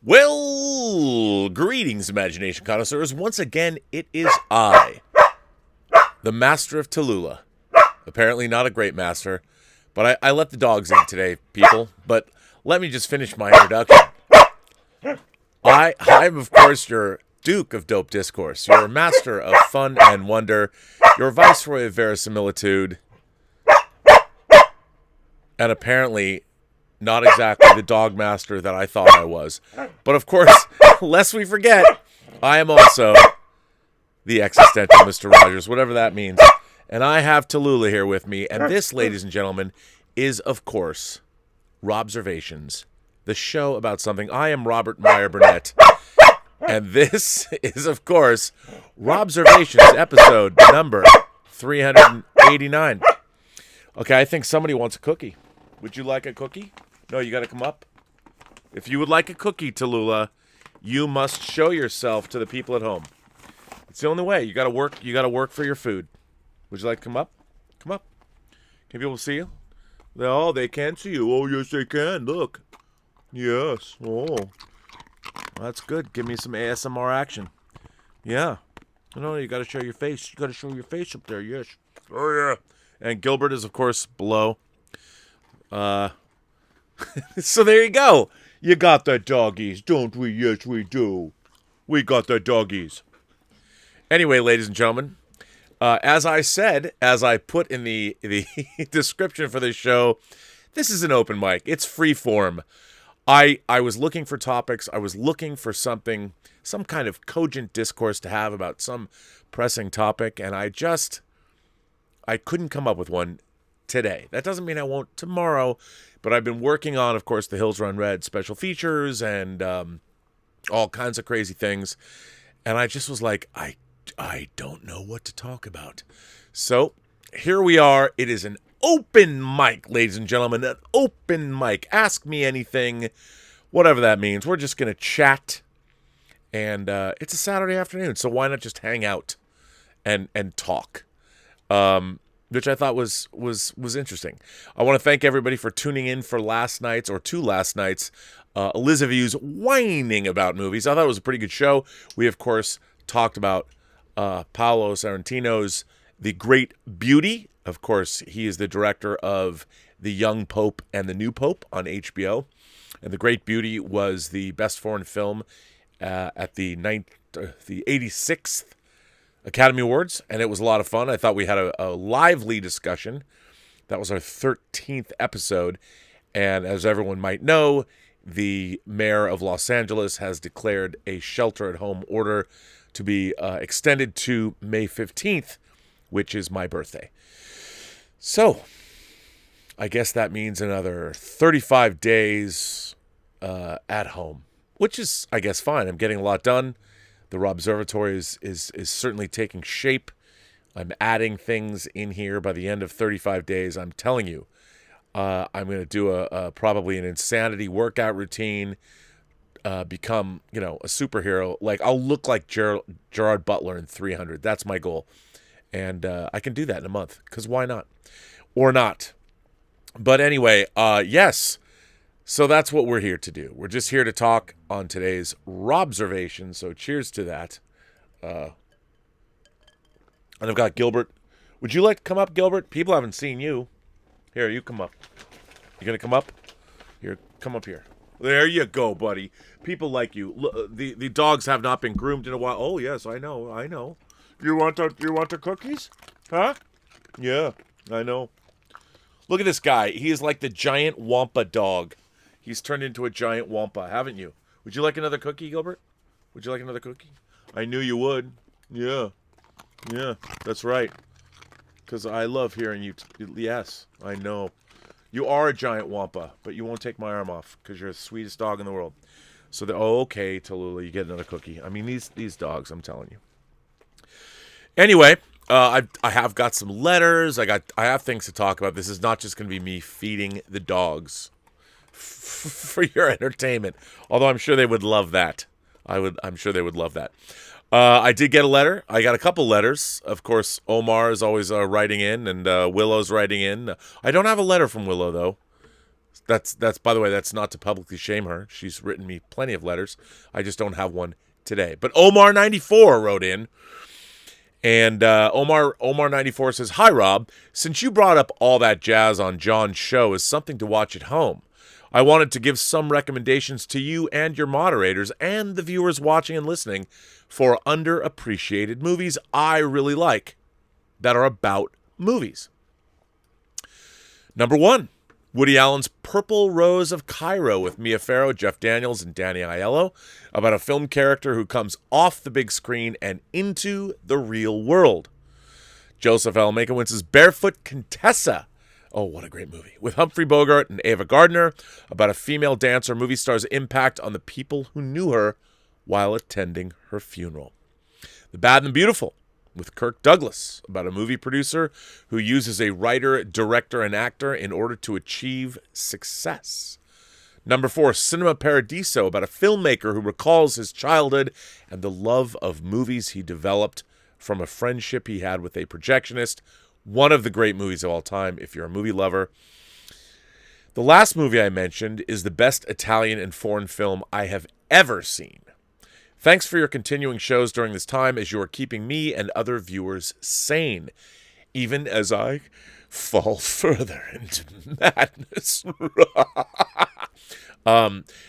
Well, greetings, imagination connoisseurs. Once again, it is I, the master of Tallulah. Apparently not a great master, but I let the dogs in today, people. But let me just finish my introduction. I'm, of course, your Duke of Dope Discourse, your master of fun and wonder, your viceroy of verisimilitude, and apparently not exactly the dog master that I thought I was. But of course, lest we forget, I am also the existential Mr. Rogers, whatever that means. And I have Tallulah here with me. And this, ladies and gentlemen, is, of course, Robservations, the show about something. I am Robert Meyer Burnett. And this is, of course, Robservations, episode number 389. Okay, I think somebody wants a cookie. Would you like a cookie? No, you got to come up. If you would like a cookie, Tallulah, you must show yourself to the people at home. It's the only way. You got to work. You got to work for your food. Would you like to come up? Come up. Can people see you? Oh, they can see you. Oh, yes, they can. Look. Yes. Oh, that's good. Give me some ASMR action. Yeah. No, you got to show your face. You got to show your face up there. Yes. Oh yeah. And Gilbert is, of course, below. So there you go. You got the doggies, don't we? Yes, we do. We got the doggies. Anyway, ladies and gentlemen, as I said, as I put in the description for this show, this is an open mic. It's free form. I was looking for topics. I was looking for something, some kind of cogent discourse to have about some pressing topic, and I couldn't come up with one today. That doesn't mean I won't tomorrow, but I've been working on, of course, the Hills Run Red special features and all kinds of crazy things. And I just was like, I don't know what to talk about. So here we are. It is an open mic, ladies and gentlemen, an open mic. Ask me anything, whatever that means. We're just going to chat. And it's a Saturday afternoon, so why not just hang out and talk? Which I thought was interesting. I want to thank everybody for tuning in for two last nights, Elizabeth's whining about movies. I thought it was a pretty good show. We, of course, talked about Paolo Sorrentino's The Great Beauty. Of course, he is the director of The Young Pope and the New Pope on HBO. And The Great Beauty was the best foreign film at the 86th Academy Awards, and it was a lot of fun. I thought we had a lively discussion. That was our 13th episode, and as everyone might know, the mayor of Los Angeles has declared a shelter-at-home order to be extended to May 15th, which is my birthday. So, I guess that means another 35 days at home, which is, I guess, fine. I'm getting a lot done. The Robservatory is certainly taking shape. I'm adding things in here by the end of 35 days. I'm telling you, I'm going to do probably an insanity workout routine, become, a superhero. Like, I'll look like Gerard Butler in 300. That's my goal. And I can do that in a month, because why not? Or not. But anyway, yes. So that's what we're here to do. We're just here to talk on today's Robservations. So cheers to that. And I've got Gilbert. Would you like to come up, Gilbert? People haven't seen you. Here, you come up. You going to come up? Here, come up here. There you go, buddy. People like you. Look, the dogs have not been groomed in a while. Oh, yes, I know. You want the cookies? Huh? Yeah, I know. Look at this guy. He is like the giant Wampa dog. He's turned into a giant Wampa, haven't you? Would you like another cookie, Gilbert? Would you like another cookie? I knew you would. Yeah, that's right. Because I love hearing you. Yes, I know. You are a giant Wampa, but you won't take my arm off because you're the sweetest dog in the world. So, okay, Tallulah, you get another cookie. I mean, these dogs, I'm telling you. Anyway, I have got some letters. I have things to talk about. This is not just going to be me feeding the dogs for your entertainment. Although I'm sure they would love that. I'm sure they would love that. I did get a letter. I got a couple letters. Of course, Omar is always writing in, and Willow's writing in. I don't have a letter from Willow, though. That's by the way, that's not to publicly shame her. She's written me plenty of letters. I just don't have one today. But Omar94 wrote in, and Omar94 says, "Hi Rob, since you brought up all that jazz on John's show as something to watch at home, I wanted to give some recommendations to you and your moderators and the viewers watching and listening for underappreciated movies I really like that are about movies. Number 1, Woody Allen's Purple Rose of Cairo with Mia Farrow, Jeff Daniels, and Danny Aiello, about a film character who comes off the big screen and into the real world. Joseph L. Makowitz's Barefoot Contessa. Oh, what a great movie. With Humphrey Bogart and Ava Gardner, about a female dancer movie star's impact on the people who knew her while attending her funeral. The Bad and the Beautiful with Kirk Douglas, about a movie producer who uses a writer, director, and actor in order to achieve success. Number 4, Cinema Paradiso, about a filmmaker who recalls his childhood and the love of movies he developed from a friendship he had with a projectionist. One of the great movies of all time, if you're a movie lover. The last movie I mentioned is the best Italian and foreign film I have ever seen. Thanks for your continuing shows during this time as you are keeping me and other viewers sane, even as I fall further into madness."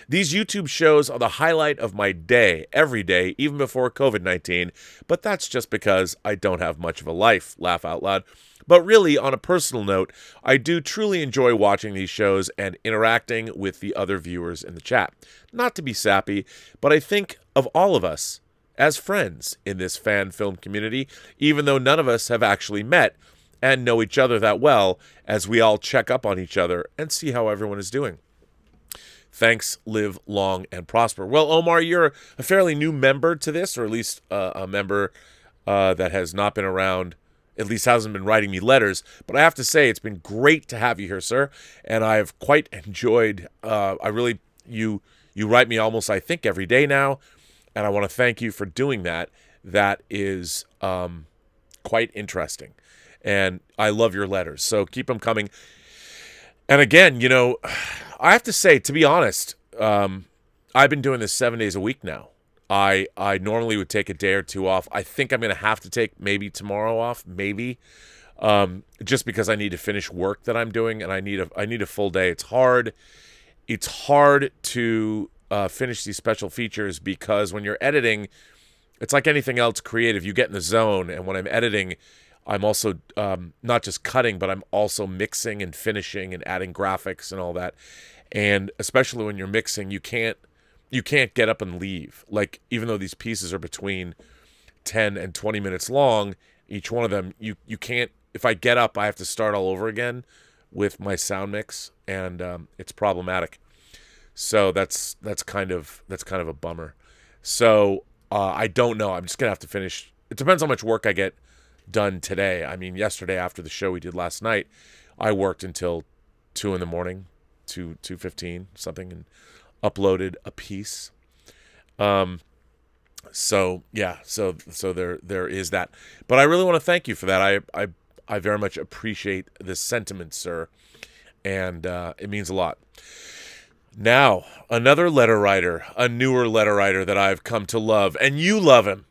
These YouTube shows are the highlight of my day, every day, even before COVID-19, but that's just because I don't have much of a life, laugh out loud. But really, on a personal note, I do truly enjoy watching these shows and interacting with the other viewers in the chat. Not to be sappy, but I think of all of us as friends in this fan film community, even though none of us have actually met and know each other that well, as we all check up on each other and see how everyone is doing. Thanks, live long and prosper. Well, Omar, you're a fairly new member to this, or at least a member that has not been around, at least hasn't been writing me letters. But I have to say, it's been great to have you here, sir. And I've quite enjoyed, you write me almost, I think, every day now. And I want to thank you for doing that. That is quite interesting. And I love your letters. So keep them coming. And again, I have to say, to be honest, I've been doing this 7 days a week now. I normally would take a day or two off. I think I'm going to have to take maybe tomorrow off, maybe, just because I need to finish work that I'm doing, and I need a full day. It's hard. It's hard to finish these special features because when you're editing, it's like anything else creative. You get in the zone, and when I'm editing, I'm also not just cutting, but I'm also mixing and finishing and adding graphics and all that. And especially when you're mixing, you can't get up and leave. Like, even though these pieces are between 10 and 20 minutes long, each one of them, you can't. If I get up, I have to start all over again with my sound mix, and it's problematic. So that's kind of a bummer. So I don't know. I'm just gonna have to finish. It depends how much work I get done today. I mean, yesterday after the show we did last night, I worked until 2 a.m, 2:15 something, and uploaded a piece. So yeah, so there is that. But I really want to thank you for that. I very much appreciate this sentiment, sir, and it means a lot. Now, another letter writer, a newer letter writer that I've come to love, and you love him.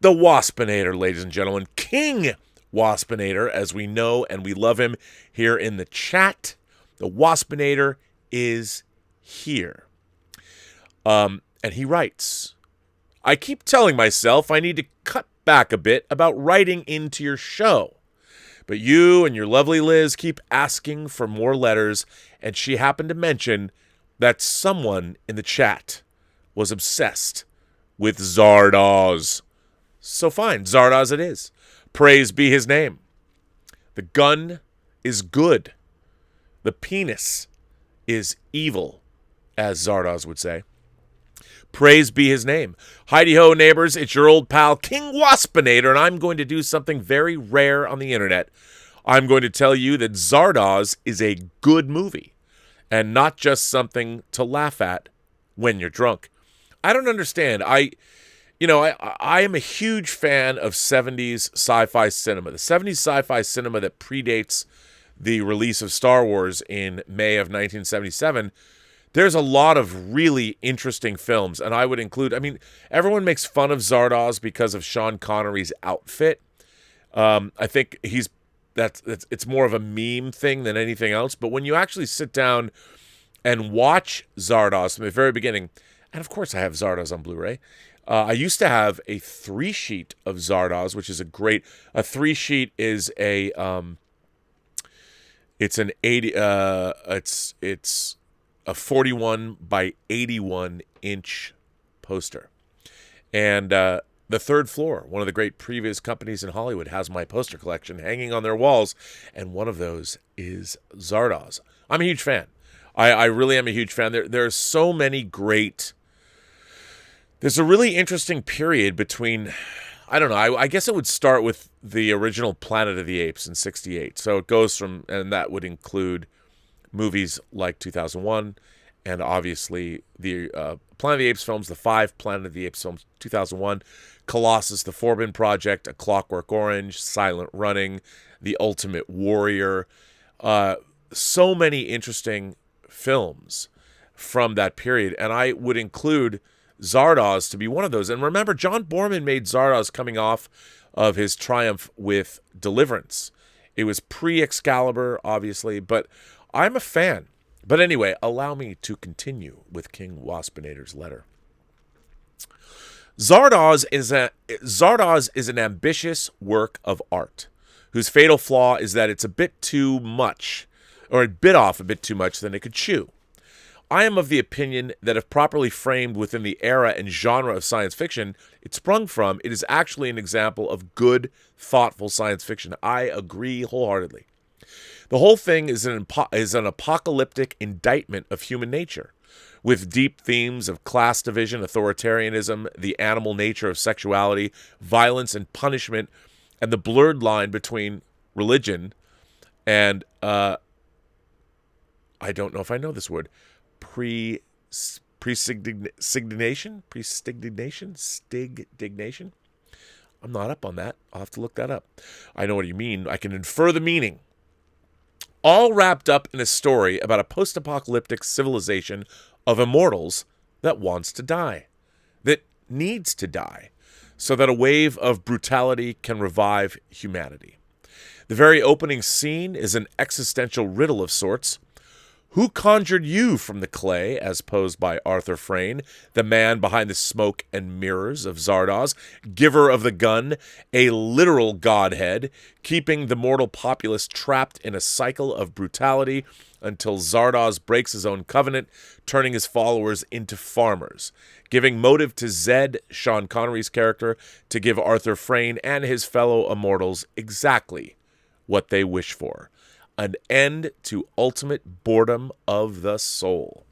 The Waspinator, ladies and gentlemen. King Waspinator, as we know and we love him here in the chat. The Waspinator is here. And he writes, "I keep telling myself I need to cut back a bit about writing into your show. But you and your lovely Liz keep asking for more letters, and she happened to mention that someone in the chat was obsessed with Zardoz. So fine, Zardoz it is. Praise be his name. The gun is good. The penis is evil, as Zardoz would say. Praise be his name. Heidi-ho, neighbors, it's your old pal, King Waspinator, and I'm going to do something very rare on the internet. I'm going to tell you that Zardoz is a good movie, and not just something to laugh at when you're drunk. I don't understand. I am a huge fan of 70s sci-fi cinema. The 70s sci-fi cinema that predates the release of Star Wars in May of 1977, there's a lot of really interesting films. And I would include, I mean, everyone makes fun of Zardoz because of Sean Connery's outfit. I think it's more of a meme thing than anything else. But when you actually sit down and watch Zardoz from the very beginning, and of course I have Zardoz on Blu-ray. I used to have a 3-sheet of Zardoz, which is a 3-sheet is it's an 80 it's a 41 by 81 inch poster. And the Third Floor, one of the great previous companies in Hollywood, has my poster collection hanging on their walls, and one of those is Zardoz. I'm a huge fan. I really am a huge fan. There's so many great... There's a really interesting period between... I don't know. I guess it would start with the original Planet of the Apes in 1968. So it goes from... And that would include movies like 2001, and obviously the Planet of the Apes films, the 5 Planet of the Apes films, 2001, Colossus, The Forbidden Project, A Clockwork Orange, Silent Running, The Ultimate Warrior. So many interesting films from that period, and I would include Zardoz to be one of those. And remember, John Boorman made Zardoz coming off of his triumph with Deliverance. It was pre-Excalibur, obviously, but I'm a fan. But anyway, allow me to continue with King Waspinator's letter. Zardoz is an ambitious work of art, whose fatal flaw is that it's a bit too much, or it bit off a bit too much than it could chew. I am of the opinion that if properly framed within the era and genre of science fiction it sprung from, it is actually an example of good, thoughtful science fiction. I agree wholeheartedly. The whole thing is an apocalyptic indictment of human nature, with deep themes of class division, authoritarianism, the animal nature of sexuality, violence and punishment, and the blurred line between religion and, I don't know if I know this word, Prestigignation? I'm not up on that. I'll have to look that up. I know what you mean. I can infer the meaning. All wrapped up in a story about a post-apocalyptic civilization of immortals that wants to die, that needs to die, so that a wave of brutality can revive humanity. The very opening scene is an existential riddle of sorts. Who conjured you from the clay, as posed by Arthur Frayne, the man behind the smoke and mirrors of Zardoz, giver of the gun, a literal godhead, keeping the mortal populace trapped in a cycle of brutality until Zardoz breaks his own covenant, turning his followers into farmers, giving motive to Zed, Sean Connery's character, to give Arthur Frayne and his fellow immortals exactly what they wish for. An end to ultimate boredom of the soul.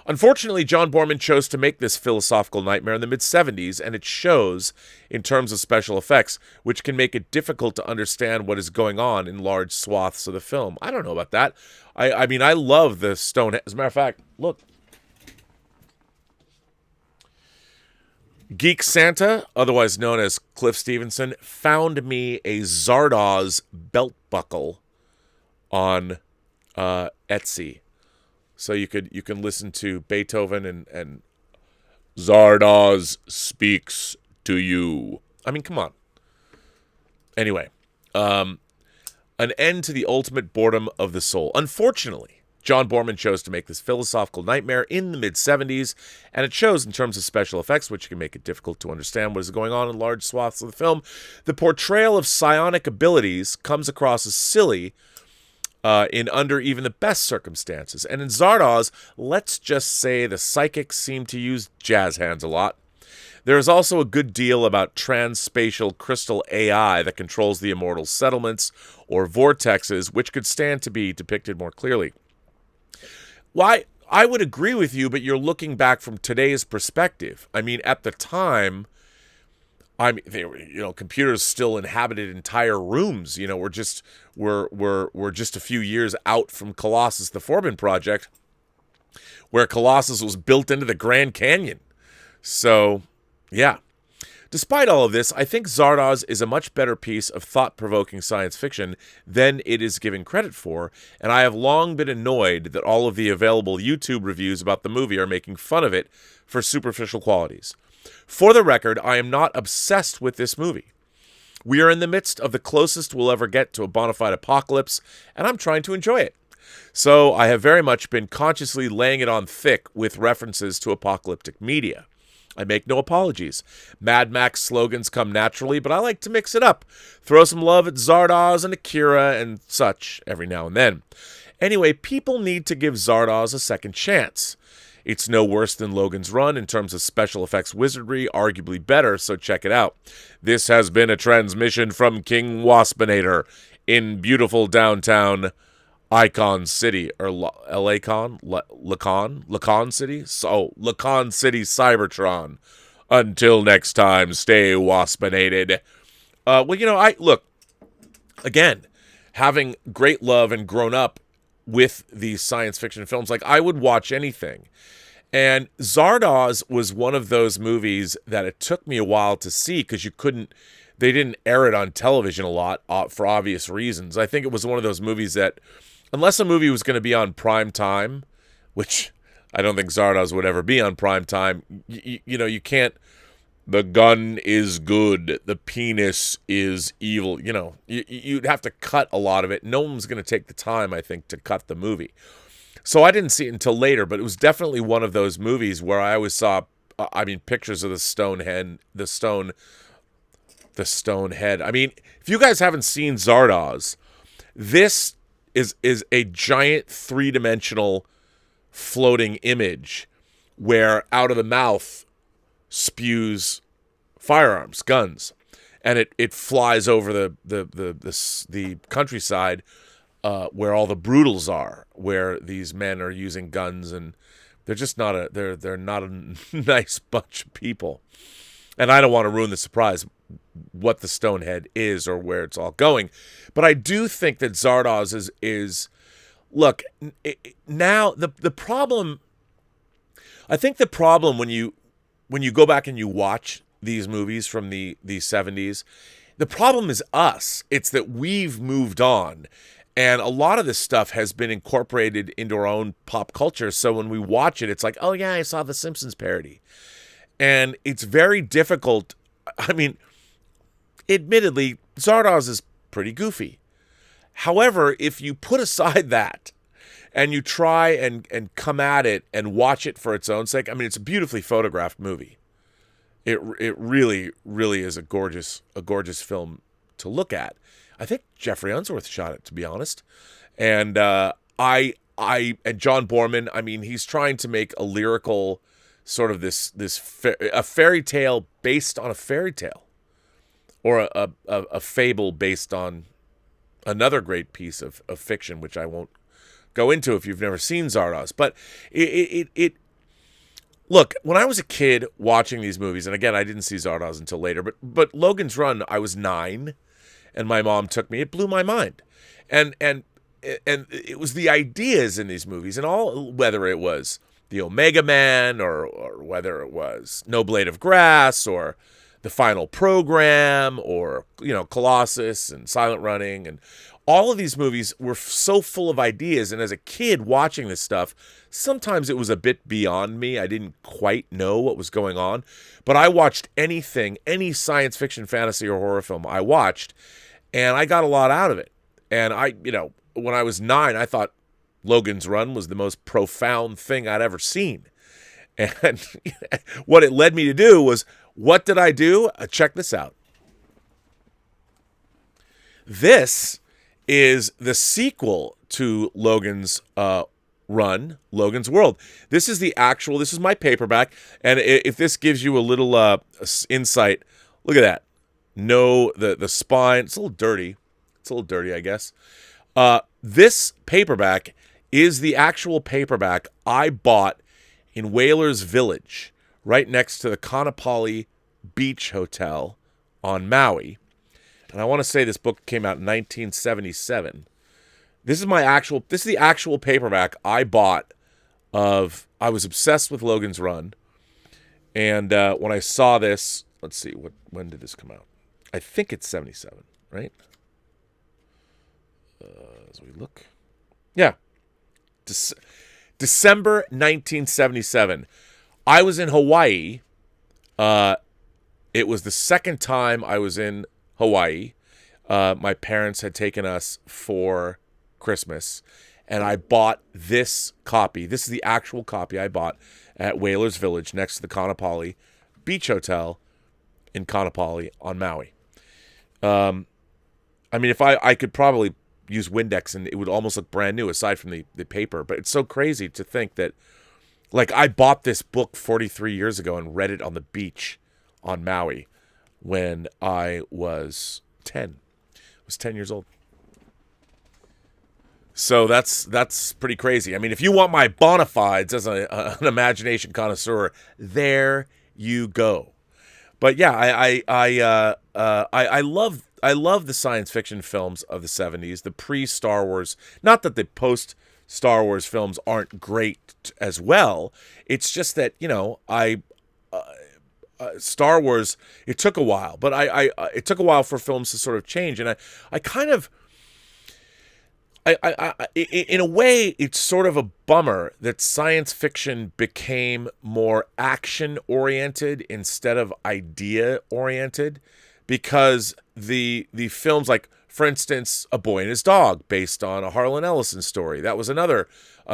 Unfortunately, John Boorman chose to make this philosophical nightmare in the mid-70s, and it shows in terms of special effects, which can make it difficult to understand what is going on in large swaths of the film. I don't know about that. I mean, I love the stone... As a matter of fact, look. Geek Santa, otherwise known as Cliff Stevenson, found me a Zardoz belt buckle on Etsy, so you can listen to Beethoven and Zardoz speaks to you. I mean, come on. Anyway, an end to the ultimate boredom of the soul. Unfortunately, John Boorman chose to make this philosophical nightmare in the mid-70s, and it shows in terms of special effects, which can make it difficult to understand what is going on in large swaths of the film. The portrayal of psionic abilities comes across as silly in under even the best circumstances. And in Zardoz, let's just say the psychics seem to use jazz hands a lot. There is also a good deal about transspatial crystal AI that controls the immortal settlements or vortexes, which could stand to be depicted more clearly. Why, I would agree with you, but you're looking back from today's perspective. I mean, at the time, computers still inhabited entire rooms. We're just a few years out from Colossus, the Forbidden Project, where Colossus was built into the Grand Canyon. So, yeah. Despite all of this, I think Zardoz is a much better piece of thought-provoking science fiction than it is given credit for, and I have long been annoyed that all of the available YouTube reviews about the movie are making fun of it for superficial qualities. For the record, I am not obsessed with this movie. We are in the midst of the closest we'll ever get to a bona fide apocalypse, and I'm trying to enjoy it. So I have very much been consciously laying it on thick with references to apocalyptic media. I make no apologies. Mad Max slogans come naturally, but I like to mix it up. Throw some love at Zardoz and Akira and such every now and then. Anyway, people need to give Zardoz a second chance. It's no worse than Logan's Run in terms of special effects wizardry, arguably better, so check it out. This has been a transmission from King Waspinator in beautiful downtown Icon City, or Lacon City? So, Lacon City Cybertron. Until next time, stay waspinated. Look, again, having great love and grown up with these science fiction films, like, I would watch anything. And Zardoz was one of those movies that it took me a while to see because they didn't air it on television a lot for obvious reasons. I think it was one of those movies that, unless a movie was going to be on prime time, which I don't think Zardoz would ever be on prime time, you can't, the gun is good, the penis is evil, you'd have to cut a lot of it. No one's going to take the time, I think, to cut the movie. So I didn't see it until later, but it was definitely one of those movies where I always saw, pictures of the stone head. I mean, if you guys haven't seen Zardoz, this is a giant three-dimensional floating image where out of the mouth spews firearms, guns, and it flies over the countryside where all the brutals are, where these men are using guns, and they're just not they're not a nice bunch of people. And I don't want to ruin the surprise what the Stonehead is or where it's all going. But I do think that Zardoz is look, now the problem, I think the problem when you go back and you watch these movies from the 70s, the problem is us. It's that we've moved on. And a lot of this stuff has been incorporated into our own pop culture. So when we watch it, it's like, oh yeah, I saw the Simpsons parody. And it's very difficult. I mean, admittedly, Zardoz is pretty goofy. However, if you put aside that and you try and come at it and watch it for its own sake, I mean, it's a beautifully photographed movie. It really, really is a gorgeous film to look at. I think Jeffrey Unsworth shot it, to be honest. And and John Borman, I mean, he's trying to make a lyrical sort of a fairy tale based on a fairy tale, or a fable based on another great piece of fiction, which I won't go into if you've never seen Zardoz. But it look, when I was a kid watching these movies, and again, I didn't see Zardoz until later, but Logan's Run, I was 9, and my mom took me. It blew my mind, and it was the ideas in these movies, and all, whether it was the Omega Man, or whether it was No Blade of Grass, or The Final Program, or Colossus and Silent Running, and all of these movies were so full of ideas. And as a kid watching this stuff, sometimes it was a bit beyond me. I didn't quite know what was going on, but I watched any science fiction, fantasy, or horror film I watched, and I got a lot out of it. And when I was 9, I thought Logan's Run was the most profound thing I'd ever seen. And what it led me to do was, what did I do? Check this out. This is the sequel to Logan's Run, Logan's World. This is my paperback, and if this gives you a little insight, look at that. No, the spine, it's a little dirty. I guess. This paperback is the actual paperback I bought in Whalers Village, right next to the Kaanapali Beach Hotel on Maui. And I want to say this book came out in 1977. This is the actual paperback I bought I was obsessed with Logan's Run. And when I saw this, let's see, when did this come out? I think it's 77, right? As we look. Yeah. December 1977. I was in Hawaii. It was the second time I was in Hawaii. My parents had taken us for Christmas, and I bought this copy. This is the actual copy I bought at Whalers Village next to the Kaanapali Beach Hotel in Kaanapali on Maui. I mean, if I could probably use Windex and it would almost look brand new aside from the paper, but it's so crazy to think that, like, I bought this book 43 years ago and read it on the beach on Maui when I was 10. I was 10 years old. So that's pretty crazy. I mean, if you want my bona fides as an imagination connoisseur, there you go. But yeah, I love the science fiction films of the 70s, the pre-Star Wars. Not that the post-Star Wars films aren't great as well. It's just that, you know, Star Wars, it took a while, but it took a while for films to sort of change, and I kind of. In a way, it's sort of a bummer that science fiction became more action-oriented instead of idea-oriented, because the films, like, for instance, A Boy and His Dog, based on a Harlan Ellison story. That was another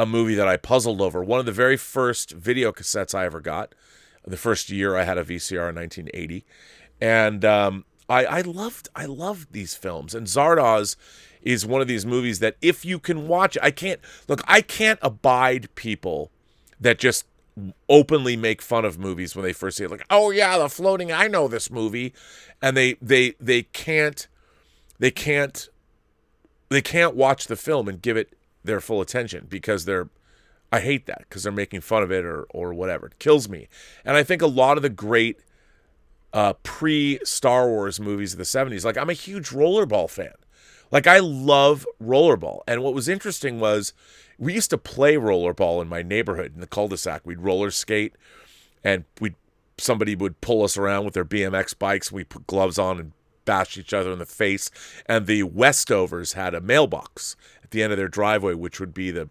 movie that I puzzled over. One of the very first video cassettes I ever got, the first year I had a VCR in 1980. And I loved these films. And Zardoz is one of these movies that if you can watch, I can't abide people that just openly make fun of movies when they first see it. Like, oh yeah, the floating, I know this movie. And they can't watch the film and give it their full attention because I hate that because they're making fun of it or whatever. It kills me. And I think a lot of the great pre-Star Wars movies of the 70s, like, I'm a huge Rollerball fan. Like, I love Rollerball. And what was interesting was we used to play Rollerball in my neighborhood in the cul-de-sac. We'd roller skate, and somebody would pull us around with their BMX bikes. We'd put gloves on and bash each other in the face. And the Westovers had a mailbox at the end of their driveway, which would be the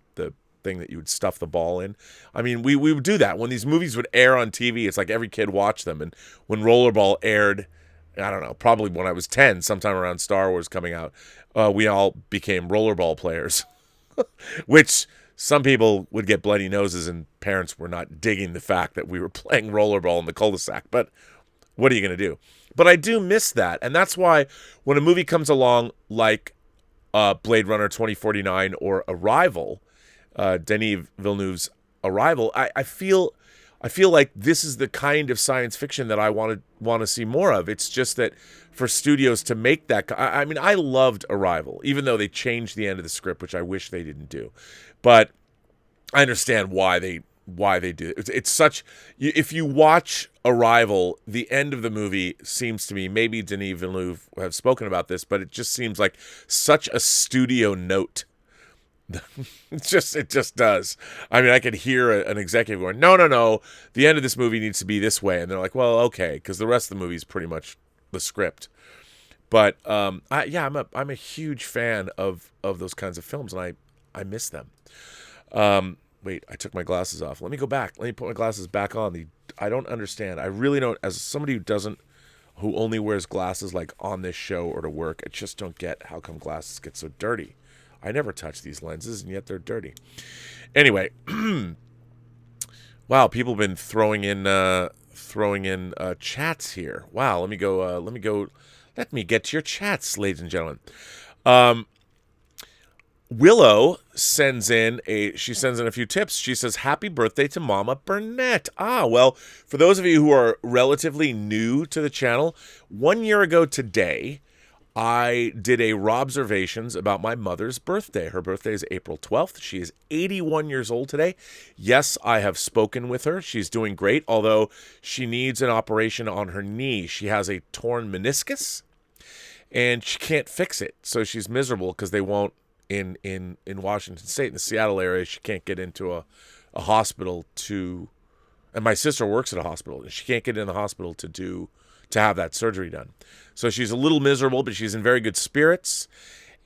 thing that you would stuff the ball in. I mean, we would do that. When these movies would air on TV, it's like every kid watched them. And when Rollerball aired, I don't know, probably when I was 10, sometime around Star Wars coming out, we all became Rollerball players, which some people would get bloody noses and parents were not digging the fact that we were playing Rollerball in the cul-de-sac. But what are you going to do? But I do miss that. And that's why when a movie comes along like Blade Runner 2049 or Arrival, Denis Villeneuve's Arrival, I feel like this is the kind of science fiction that I want to see more of. It's just that for studios to make that, I mean, I loved Arrival, even though they changed the end of the script, which I wish they didn't do. But I understand why they do it. It's such. If you watch Arrival, the end of the movie seems to me, maybe Denis Villeneuve have spoken about this, but it just seems like such a studio note. It just does. I mean, I could hear an executive going, no, the end of this movie needs to be this way. And they're like, well, okay, because the rest of the movie is pretty much the script. But I'm a huge fan of those kinds of films, and I miss them. Wait, I took my glasses off. Let me go back. Let me put my glasses back on. I don't understand. I really don't. As somebody who only wears glasses like on this show or to work, I just don't get how come glasses get so dirty. I never touch these lenses, and yet they're dirty. Anyway, wow, people have been throwing in chats here. Wow, let me get to your chats, ladies and gentlemen. Willow sends in a few tips. She says, "Happy birthday to Mama Burnett." Well, for those of you who are relatively new to the channel, 1 year ago today, I did a Robservations about my mother's birthday. Her birthday is April 12th. She is 81 years old today. Yes, I have spoken with her. She's doing great, although she needs an operation on her knee. She has a torn meniscus, and she can't fix it. So she's miserable because they won't, in Washington State, in the Seattle area, she can't get into a hospital and my sister works at a hospital, and she can't get in the hospital to to have that surgery done. So she's a little miserable, but she's in very good spirits.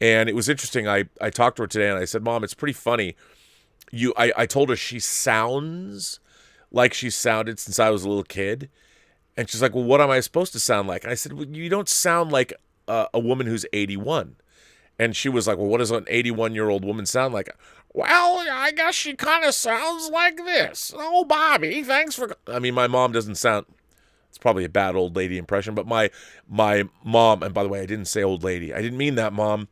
And it was interesting. I talked to her today, and I said, Mom, it's pretty funny. I told her she sounds like she sounded since I was a little kid. And she's like, well, what am I supposed to sound like? And I said, well, you don't sound like a woman who's 81. And she was like, well, what does an 81-year-old woman sound like? Well, I guess she kind of sounds like this. Oh, Bobby, thanks for... I mean, my mom doesn't sound... It's probably a bad old lady impression, but my mom... And by the way, I didn't say old lady. I didn't mean that, Mom.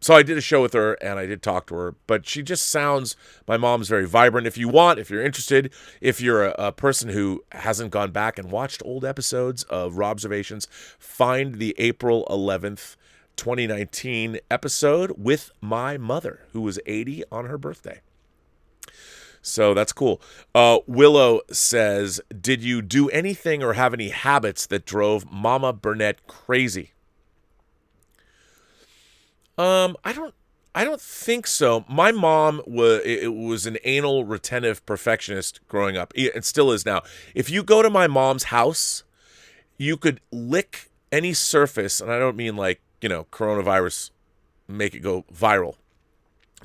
So I did a show with her, and I did talk to her, but she just sounds, my mom's very vibrant. If you're interested, if you're a person who hasn't gone back and watched old episodes of Robservations, find the April 11th, 2019 episode with my mother, who was 80 on her birthday. So that's cool. Willow says, did you do anything or have any habits that drove Mama Burnett crazy? I don't think so. My mom was an anal retentive perfectionist growing up. It still is now. If you go to my mom's house, you could lick any surface, and I don't mean like, coronavirus, make it go viral.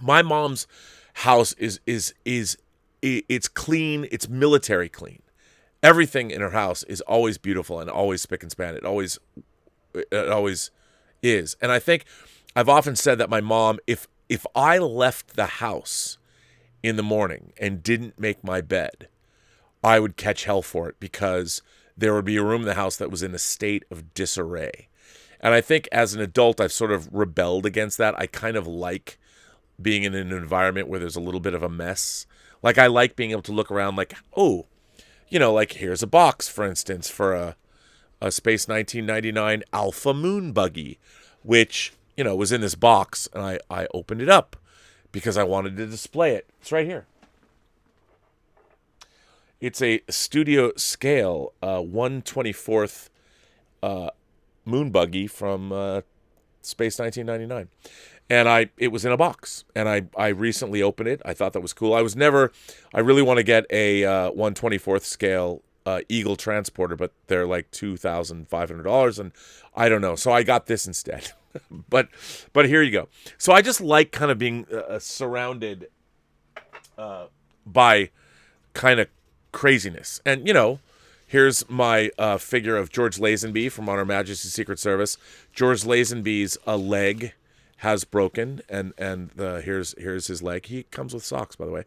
My mom's house is it's clean, it's military clean. Everything in her house is always beautiful and always spick and span. It always is. And I think I've often said that my mom, if I left the house in the morning and didn't make my bed, I would catch hell for it because there would be a room in the house that was in a state of disarray. And I think as an adult, I've sort of rebelled against that. I kind of like being in an environment where there's a little bit of a mess. Like I like being able to look around like, oh, like here's a box, for instance, for a Space 1999 Alpha Moon buggy, which... was in this box, and I opened it up because I wanted to display it. It's right here. It's a studio scale 1/24th moon buggy from Space 1999. And it was in a box, and I recently opened it. I thought that was cool. I really want to get a 1/24th scale Eagle transporter, but they're like $2,500, and I don't know. So I got this instead. But here you go. So I just like kind of being surrounded by kind of craziness. And, here's my figure of George Lazenby from On Her Majesty's Secret Service. George Lazenby's leg has broken, and here's his leg. He comes with socks, by the way.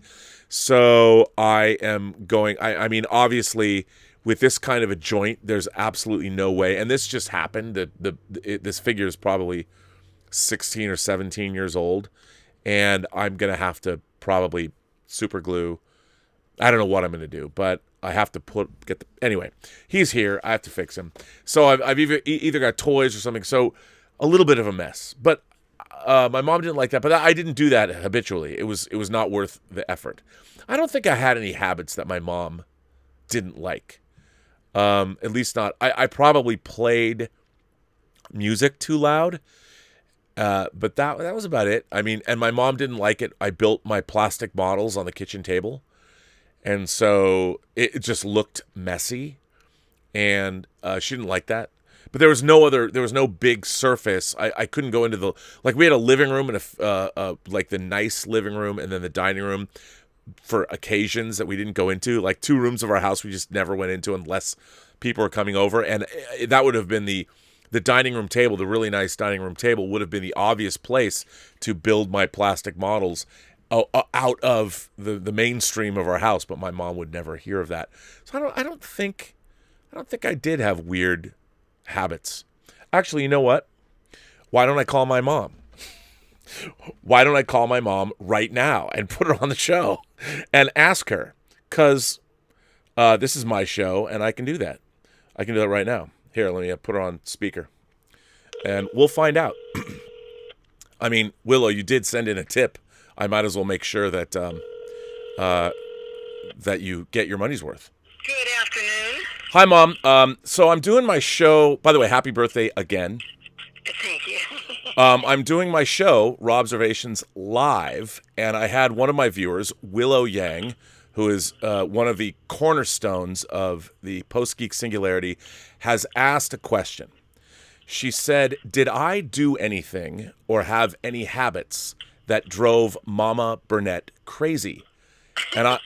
So I am going, I mean, obviously... With this kind of a joint, there's absolutely no way. And this just happened. This figure is probably 16 or 17 years old. And I'm going to have to probably super glue. I don't know what I'm going to do. But I have to anyway, he's here. I have to fix him. So I've either got toys or something. So a little bit of a mess. But my mom didn't like that. But I didn't do that habitually. It was not worth the effort. I don't think I had any habits that my mom didn't like. At least not. I probably played music too loud, but that was about it. I mean, and my mom didn't like it. I built my plastic models on the kitchen table, and so it just looked messy, and she didn't like that. But there was no big surface. I couldn't go into we had a living room and like the nice living room and then the dining room for occasions that we didn't go into, like 2 rooms of our house we just never went into unless people were coming over, and that would have been the dining room table, the really nice dining room table would have been the obvious place to build my plastic models out of the mainstream of our house, but my mom would never hear of that. So I don't think I did have weird habits. Actually, you know what? Why don't I call my mom? Why don't I call my mom right now and put her on the show and ask her? Because this is my show, and I can do that. I can do that right now. Here, let me put her on speaker, and we'll find out. I mean, Willow, you did send in a tip. I might as well make sure that that you get your money's worth. Good afternoon. Hi, Mom. So I'm doing my show. By the way, happy birthday again. Thank you. I'm doing my show, Robservations, live, and I had one of my viewers, Willow Yang, who is one of the cornerstones of the Post-Geek Singularity, has asked a question. She said, did I do anything or have any habits that drove Mama Burnett crazy? And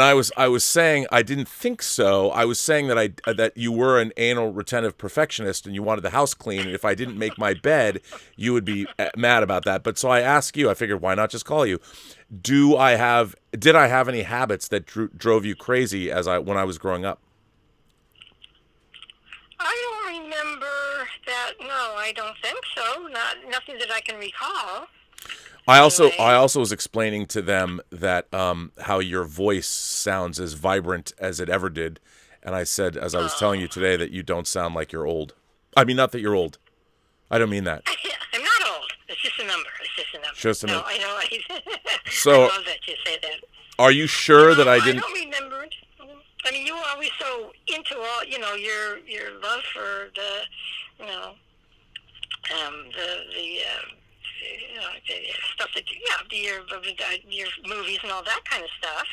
I was saying I didn't think so. I was saying that you were an anal retentive perfectionist and you wanted the house clean. And if I didn't make my bed, you would be mad about that. But so I asked you. I figured, why not just call you? Did I have any habits that drove you crazy when I was growing up? I don't remember that. No, I don't think so. Nothing that I can recall. I also Anyway. was explaining to them that how your voice sounds as vibrant as it ever did, and I said, as I was telling you today, that you don't sound like you're old. I mean, not that you're old. I don't mean that. I'm not old. It's just a number. It's just a number. Just a no, number. I know. So, I love that you say that. Are you sure that I didn't? I don't remember it. I mean, you were always so into all, your love for the, the stuff that your movies and all that kind of stuff.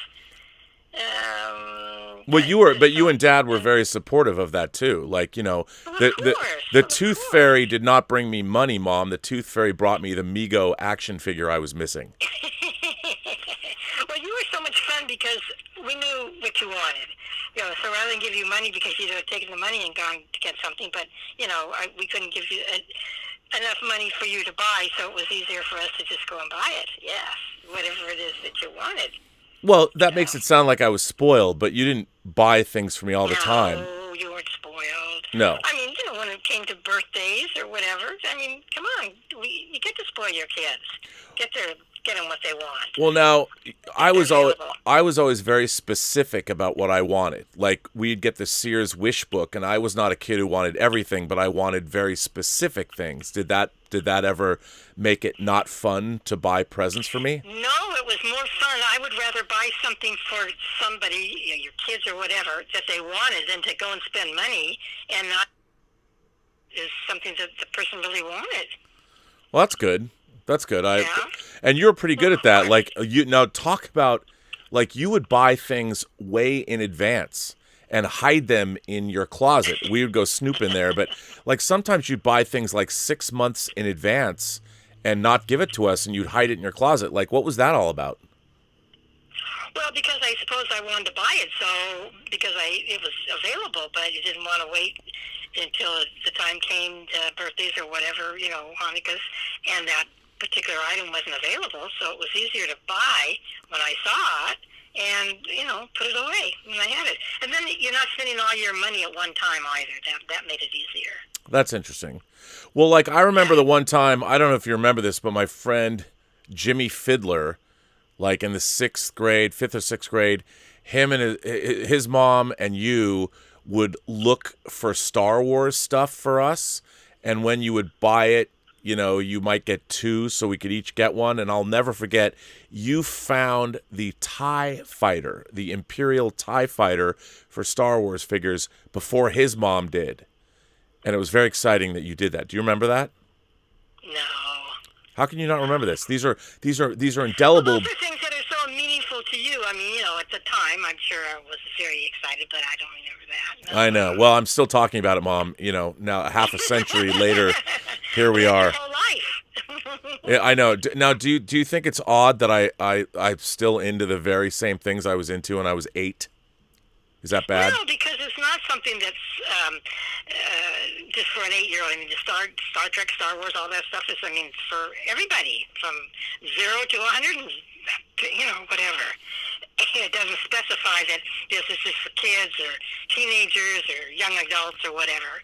Well, you and Dad were very supportive of that too. Like, the Tooth Fairy did not bring me money, Mom. The Tooth Fairy brought me the Mego action figure I was missing. Well, you were so much fun because we knew what you wanted. So rather than give you money because you'd have taken the money and gone to get something, but we couldn't give you enough money for you to buy, so it was easier for us to just go and buy it. Yes, whatever it is that you wanted. Well, that makes it sound like I was spoiled, but you didn't buy things for me all the time. No, you weren't spoiled. No. I mean, when it came to birthdays or whatever, I mean, come on, you get to spoil your kids. Get them what they want. Well, now I was always very specific about what I wanted. Like, we'd get the Sears Wish book, and I was not a kid who wanted everything, but I wanted very specific things. Did that ever make it not fun to buy presents for me? No, it was more fun. I would rather buy something for somebody, your kids or whatever, that they wanted than to go and spend money and not is something that the person really wanted. Well, that's good. That's good. Yeah. And you're pretty good at that. Like, talk about, like, you would buy things way in advance and hide them in your closet. We would go snoop in there, but like sometimes you'd buy things like 6 months in advance and not give it to us, and you'd hide it in your closet. Like, what was that all about? Well, because I suppose I wanted to buy it, so because it was available, but you didn't want to wait until the time came to birthdays or whatever, Hanukkahs, and that particular item wasn't available, so it was easier to buy when I saw it and, put it away when I had it. And then you're not spending all your money at one time either. That made it easier. That's interesting. Well, like, I remember the one time, I don't know if you remember this, but my friend Jimmy Fiddler, like in the 5th or 6th grade, him and his mom and you would look for Star Wars stuff for us, and when you would buy it, you might get 2 so we could each get one. And I'll never forget, you found the TIE Fighter, the Imperial TIE Fighter for Star Wars figures before his mom did. And it was very exciting that you did that. Do you remember that? No. How can you not remember this? These are indelible. Well, those are things that are so meaningful to you. I mean, at the time, I'm sure I was very excited, but I don't remember that. No. I know. Well, I'm still talking about it, Mom. Now half a century later, here we are. Whole life. Yeah, I know. Now, do you think it's odd that I'm still into the very same things I was into when I was 8? Is that bad? No, because it's not something that's just for an 8-year-old. I mean, the Star Trek, Star Wars, all that stuff is, for everybody from 0 to 100, and, whatever. It doesn't specify that this is just for kids or teenagers or young adults or whatever.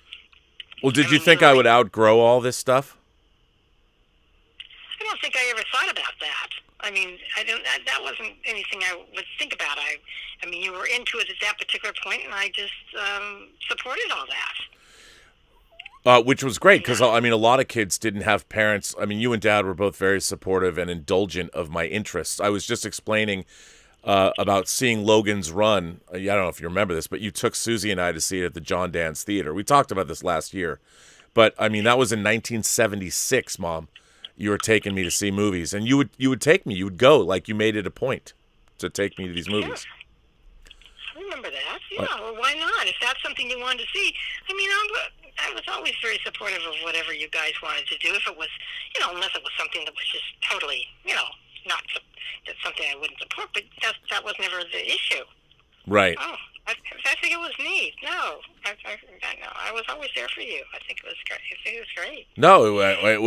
Well, did you think I would outgrow all this stuff? I don't think I ever thought about that. I mean, that wasn't anything I would think about. I mean, you were into it at that particular point, and I just supported all that. Which was great, because, a lot of kids didn't have parents. I mean, you and Dad were both very supportive and indulgent of my interests. I was just explaining about seeing Logan's Run. I don't know if you remember this, but you took Susie and I to see it at the John Dance Theater. We talked about this last year. But, that was in 1976, Mom. You were taking me to see movies, and you would take me. You would go, like, you made it a point to take me to these movies. I remember that. Yeah, well, why not? If that's something you wanted to see, I mean, I was always very supportive of whatever you guys wanted to do. If it was, unless it was something that was just totally, not that's something I wouldn't support. But that was never the issue. Right. Oh, I think it was neat. No, I was always there for you. I think it was great. I think it was great. No,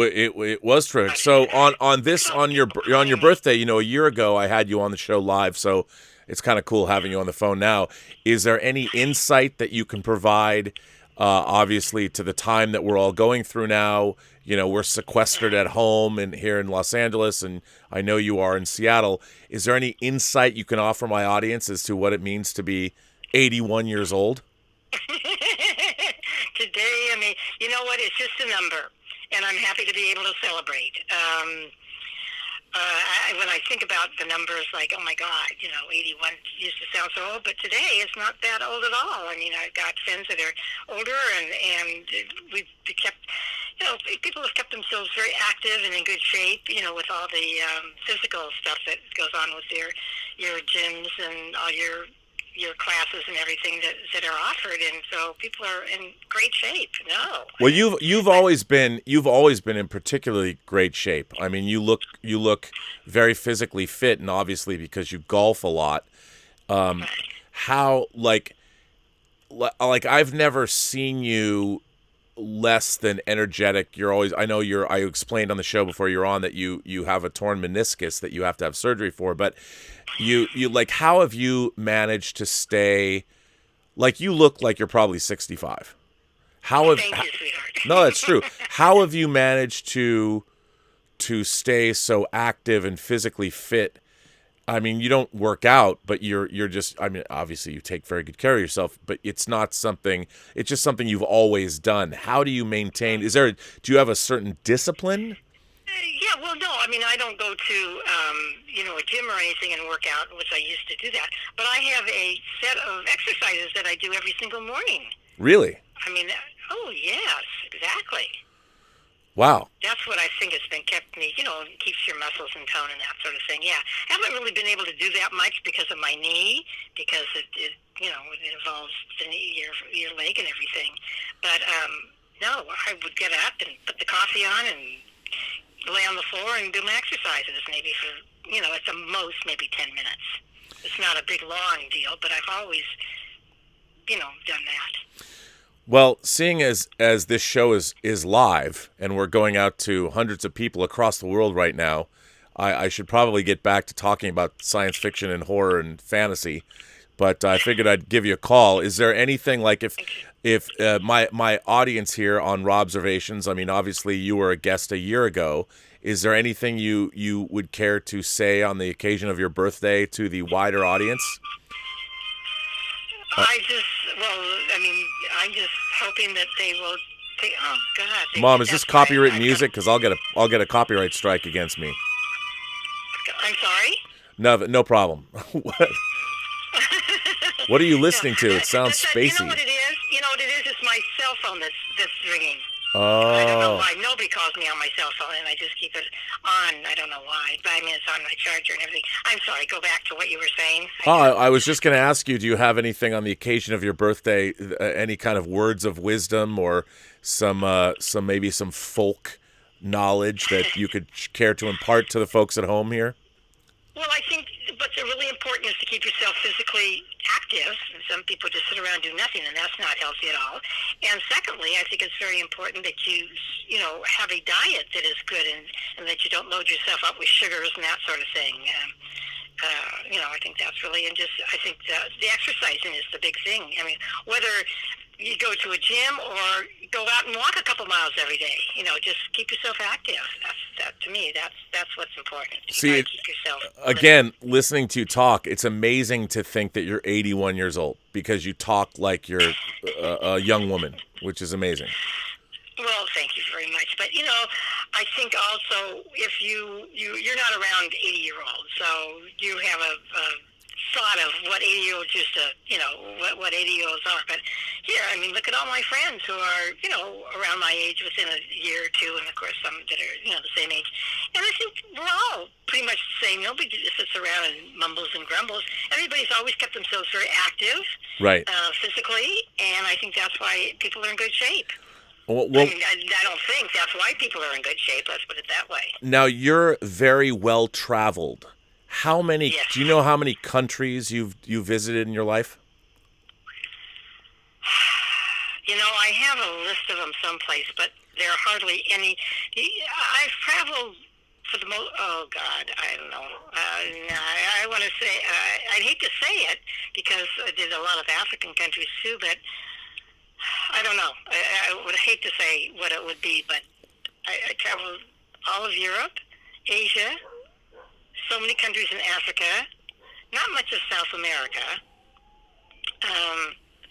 it was terrific. So on your birthday, a year ago, I had you on the show live. So it's kind of cool having you on the phone now. Is there any insight that you can provide, obviously, to the time that we're all going through now? We're sequestered at home and here in Los Angeles, and I know you are in Seattle. Is there any insight you can offer my audience as to what it means to be 81 years old? Today, I mean, you know what? It's just a number, and I'm happy to be able to celebrate. When I think about the numbers, like, oh my God, 81 used to sound so old, but today it's not that old at all. I mean, I've got friends that are older, and we've kept, people have kept themselves very active and in good shape, with all the physical stuff that goes on with your gyms and all your classes and everything that are offered, and so people are in great shape. No. Well, you've always been in particularly great shape. I mean, you look very physically fit, and obviously because you golf a lot. How like I've never seen you less than energetic. You're always. I explained on the show before you're on that you have a torn meniscus that you have to have surgery for, but. You how have you managed to stay, you look like you're probably 65. Thank you, sweetheart. No, that's true. How have you managed to stay so active and physically fit? I mean, you don't work out, but you're just, I mean, obviously you take very good care of yourself, but it's just something you've always done. How do you maintain, do you have a certain discipline? Yeah, well, no, I mean, I don't go to, a gym or anything and work out, which I used to do that. But I have a set of exercises that I do every single morning. Really? I mean, oh, yes, exactly. Wow. That's what I think has been kept me, keeps your muscles in tone and that sort of thing. Yeah, I haven't really been able to do that much because of my knee, because it involves the knee, your leg and everything. But, no, I would get up and put the coffee on and lay on the floor and do my exercises, maybe for, at the most, maybe 10 minutes. It's not a big, long deal, but I've always, done that. Well, seeing as this show is live and we're going out to hundreds of people across the world right now, I should probably get back to talking about science fiction and horror and fantasy, but I figured I'd give you a call. Is there anything, like, if my audience here on Robservations, I mean, obviously you were a guest a year ago, is there anything you would care to say on the occasion of your birthday to the wider audience? I'm just hoping that they will take, oh God. Mom, is this copyright music? Because I'll get a copyright strike against me. I'm sorry? No problem. What are you listening to? It sounds spacey. You know what it is? It's my cell phone that's ringing. Oh. I don't know why. Nobody calls me on my cell phone, and I just keep it on. I don't know why. But I mean, it's on my charger and everything. I'm sorry. Go back to what you were saying. I was just going to ask you, do you have anything on the occasion of your birthday, any kind of words of wisdom or some folk knowledge that you could care to impart to the folks at home here? Well, I think what's really important is to keep yourself physically active. Some people just sit around and do nothing, and that's not healthy at all. And secondly, I think it's very important that you have a diet that is good and that you don't load yourself up with sugars and that sort of thing. I think that's really, and just I think the exercising is the big thing. I mean, whether you go to a gym or go out and walk a couple miles every day, just keep yourself active. To me, that's what's important. See, keep yourself again, listening to you talk, it's amazing to think that you're 81 years old because you talk like you're a young woman, which is amazing. Well, thank you very much. But, I think also if you're not around 80-year-olds, so you have a thought of what 80-year-olds used to, what 80-year-olds are. But here, I mean, look at all my friends who are, around my age within a year or two, and of course some that are, the same age. And I think we're all pretty much the same. Nobody just sits around and mumbles and grumbles. Everybody's always kept themselves very active, Right. physically, and I think that's why people are in good shape. Well, I mean, I don't think that's why people are in good shape. Let's put it that way. now you're very well traveled. How many? Yes. Do you know how many countries you visited in your life? You know, I have a list of them someplace, but there are hardly any. I've traveled for the most. Oh God, I don't know. I want to say. I'd hate to say it because I did a lot of African countries too, but I don't know. I would hate to say what it would be, but I traveled all of Europe, Asia, so many countries in Africa, not much of South America.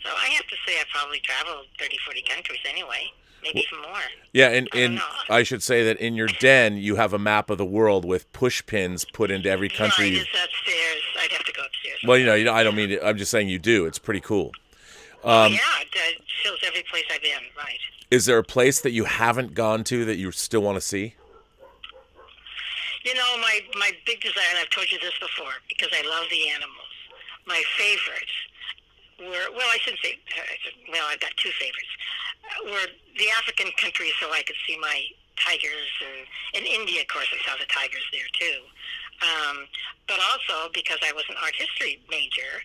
So I have to say I probably traveled 30, 40 countries anyway, maybe even more. Yeah, and I don't know. I should say that in your den you have a map of the world with push pins put into every country. Right, it's upstairs. I'd have to go upstairs. Well, I don't mean it. I'm just saying you do. It's pretty cool. Yeah, it shows every place I've been, right. Is there a place that you haven't gone to that you still want to see? You know, my big desire, and I've told you this before, because I love the animals, my favorites were, well, I shouldn't say, well, I've got two favorites, were the African countries so I could see my tigers, and in India, of course, I saw the tigers there too. But also, because I was an art history major,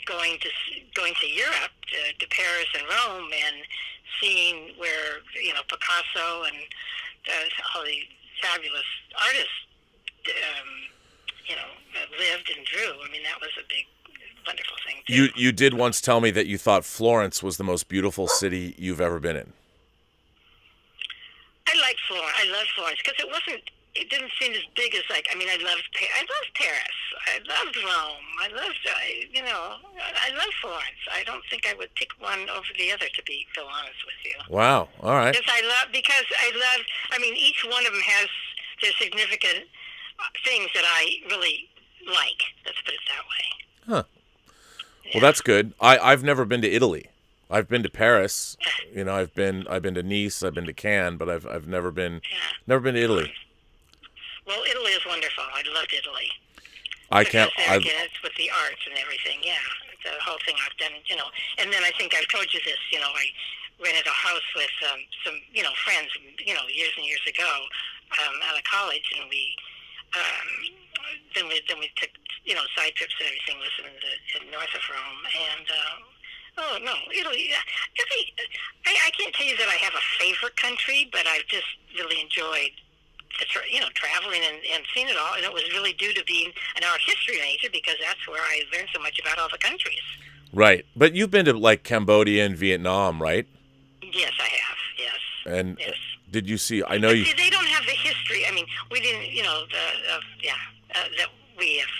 going to Europe, to Paris and Rome, and seeing where, Picasso and all the fabulous artists, lived and drew. I mean, that was a big, wonderful thing, too. You did once tell me that you thought Florence was the most beautiful city you've ever been in. I liked Florence. I loved Florence because it didn't seem as big as I loved Paris. I loved Rome. I loved Florence. I don't think I would pick one over the other, to be so honest with you. Wow. All right. Because each one of them has their significant things that I really like. Let's put it that way. Huh. Yeah. Well, that's good. I've never been to Italy. I've been to Paris. I've been to Nice. I've been to Cannes, but I've never been to Italy. Well, Italy is wonderful. I loved Italy. It's with the arts and everything. Yeah, the whole thing I've done. And then I think I've told you this. I rented a house with some friends. Years and years ago, out of college, and we then we took side trips and everything. Listened to north of Rome and. Oh, no, Italy. I can't tell you that I have a favorite country, but I've just really enjoyed, traveling and seeing it all. And it was really due to being an art history major because that's where I learned so much about all the countries. Right. But you've been to, like, Cambodia and Vietnam, right? Yes, I have, yes. And yes. Did you see, See, they don't have the history. I mean, we didn't, that we have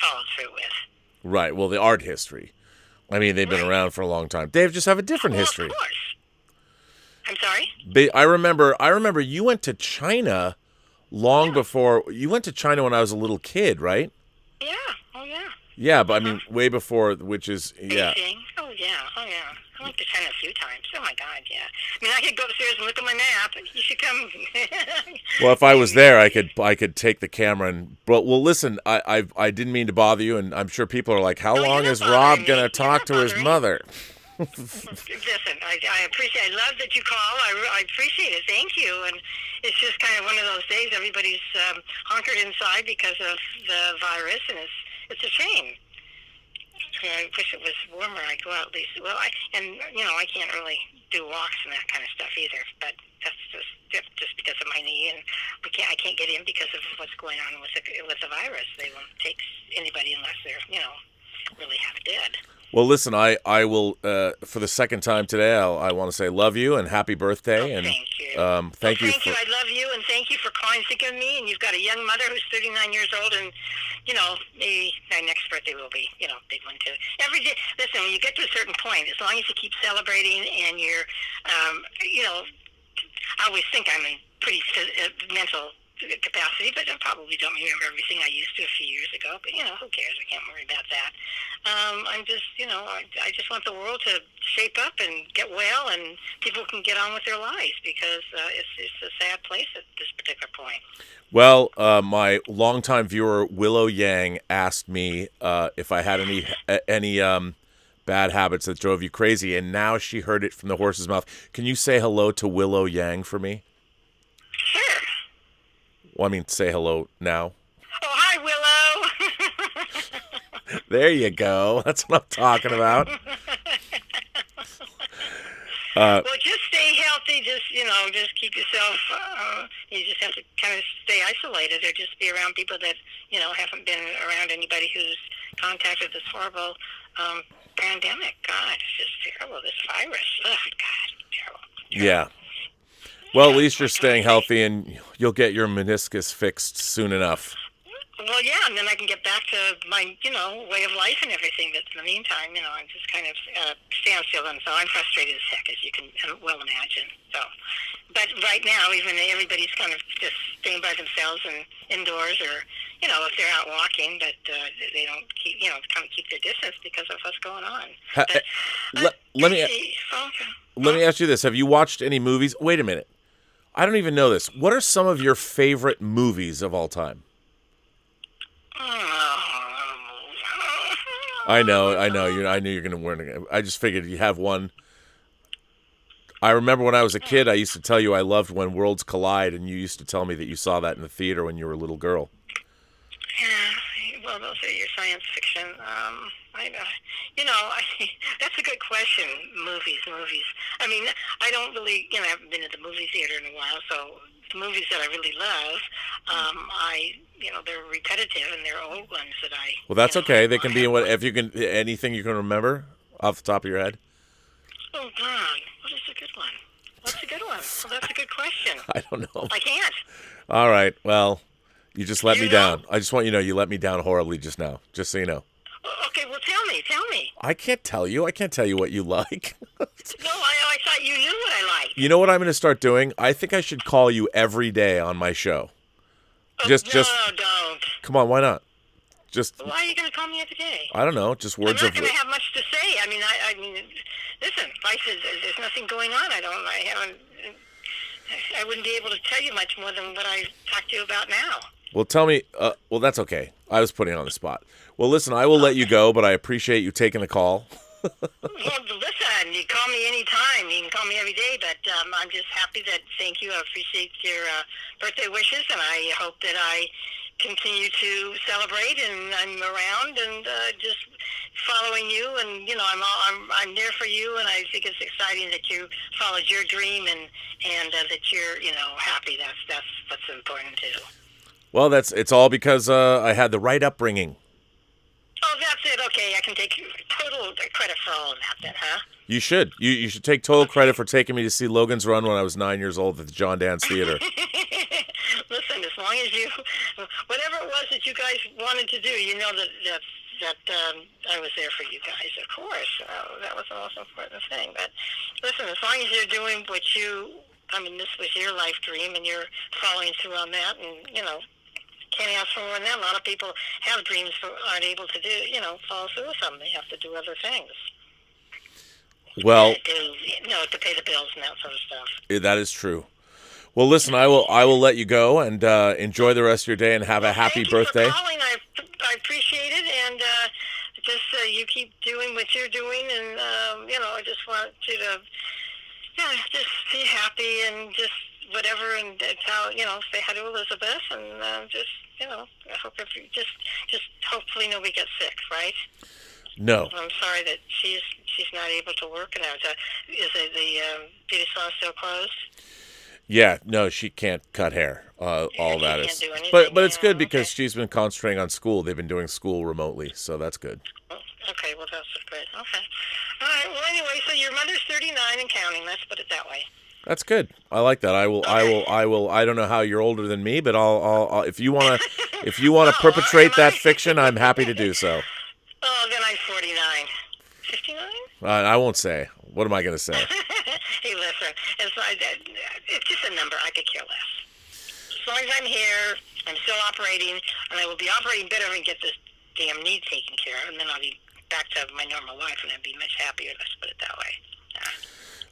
followed through with. Right. Well, the art history. I mean, they've been around for a long time. They just have a different history. Of course. I'm sorry? I remember you went to China long before. You went to China when I was a little kid, right? Yeah. Oh, yeah. Yeah, but I mean, way before, which is, yeah. Beijing. Oh, yeah. I went to China a few times. Oh, my God, yeah. I mean, I could go upstairs and look at my map. You should come. Well, if I was there, I could take the camera and. Well, listen, I didn't mean to bother you, and I'm sure people are like, how long is Rob gonna talk to his mother? Listen, I appreciate. I love that you call. I appreciate it. Thank you. And it's just kind of one of those days. Everybody's hunkered inside because of the virus, and it's a shame. I wish it was warmer. I'd go out at least. Well, I can't really do walks and that kind of stuff either. But that's just because of my knee, and I can't get in because of what's going on with the virus. They won't take anybody unless they're really half dead. Well, listen, I will for the second time today. I want to say love you and happy birthday. Oh, and thank you. Thank you. I love you, and thank you for calling, thinking of me. And you've got a young mother who's 39 years old, and maybe my next birthday will be big one too. Every day, listen, when you get to a certain point, as long as you keep celebrating and you're, I always think I'm in pretty mental capacity, but I probably don't remember everything I used to a few years ago. But who cares? I can't worry about that. I'm just, I just want the world to shape up and get well, and people can get on with their lives, because it's a sad place at this particular point. Well, my longtime viewer Willow Yang asked me if I had any bad habits that drove you crazy, and now she heard it from the horse's mouth. Can you say hello to Willow Yang for me? Sure. Well, I mean, say hello now. Oh, hi, Willow. There you go. That's what I'm talking about. Well, just stay healthy. Just keep yourself. You just have to kind of stay isolated, or just be around people that haven't been around anybody who's contacted this horrible pandemic. God, it's just terrible. This virus. Ugh, God, terrible. Yeah. Well, at least you're staying healthy, and you'll get your meniscus fixed soon enough. Well, yeah, and then I can get back to my, way of life and everything. But in the meantime, I'm just kind of standstill, and so I'm frustrated as heck, as you can well imagine. So, but right now, even everybody's kind of just staying by themselves and indoors, or if they're out walking, but they don't keep, kind of keep their distance because of what's going on. Let me ask you this: have you watched any movies? Wait a minute, I don't even know this. What are some of your favorite movies of all time? I know. I knew you're going to warn. I just figured you have one. I remember when I was a kid, I used to tell you I loved When Worlds Collide, and you used to tell me that you saw that in the theater when you were a little girl. Yeah, well, those are your science fiction. That's a good question. Movies. I mean, I don't really, I haven't been at the movie theater in a while, so the movies that I really love, they're repetitive, and they're old ones that I. Well, that's okay. They can be anything you can remember off the top of your head. Oh God, what is a good one? What's a good one? Well, that's a good question. I don't know. I can't. All right. Well, you just let me down. I just want you to know you let me down horribly just now. Just so you know. Okay, well, tell me. I can't tell you. I can't tell you what you like. No, I thought you knew what I liked. You know what I'm going to start doing? I think I should call you every day on my show. No, don't. Come on, why not? Why are you going to call me every day? I don't know, just words of. I'm not going to have much to say. I mean, listen, life is, there's nothing going on. I wouldn't be able to tell you much more than what I talked to you about now. Well, tell me. Well, that's okay. I was putting you on the spot. Well, listen, I will let you go, but I appreciate you taking the call. Well, listen, you call me anytime. You can call me every day, but I'm just happy that, thank you. I appreciate your birthday wishes, and I hope that I continue to celebrate, and I'm around and just following you, and I'm there for you, and I think it's exciting that you followed your dream, and that you're happy. That's what's important too. Well, it's all because I had the right upbringing. Oh, that's it. Okay, I can take total credit for all of that then, huh? You should. You should take total credit for taking me to see Logan's Run when I was 9 years old at the John Dance Theater. Listen, as long as whatever it was that you guys wanted to do, that I was there for you guys, of course. That was the most important thing. But listen, as long as you're doing what this was your life dream, and you're following through on that, and, can't ask for more than that. A lot of people have dreams but aren't able to follow through with them. They have to do other things. Well, to pay the bills and that sort of stuff. That is true. Well, listen, I will let you go, and enjoy the rest of your day, and have a happy birthday. Thank you for calling. I appreciate it, and just you keep doing what you're doing, and I just want you to just be happy, and just whatever, and tell say hi to Elizabeth, and just I hope just hopefully nobody gets sick, right? No. I'm sorry that she's not able to work now. Is the beauty salon still closed? Yeah, no, she can't cut hair. All that is, do anything, but it's good because she's been concentrating on school. They've been doing school remotely, so that's good. Okay, well that's good. Okay, all right. Well, anyway, so your mother's 39 and counting. Let's put it that way. That's good. I like that. I will. I don't know how you're older than me, but I'll if you want to perpetrate that fiction, I'm happy to do so. Oh, then I'm 49. 59? I won't say. What am I going to say? Hey, listen, it's just a number. I could care less. As long as I'm here, I'm still operating, and I will be operating better and get this damn knee taken care of, and then I'll be back to my normal life, and I'd be much happier. Let's put it that way.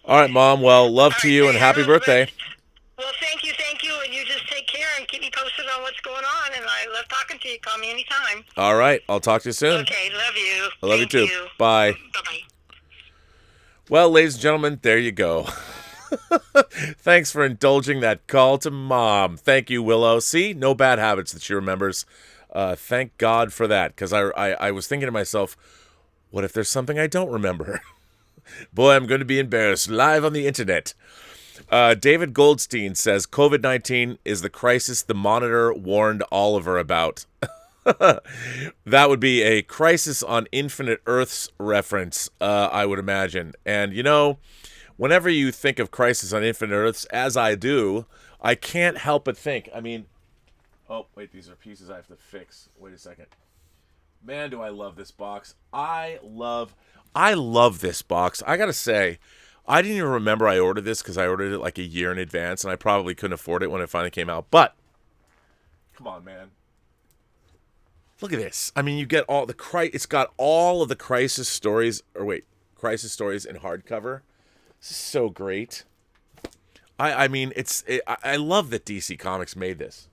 All right, Mom. Well, love All to right, you and happy birthday. Well, thank you, and you just take care and keep me posted on what's going on, and I love talking to you. Call me anytime. All right. I'll talk to you soon. Okay, love you. I love Thank you too. Bye. Bye-bye. Well, ladies and gentlemen, there you go. Thanks for indulging that call to Mom. Thank you, Willow. See, no bad habits that she remembers. Thank God for that, because I was thinking to myself, what if there's something I don't remember? Boy, I'm going to be embarrassed live on the internet. David Goldstein says, COVID-19 is the crisis the Monitor warned Oliver about. That would be a Crisis on Infinite Earths reference, I would imagine. And, you know, whenever you think of Crisis on Infinite Earths, as I do, I can't help but think, I mean, oh, wait, these are pieces I have to fix. Wait a second. Man, do I love this box. I love this box. I gotta say, I didn't even remember I ordered this because I ordered it like a year in advance, and I probably couldn't afford it when it finally came out. But, come on, man. Look at this. I mean, you get all the it's got all of the Crisis stories, Crisis stories in hardcover. This is so great. I mean, I love that DC Comics made this.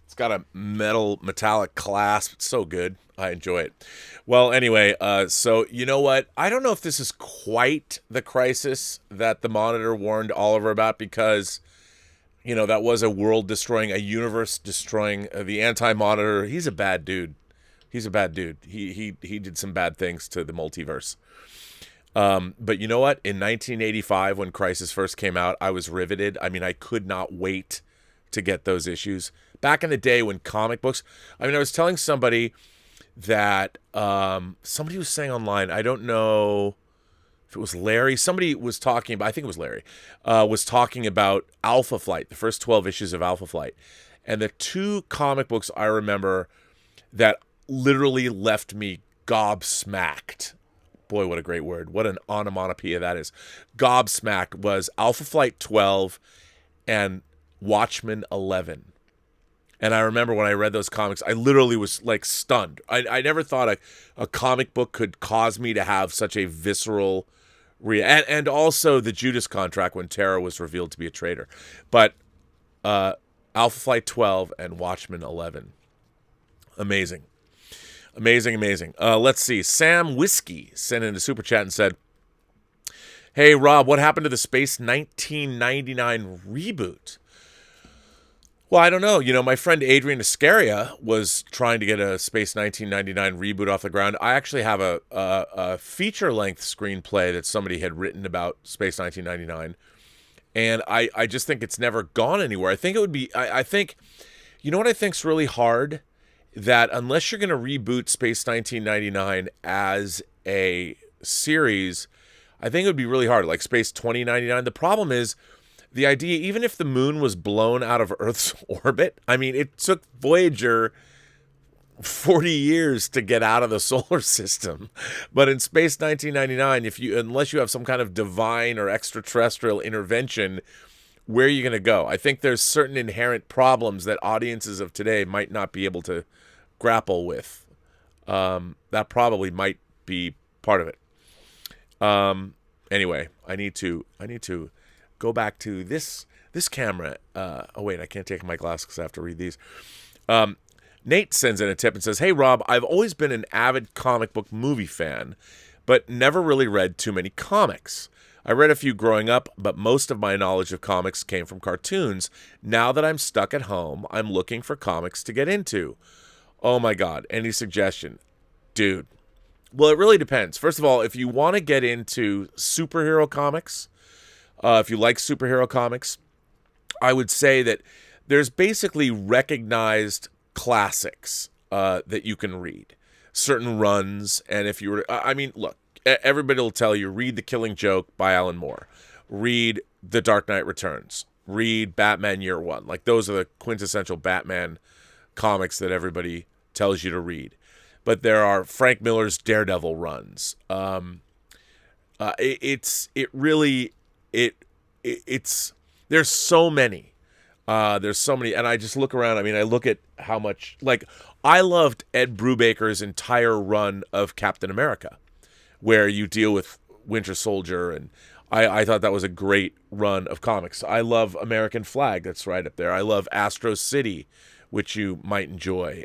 It's got a metallic clasp. It's so good. I enjoy it. Well, anyway, so you know what? I don't know if this is quite the crisis that the Monitor warned Oliver about, because, you know, that was a world-destroying, a universe-destroying. The Anti-Monitor, he's a bad dude. He's a bad dude. He did some bad things to the multiverse. But you know what? In 1985, when Crisis first came out, I was riveted. I mean, I could not wait to get those issues. Back in the day when comic books... I mean, I was telling somebody that... somebody was saying online, I don't know if it was Larry. Somebody was talking about... I think it was Larry. Was talking about Alpha Flight, the first 12 issues of Alpha Flight. And the two comic books I remember that literally left me gobsmacked. Boy, what a great word. What an onomatopoeia that is. Gobsmacked was Alpha Flight 12 and Watchmen 11. And I remember when I read those comics, I literally was like stunned. I never thought a comic book could cause me to have such a visceral and also the Judas contract when Terra was revealed to be a traitor. But Alpha Flight 12 and Watchmen 11. Amazing. Amazing. Let's see. Sam Whiskey sent in a super chat and said, "Hey, Rob, what happened to the Space 1999 reboot?" Well, I don't know. You know, my friend Adrian Iscaria was trying to get a Space 1999 reboot off the ground. I actually have a feature-length screenplay that somebody had written about Space 1999, and I just think it's never gone anywhere. I think it would be... I think... You know what I think's really hard? That unless you're going to reboot Space 1999 as a series, I think it would be really hard, like Space 2099. The problem is the idea, even if the moon was blown out of Earth's orbit, I mean, it took Voyager 40 years to get out of the solar system. But in Space 1999, unless you have some kind of divine or extraterrestrial intervention, where are you going to go? I think there's certain inherent problems that audiences of today might not be able to grapple with. That probably might be part of it. Anyway, I need to go back to this camera. Oh wait, I can't take my glasses because I have to read these. Nate sends in a tip and says, "Hey Rob, I've always been an avid comic book movie fan, but never really read too many comics. I read a few growing up, but most of my knowledge of comics came from cartoons. Now that I'm stuck at home, I'm looking for comics to get into. Oh my God, any suggestion?" Dude, well, it really depends. First of all, if you want to get into superhero comics, if you like superhero comics, I would say that there's basically recognized classics that you can read. Certain runs, and if you were... I mean, look, everybody will tell you, read The Killing Joke by Alan Moore. Read The Dark Knight Returns. Read Batman Year One. Like, those are the quintessential Batman comics that everybody tells you to read. But there are Frank Miller's Daredevil runs. It it's there's so many. There's so many, and I just look around. I mean, I look at how much, like, I loved Ed Brubaker's entire run of Captain America, where you deal with Winter Soldier, and I thought that was a great run of comics. I love American Flag, that's right up there. I love Astro City, which you might enjoy.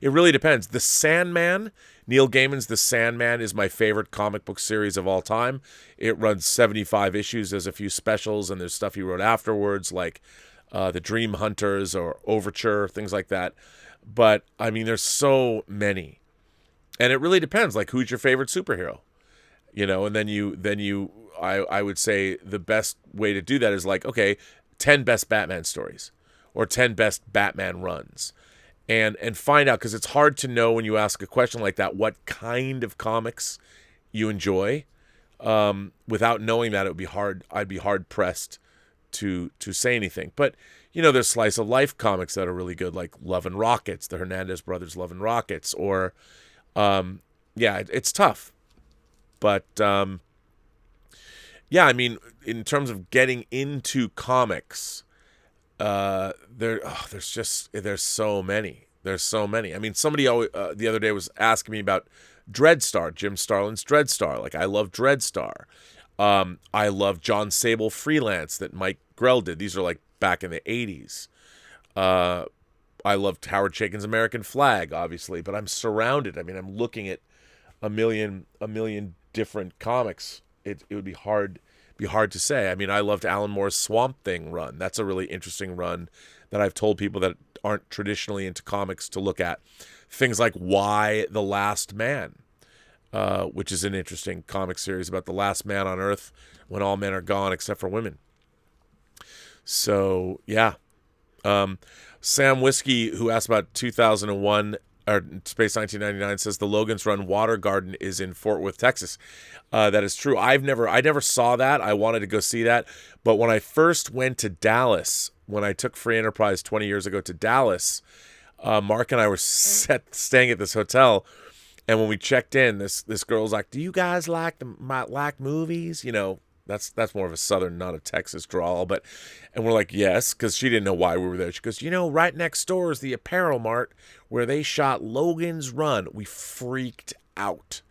It really depends. The Sandman, Neil Gaiman's The Sandman, is my favorite comic book series of all time. It runs 75 issues. There's a few specials, and there's stuff he wrote afterwards, like The Dream Hunters or Overture, things like that. But, I mean, there's so many. And it really depends, like, who's your favorite superhero? You know, and I would say the best way to do that is like, okay, 10 best Batman stories or 10 best Batman runs. And find out, because it's hard to know when you ask a question like that what kind of comics you enjoy. Without knowing that, it would be hard. I'd be hard pressed to say anything. But you know, there's slice of life comics that are really good, like Love and Rockets, the Hernandez brothers' Love and Rockets, or it's tough. But I mean, in terms of getting into comics. There's so many. There's so many. I mean, somebody the other day was asking me about Dreadstar, Jim Starlin's Dreadstar. Like, I love Dreadstar. I love John Sable Freelance that Mike Grell did. These are like back in the 80s. I loved Howard Chaykin's American Flag, obviously, but I'm surrounded. I mean, I'm looking at a million different comics. It would be hard to say. I mean, I loved Alan Moore's Swamp Thing run. That's a really interesting run that I've told people that aren't traditionally into comics to look at. Things like Why the Last Man, which is an interesting comic series about the last man on Earth when all men are gone except for women. So, yeah. Sam Whiskey, who asked about 2001 or Space 1999, says the Logan's Run Water Garden is in Fort Worth, Texas. That is true. I never saw that. I wanted to go see that. But when I first went to Dallas, when I took Free Enterprise 20 years ago to Dallas, Mark and I were staying at this hotel. And when we checked in, this girl's like, "Do you guys like movies?" You know, that's more of a Southern, not a Texas drawl. And we're like, yes, because she didn't know why we were there. She goes, "You know, right next door is the Apparel Mart where they shot Logan's Run." We freaked out.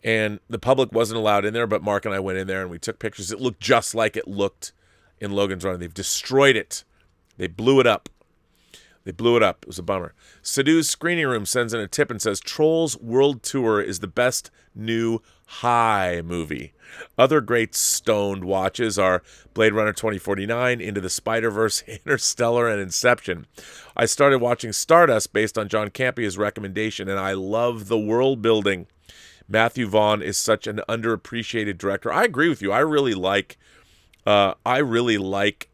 And the public wasn't allowed in there, but Mark and I went in there and we took pictures. It looked just like it looked in Logan's Run. They've destroyed it. They blew it up. It was a bummer. Sadhu's Screening Room sends in a tip and says, Trolls World Tour is the best new high movie. Other great stoned watches are Blade Runner 2049, Into the Spider-Verse, Interstellar, and Inception. I started watching Stardust based on John Campia's recommendation, and I love the world building. Matthew Vaughn is such an underappreciated director. I agree with you. I really like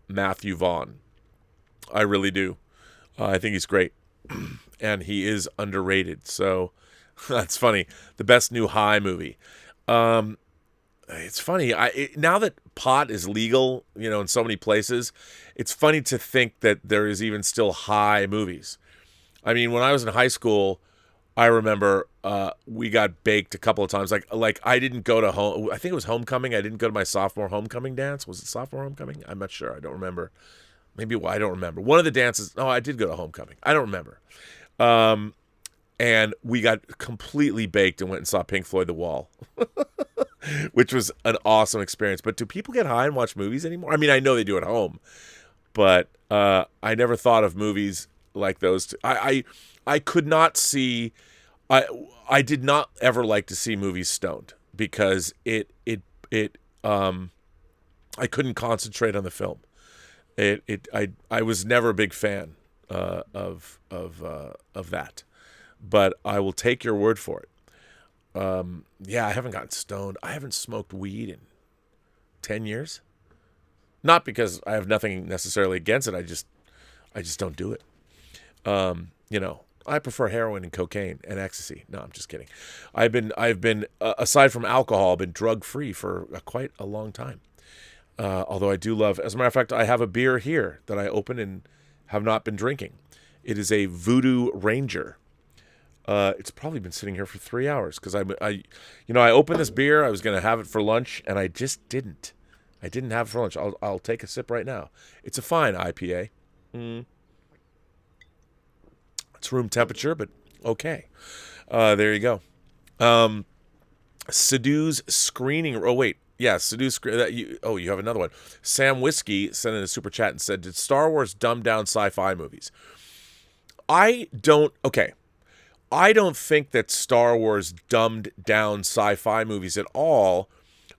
Matthew Vaughn. I really do. I think he's great, and he is underrated. So that's funny. The best new high movie. It's funny. Now that pot is legal, you know, in so many places, it's funny to think that there is even still high movies. I mean, when I was in high school, I remember we got baked a couple of times. Like I didn't go to home. I think it was homecoming. I didn't go to my sophomore homecoming dance. Was it sophomore homecoming? I'm not sure. I don't remember. Maybe I don't remember. One of the dances. Oh, I did go to homecoming. I don't remember. And we got completely baked and went and saw Pink Floyd The Wall, which was an awesome experience. But do people get high and watch movies anymore? I mean, I know they do at home, but I never thought of movies like those. I could not see. I did not ever like to see movies stoned because I couldn't concentrate on the film. I was never a big fan of that, but I will take your word for it. I haven't gotten stoned. I haven't smoked weed in 10 years. Not because I have nothing necessarily against it. I just don't do it. You know, I prefer heroin and cocaine and ecstasy. No, I'm just kidding. I've been aside from alcohol, been drug free for quite a long time. Although I do love, as a matter of fact, I have a beer here that I open and have not been drinking. It is a Voodoo Ranger. It's probably been sitting here for 3 hours because I opened this beer. I was going to have it for lunch and I just didn't. I didn't have it for lunch. I'll take a sip right now. It's a fine IPA. It's room temperature, but okay. There you go. Sidhu's screening. Oh wait, yeah, Sidhu's. You have another one. Sam Whiskey sent in a super chat and said, "Did Star Wars dumb down sci-fi movies?" I don't think that Star Wars dumbed down sci-fi movies at all.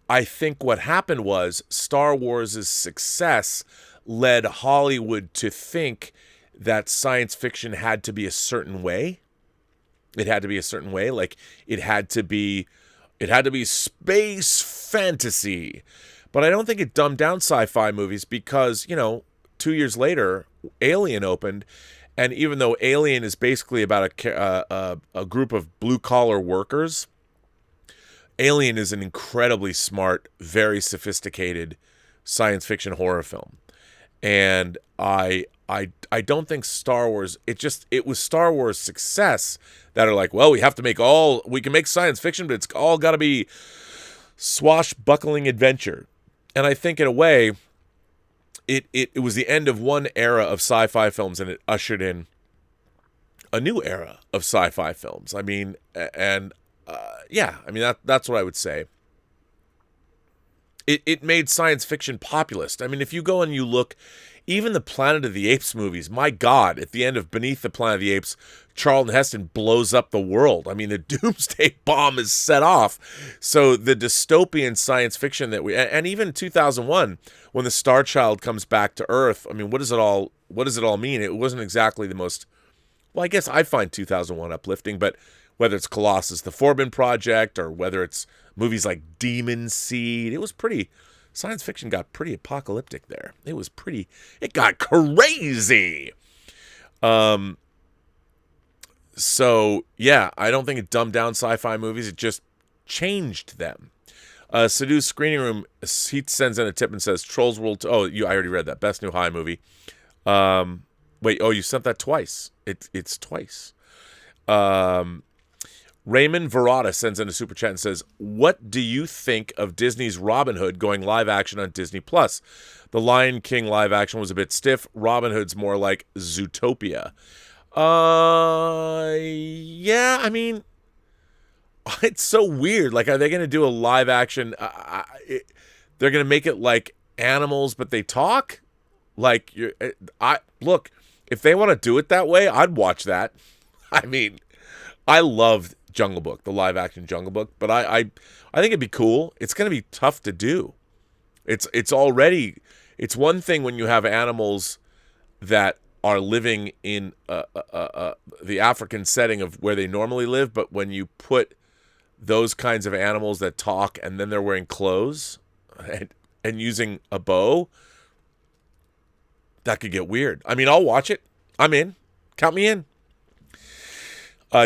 I think what happened was Star Wars' success led Hollywood to think that science fiction had to be a certain way. It had to be a certain way. Like it had to be space fantasy. But I don't think it dumbed down sci-fi movies because, 2 years later, Alien opened. And even though Alien is basically about a group of blue-collar workers, Alien is an incredibly smart, very sophisticated science fiction horror film. And I don't think Star Wars, it was Star Wars' success that are like, well, we can make science fiction, but it's all got to be swashbuckling adventure. And I think in a way, it was the end of one era of sci-fi films and it ushered in a new era of sci-fi films. I mean, that's what I would say. It made science fiction populist. I mean, if you go and you look, even the Planet of the Apes movies, my God, at the end of Beneath the Planet of the Apes, Charlton Heston blows up the world. I mean, the doomsday bomb is set off. So the dystopian science fiction and even 2001, when the Star Child comes back to Earth, I mean, what does it all mean? It wasn't exactly the most, well, I guess I find 2001 uplifting, but whether it's Colossus, the Forbin Project, or whether it's movies like Demon Seed, science fiction got pretty apocalyptic there. It got crazy. So, yeah, I don't think it dumbed down sci-fi movies. It just changed them. Sidhu's Screening Room, he sends in a tip and says, Trolls World... I already read that. Best New High movie. You sent that twice. It's twice. Raymond Verata sends in a super chat and says, what do you think of Disney's Robin Hood going live action on Disney+? The Lion King live action was a bit stiff. Robin Hood's more like Zootopia. Yeah, I mean, it's so weird. Like, are they going to do a live action? They're going to make it like animals, but they talk? Like, look, if they want to do it that way, I'd watch that. I mean, I loved Jungle Book, the live action Jungle Book, but I think it'd be cool. It's going to be tough to do. It's one thing when you have animals that are living in the African setting of where they normally live, but when you put those kinds of animals that talk and then they're wearing clothes and using a bow, that could get weird. I mean, I'll watch it. I'm in. Count me in.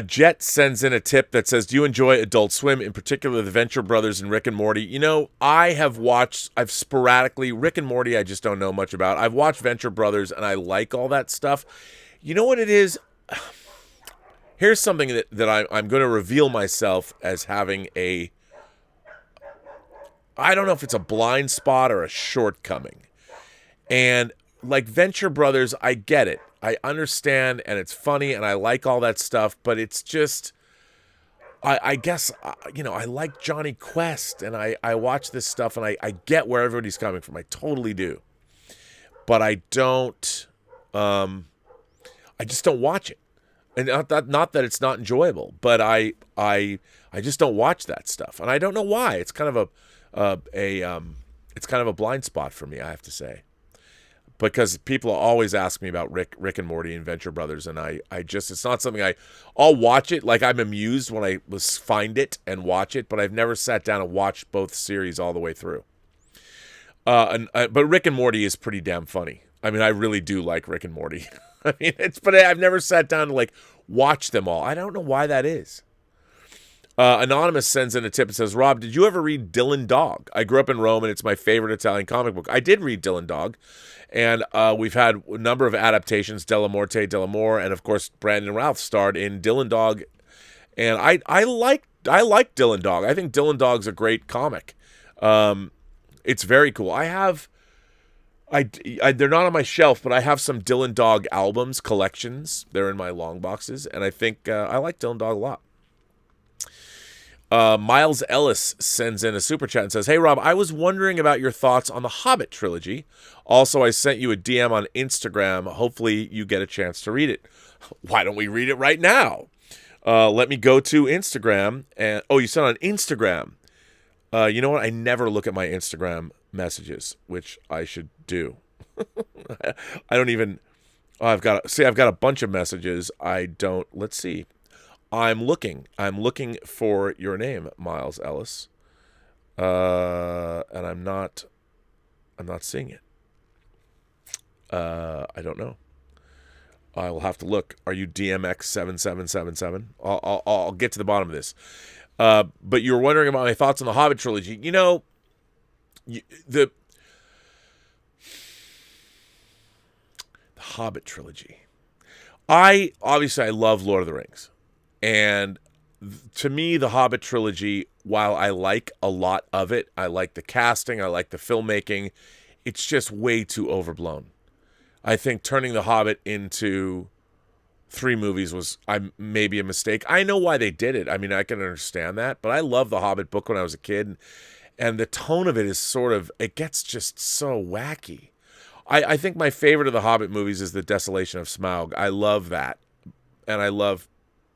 Jet sends in a tip that says, do you enjoy Adult Swim, in particular the Venture Brothers and Rick and Morty? I've sporadically, Rick and Morty I just don't know much about. I've watched Venture Brothers and I like all that stuff. You know what it is? Here's something that I'm going to reveal myself as having I don't know if it's a blind spot or a shortcoming. And like Venture Brothers, I get it. I understand, and it's funny, and I like all that stuff, but it's just, I guess, I like Johnny Quest, and I watch this stuff, and I get where everybody's coming from. I totally do. But I don't, I just don't watch it. And not that it's not enjoyable, but I just don't watch that stuff. And I don't know why. It's kind of it's kind of a blind spot for me, I have to say. Because people always ask me about Rick and Morty and Venture Brothers, and it's not something I'll watch it. Like, I'm amused when I find it and watch it, but I've never sat down and watched both series all the way through. But Rick and Morty is pretty damn funny. I mean, I really do like Rick and Morty. I mean, but I've never sat down to watch them all. I don't know why that is. Anonymous sends in a tip and says, Rob, did you ever read Dylan Dog? I grew up in Rome, and it's my favorite Italian comic book. I did read Dylan Dog, and we've had a number of adaptations, Della Morte, Della More, and of course Brandon Routh starred in Dylan Dog, and I like Dylan Dog. I think Dylan Dog's a great comic. It's very cool. They're not on my shelf, but I have some Dylan Dog albums, collections. They're in my long boxes, and I think I like Dylan Dog a lot. Miles Ellis sends in a super chat and says, "Hey, Rob, I was wondering about your thoughts on the Hobbit trilogy. Also, I sent you a DM on Instagram. Hopefully you get a chance to read it." Why don't we read it right now? Let me go to Instagram. And you sent on Instagram. You know what? I never look at my Instagram messages, which I should do. I don't even... I've got a bunch of messages. I don't... Let's see. I'm looking for your name, Miles Ellis, and I'm not seeing it. I don't know. I will have to look. Are you DMX7777? I'll get to the bottom of this. But you were wondering about my thoughts on the Hobbit trilogy. You know, the Hobbit trilogy. I love Lord of the Rings. And to me, the Hobbit trilogy, while I like a lot of it, I like the casting, I like the filmmaking, it's just way too overblown. I think turning the Hobbit into 3 movies was maybe a mistake. I know why they did it. I mean, I can understand that, but I loved the Hobbit book when I was a kid, and the tone of it is it gets just so wacky. I think my favorite of the Hobbit movies is The Desolation of Smaug. I love that, and I love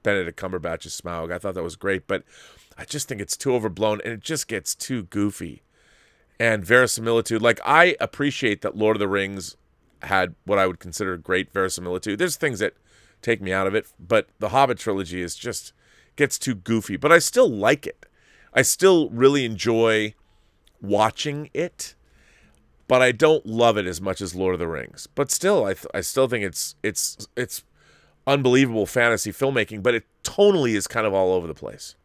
Benedict Cumberbatch's Smaug. I thought that was great, but I just think it's too overblown, and it just gets too goofy. And verisimilitude, like, I appreciate that Lord of the Rings had what I would consider great verisimilitude. There's things that take me out of it, but the Hobbit trilogy gets too goofy. But I still like it. I still really enjoy watching it, but I don't love it as much as Lord of the Rings. But still, I still think it's unbelievable fantasy filmmaking, but it tonally is kind of all over the place.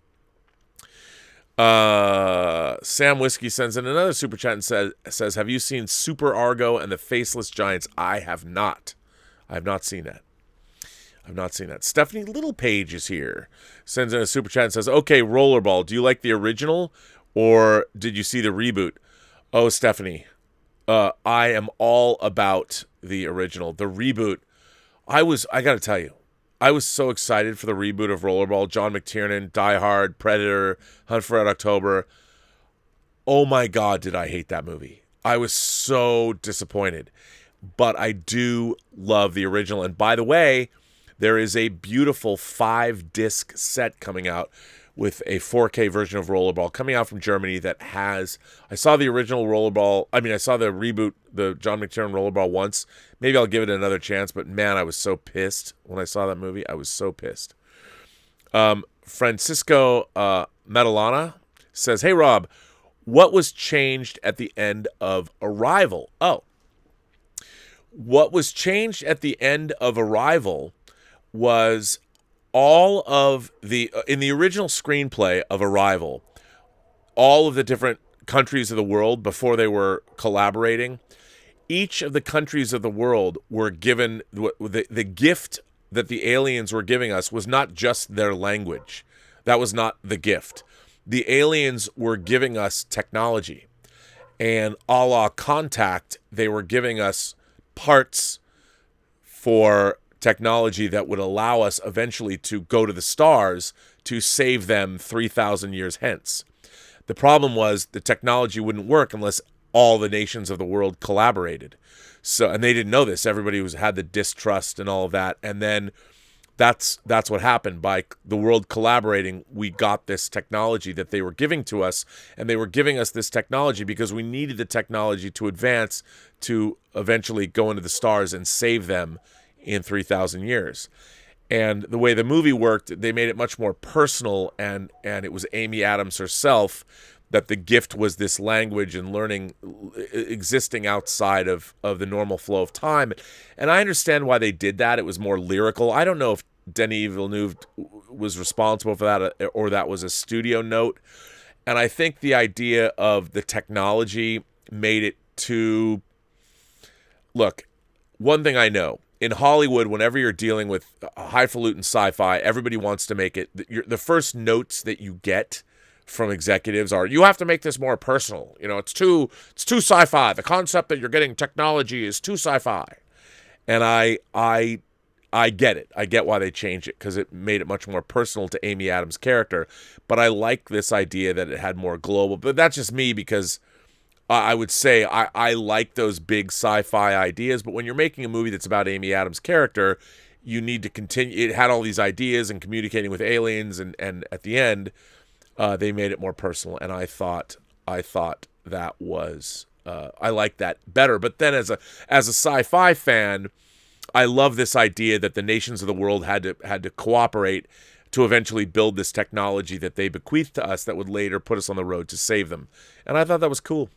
Sam Whiskey sends in another super chat and says, "Have you seen Super Argo and the Faceless Giants?" I have not. I have not seen that. Stephanie Littlepage is here. Sends in a super chat and says, "Okay, Rollerball, do you like the original or did you see the reboot?" Oh, Stephanie, I am all about the original. The reboot, I got to tell you, I was so excited for the reboot of Rollerball. John McTiernan, Die Hard, Predator, Hunt for Red October. Oh my God, did I hate that movie. I was so disappointed. But I do love the original. And by the way, there is a beautiful 5-disc set coming out with a 4K version of Rollerball coming out from Germany that has... I saw the original Rollerball... I saw the reboot, the John McTiernan Rollerball once. Maybe I'll give it another chance, but man, I was so pissed when I saw that movie. I was so pissed. Francisco Metalana says, "Hey, Rob, what was changed at the end of Arrival?" Oh. What was changed at the end of Arrival was all of in the original screenplay of Arrival, all of the different countries of the world, before they were collaborating, each of the countries of the world were given the gift that the aliens were giving us was not just their language. That was not the gift. The aliens were giving us technology. And a la Contact, they were giving us parts for technology that would allow us eventually to go to the stars to save them 3,000 years hence. The problem was the technology wouldn't work unless all the nations of the world collaborated. So, and they didn't know this. Everybody had the distrust and all of that. And then that's what happened. By the world collaborating, we got this technology that they were giving to us. And they were giving us this technology because we needed the technology to advance to eventually go into the stars and save them in 3,000 years. And the way the movie worked, they made it much more personal, and it was Amy Adams herself that the gift was this language and learning existing outside of the normal flow of time. And I understand why they did that. It was more lyrical. I don't know if Denis Villeneuve was responsible for that or that was a studio note. And I think the idea of the technology made it too... Look, one thing I know, in Hollywood, whenever you're dealing with highfalutin sci-fi, everybody wants to make it... The first notes that you get from executives are, you have to make this more personal. It's too sci-fi. The concept that you're getting technology is too sci-fi. And I get it. I get why they changed it, because it made it much more personal to Amy Adams' character. But I like this idea that it had more global. But that's just me, because I would say I like those big sci-fi ideas. But when you're making a movie that's about Amy Adams' character, you need to continue. It had all these ideas and communicating with aliens, and at the end, they made it more personal. And I thought that was I like that better. But then as a sci-fi fan, I love this idea that the nations of the world had to cooperate to eventually build this technology that they bequeathed to us that would later put us on the road to save them. And I thought that was cool.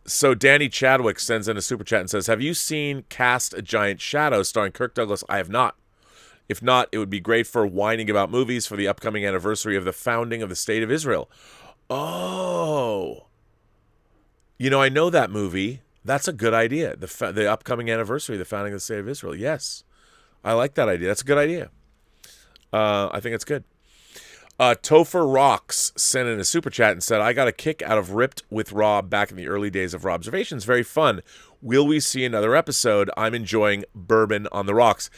So Danny Chadwick sends in a super chat and says, have you seen Cast a Giant Shadow starring Kirk Douglas? I have not. If not, it would be great for whining about movies for the upcoming anniversary of the founding of the State of Israel. Oh. I know that movie. That's a good idea. The upcoming anniversary of the founding of the State of Israel. Yes. I like that idea. That's a good idea. I think it's good. Topher Rocks sent in a super chat and said, I got a kick out of Ripped with Rob back in the early days of Robservations. Very fun. Will we see another episode? I'm enjoying Bourbon on the Rocks.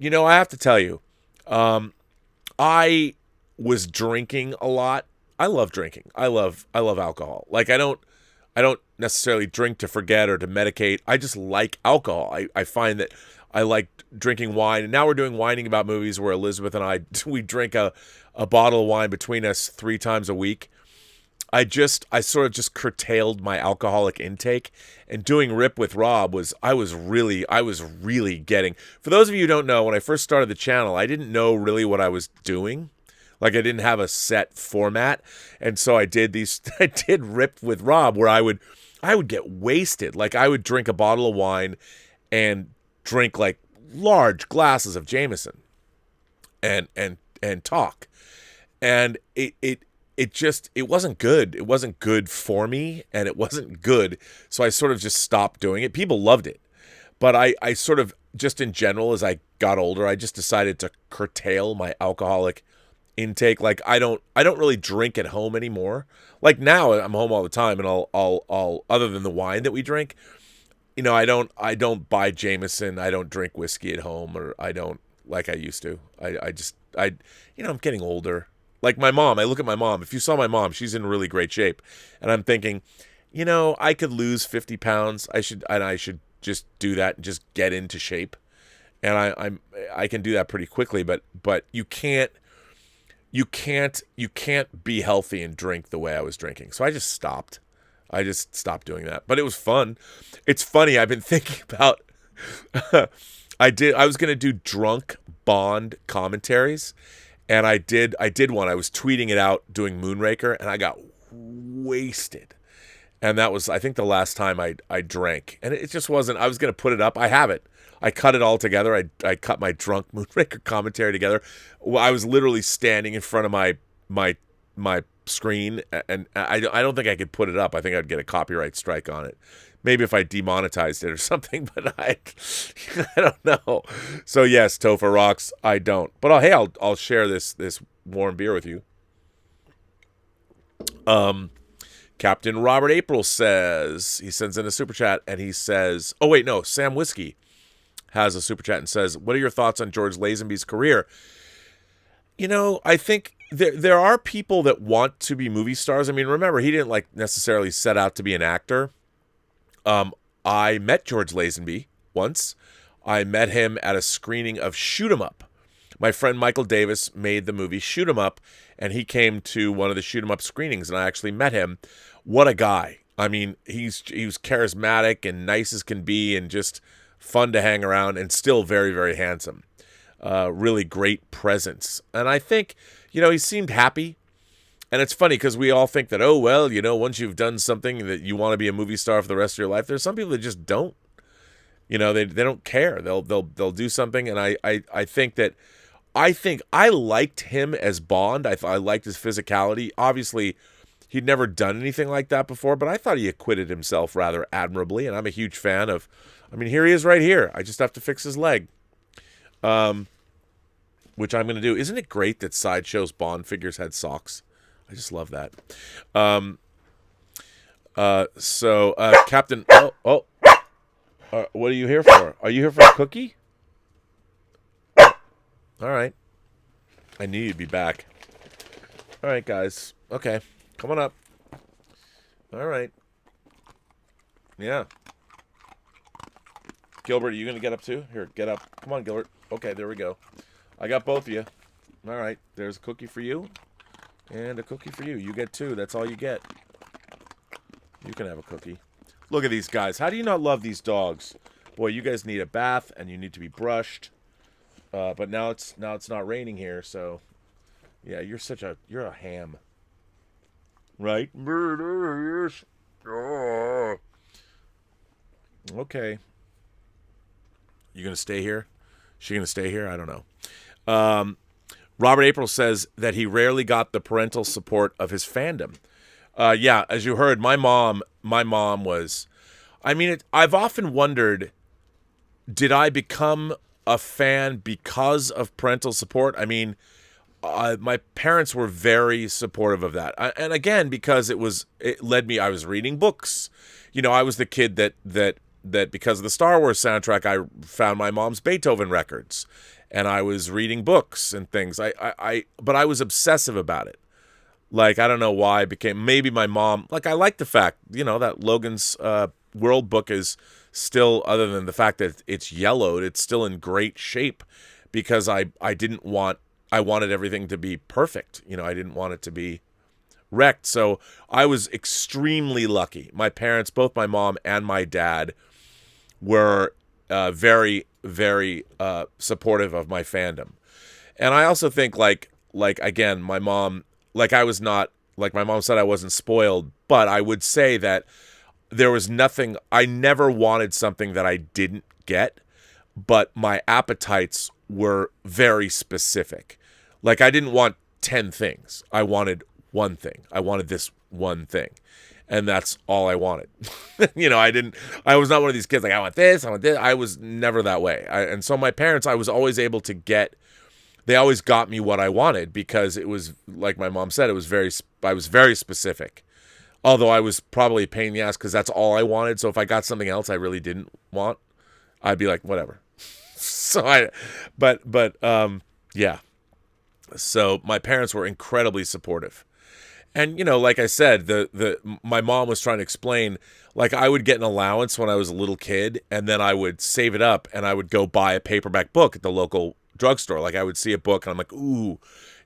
I have to tell you, I was drinking a lot. I love drinking. I love alcohol. Like, I don't necessarily drink to forget or to medicate. I just like alcohol. I find that I like drinking wine. And now we're doing whining about movies where Elizabeth and I, we drink a bottle of wine between us 3 times a week. I sort of just curtailed my alcoholic intake, and doing Rip with Rob I was really getting, for those of you who don't know, when I first started the channel, I didn't know really what I was doing. Like, I didn't have a set format. And so I did Rip with Rob, where I would get wasted. Like, I would drink a bottle of wine and drink like large glasses of Jameson and talk. And it wasn't good. It wasn't good for me, and it wasn't good. So I sort of just stopped doing it. People loved it. But I sort of, just in general, as I got older, I just decided to curtail my alcoholic intake. Like, I don't really drink at home anymore. Like, now I'm home all the time, and I'll other than the wine that we drink, I don't buy Jameson. I don't drink whiskey at home, or I don't, like I used to. I'm getting older. Like my mom, I look at my mom. If you saw my mom, she's in really great shape. And I'm thinking, I could lose 50 pounds. I should just do that and just get into shape. And I can do that pretty quickly, but you can't be healthy and drink the way I was drinking. So I just stopped doing that. But it was fun. It's funny, I've been thinking about I was going to do drunk Bond commentaries, and I did one. I was tweeting it out doing Moonraker, and I got wasted. And that was, I think, the last time I drank. And it just wasn't, I was going to put it up. I have it. I cut it all together. I cut my drunk Moonraker commentary together. I was literally standing in front of my screen, and I don't think I could put it up. I think I'd get a copyright strike on it. Maybe if I demonetized it or something, but I don't know. So yes, Topher Rocks, I don't. But hey, I'll share this warm beer with you. Captain Robert April says, he sends in a super chat, and he says, oh wait, no, Sam Whiskey has a super chat and says, what are your thoughts on George Lazenby's career? I think there are people that want to be movie stars. I mean, remember, he didn't necessarily set out to be an actor. I met George Lazenby once. I met him at a screening of Shoot 'Em Up. My friend Michael Davis made the movie Shoot 'Em Up, and he came to one of the Shoot 'Em Up screenings, and I actually met him. What a guy. I mean, he was charismatic and nice as can be, and just fun to hang around, and still very, very handsome. Really great presence. And I think, he seemed happy. And it's funny because we all think that, oh, well, once you've done something that you want to be a movie star for the rest of your life, there's some people that just don't. They don't care. They'll do something. And I think I liked him as Bond. I liked his physicality. Obviously, he'd never done anything like that before, but I thought he acquitted himself rather admirably. And I'm a huge fan of, here he is right here. I just have to fix his leg. which I'm going to do. Isn't it great that Sideshow's Bond figures had socks? I just love that. Captain... what are you here for? Are you here for a cookie? All right. I knew you'd be back. All right, guys. Okay. Come on up. All right. Yeah. Gilbert, are you going to get up too? Here, get up. Come on, Gilbert. Okay, there we go. I got both of you. All right. There's a cookie for you and a cookie for you. You get two. That's all you get. You can have a cookie. Look at these guys. How do you not love these dogs? Boy, you guys need a bath and you need to be brushed. But now it's not raining here, so yeah, you're a ham. Right? Murderers. Oh. Okay. You gonna stay here? She gonna stay here? I don't know. Robert April says that he rarely got the parental support of his fandom. Yeah, as you heard, my mom was. I mean, I've often wondered, did I become a fan because of parental support? I mean, my parents were very supportive of that, and again, because it led me. I was reading books. You know, I was the kid that because of the Star Wars soundtrack, I found my mom's Beethoven records, and I was reading books and things. But I was obsessive about it. Like, I don't know why I became. Maybe my mom. Like, I like the fact, that Logan's World book is still, other than the fact that it's yellowed, it's still in great shape, because I wanted everything to be perfect. I didn't want it to be wrecked. So I was extremely lucky. My parents, both my mom and my dad, were very, very supportive of my fandom. And I also think, like again, my mom, I was not, like my mom said, I wasn't spoiled, but I would say that there was nothing, I never wanted something that I didn't get, but my appetites were very specific. Like, I didn't want 10 things. I wanted one thing. I wanted this one thing. And that's all I wanted. I was not one of these kids like, I want this, I want this. I was never that way. And so my parents, I was always able to get, they always got me what I wanted, because it was, like my mom said, I was very specific. Although I was probably a pain in the ass, because that's all I wanted. So if I got something else I really didn't want, I'd be like, whatever. Yeah. So my parents were incredibly supportive. And, like I said, my mom was trying to explain, like, I would get an allowance when I was a little kid, and then I would save it up, and I would go buy a paperback book at the local drugstore. Like, I would see a book, and I'm like, ooh,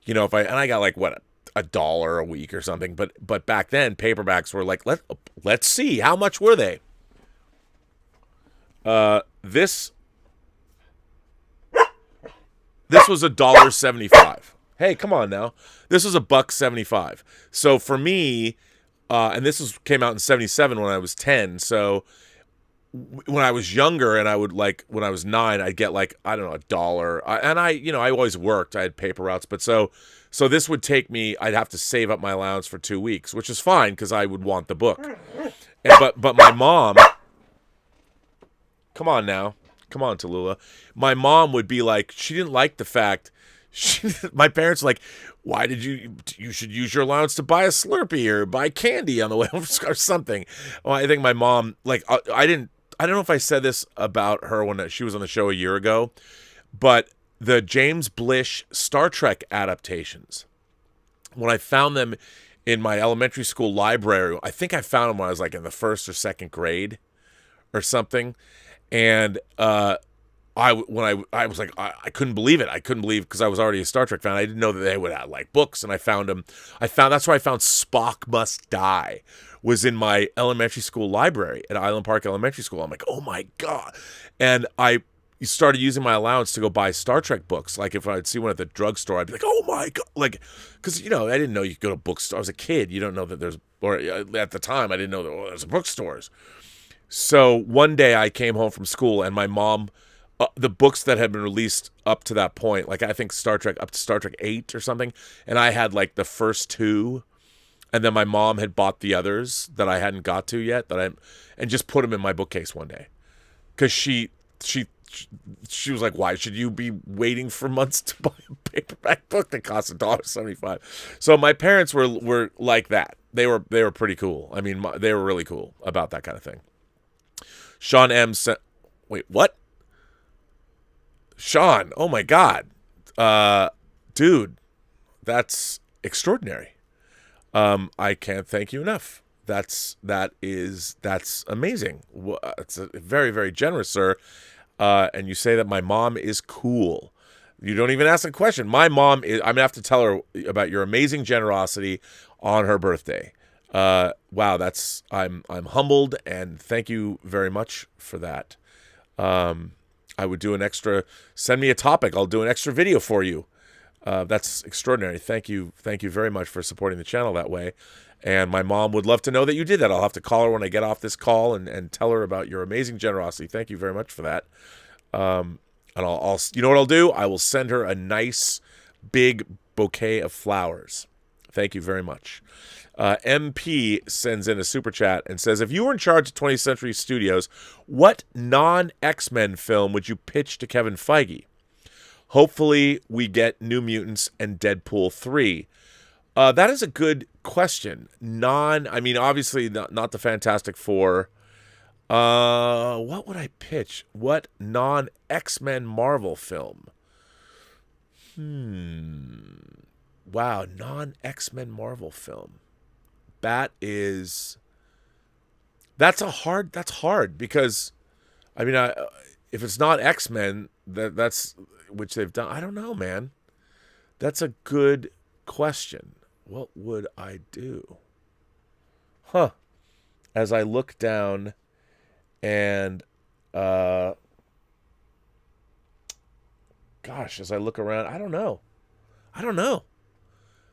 and I got like, what, $1 a week or something. But back then, paperbacks were like, let's see, how much were they? This was $1.75. Hey, come on now. This was $1.75. So for me, and came out in '77 when I was 10. So when I was younger, and when I was 9, I'd get like, I don't know, $1. I always worked. I had paper routes, but so this would take me. I'd have to save up my allowance for 2 weeks, which is fine because I would want the book. But my mom, come on now, come on, Tallulah. My mom would be like, she didn't like the fact. My parents were like, why did you should use your allowance to buy a Slurpee or buy candy on the way home or something. Well, I think my mom, like, I don't know if I said this about her when she was on the show a year ago, but the James Blish Star Trek adaptations, when I found them in my elementary school library, I think I found them when I was like in the first or second grade or something. And, I was like, I couldn't believe it. I couldn't believe, because I was already a Star Trek fan. I didn't know that they would have like books, and I found them. That's where I found Spock Must Die, was in my elementary school library at Island Park Elementary School. I'm like, oh my God. And I started using my allowance to go buy Star Trek books. Like, if I'd see one at the drugstore, I'd be like, oh my God. Like, because, I didn't know you could go to bookstores. I was a kid. You don't know that at the time, I didn't know that there's bookstores. So one day I came home from school, and my mom, the books that had been released up to that point, like I think Star Trek up to Star Trek 8 or something, and I had like the first 2, and then my mom had bought the others that I hadn't got to yet, and just put them in my bookcase one day, because she she was like, "Why should you be waiting for months to buy a paperback book that costs $1.75?" So my parents were like that. They were pretty cool. I mean, they were really cool about that kind of thing. Sean M. sent. Wait, what? Sean, oh my God, dude, that's extraordinary. I can't thank you enough. That's amazing. It's a very, very generous, sir. And you say that my mom is cool. You don't even ask a question. My mom is. I'm gonna have to tell her about your amazing generosity on her birthday. Wow, I'm humbled, and thank you very much for that. I would do an extra. Send me a topic. I'll do an extra video for you. That's extraordinary. Thank you very much for supporting the channel that way. And my mom would love to know that you did that. I'll have to call her when I get off this call and tell her about your amazing generosity. Thank you very much for that. And I'll you know what I'll do? I will send her a nice big bouquet of flowers. Thank you very much. MP sends in a super chat and says, if you were in charge of 20th Century Studios, what non-X-Men film would you pitch to Kevin Feige? Hopefully we get New Mutants and Deadpool 3. That is a good question. I mean, obviously not the Fantastic Four. What would I pitch? What non-X-Men Marvel film? Wow, non-X-Men Marvel film. That's hard because, I mean, if it's not X-Men, that's which they've done. I don't know, man. That's a good question. What would I do? As I look down and, as I look around, I don't know.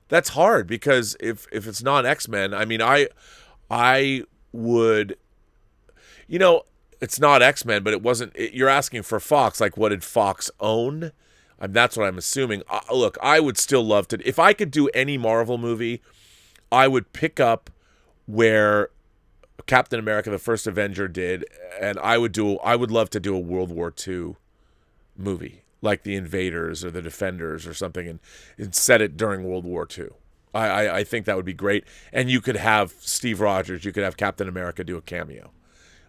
That's hard because if it's not X-Men, I mean, I would, it's not X-Men, but it wasn't, you're asking for Fox, like what did Fox own? That's what I'm assuming. Look, I would still love to, if I could do any Marvel movie, I would pick up where Captain America, the First Avenger did, and I would love to do a World War II movie, like The Invaders or The Defenders or something, and set it during World War II. I think that would be great. And you could have Steve Rogers, you could have Captain America do a cameo.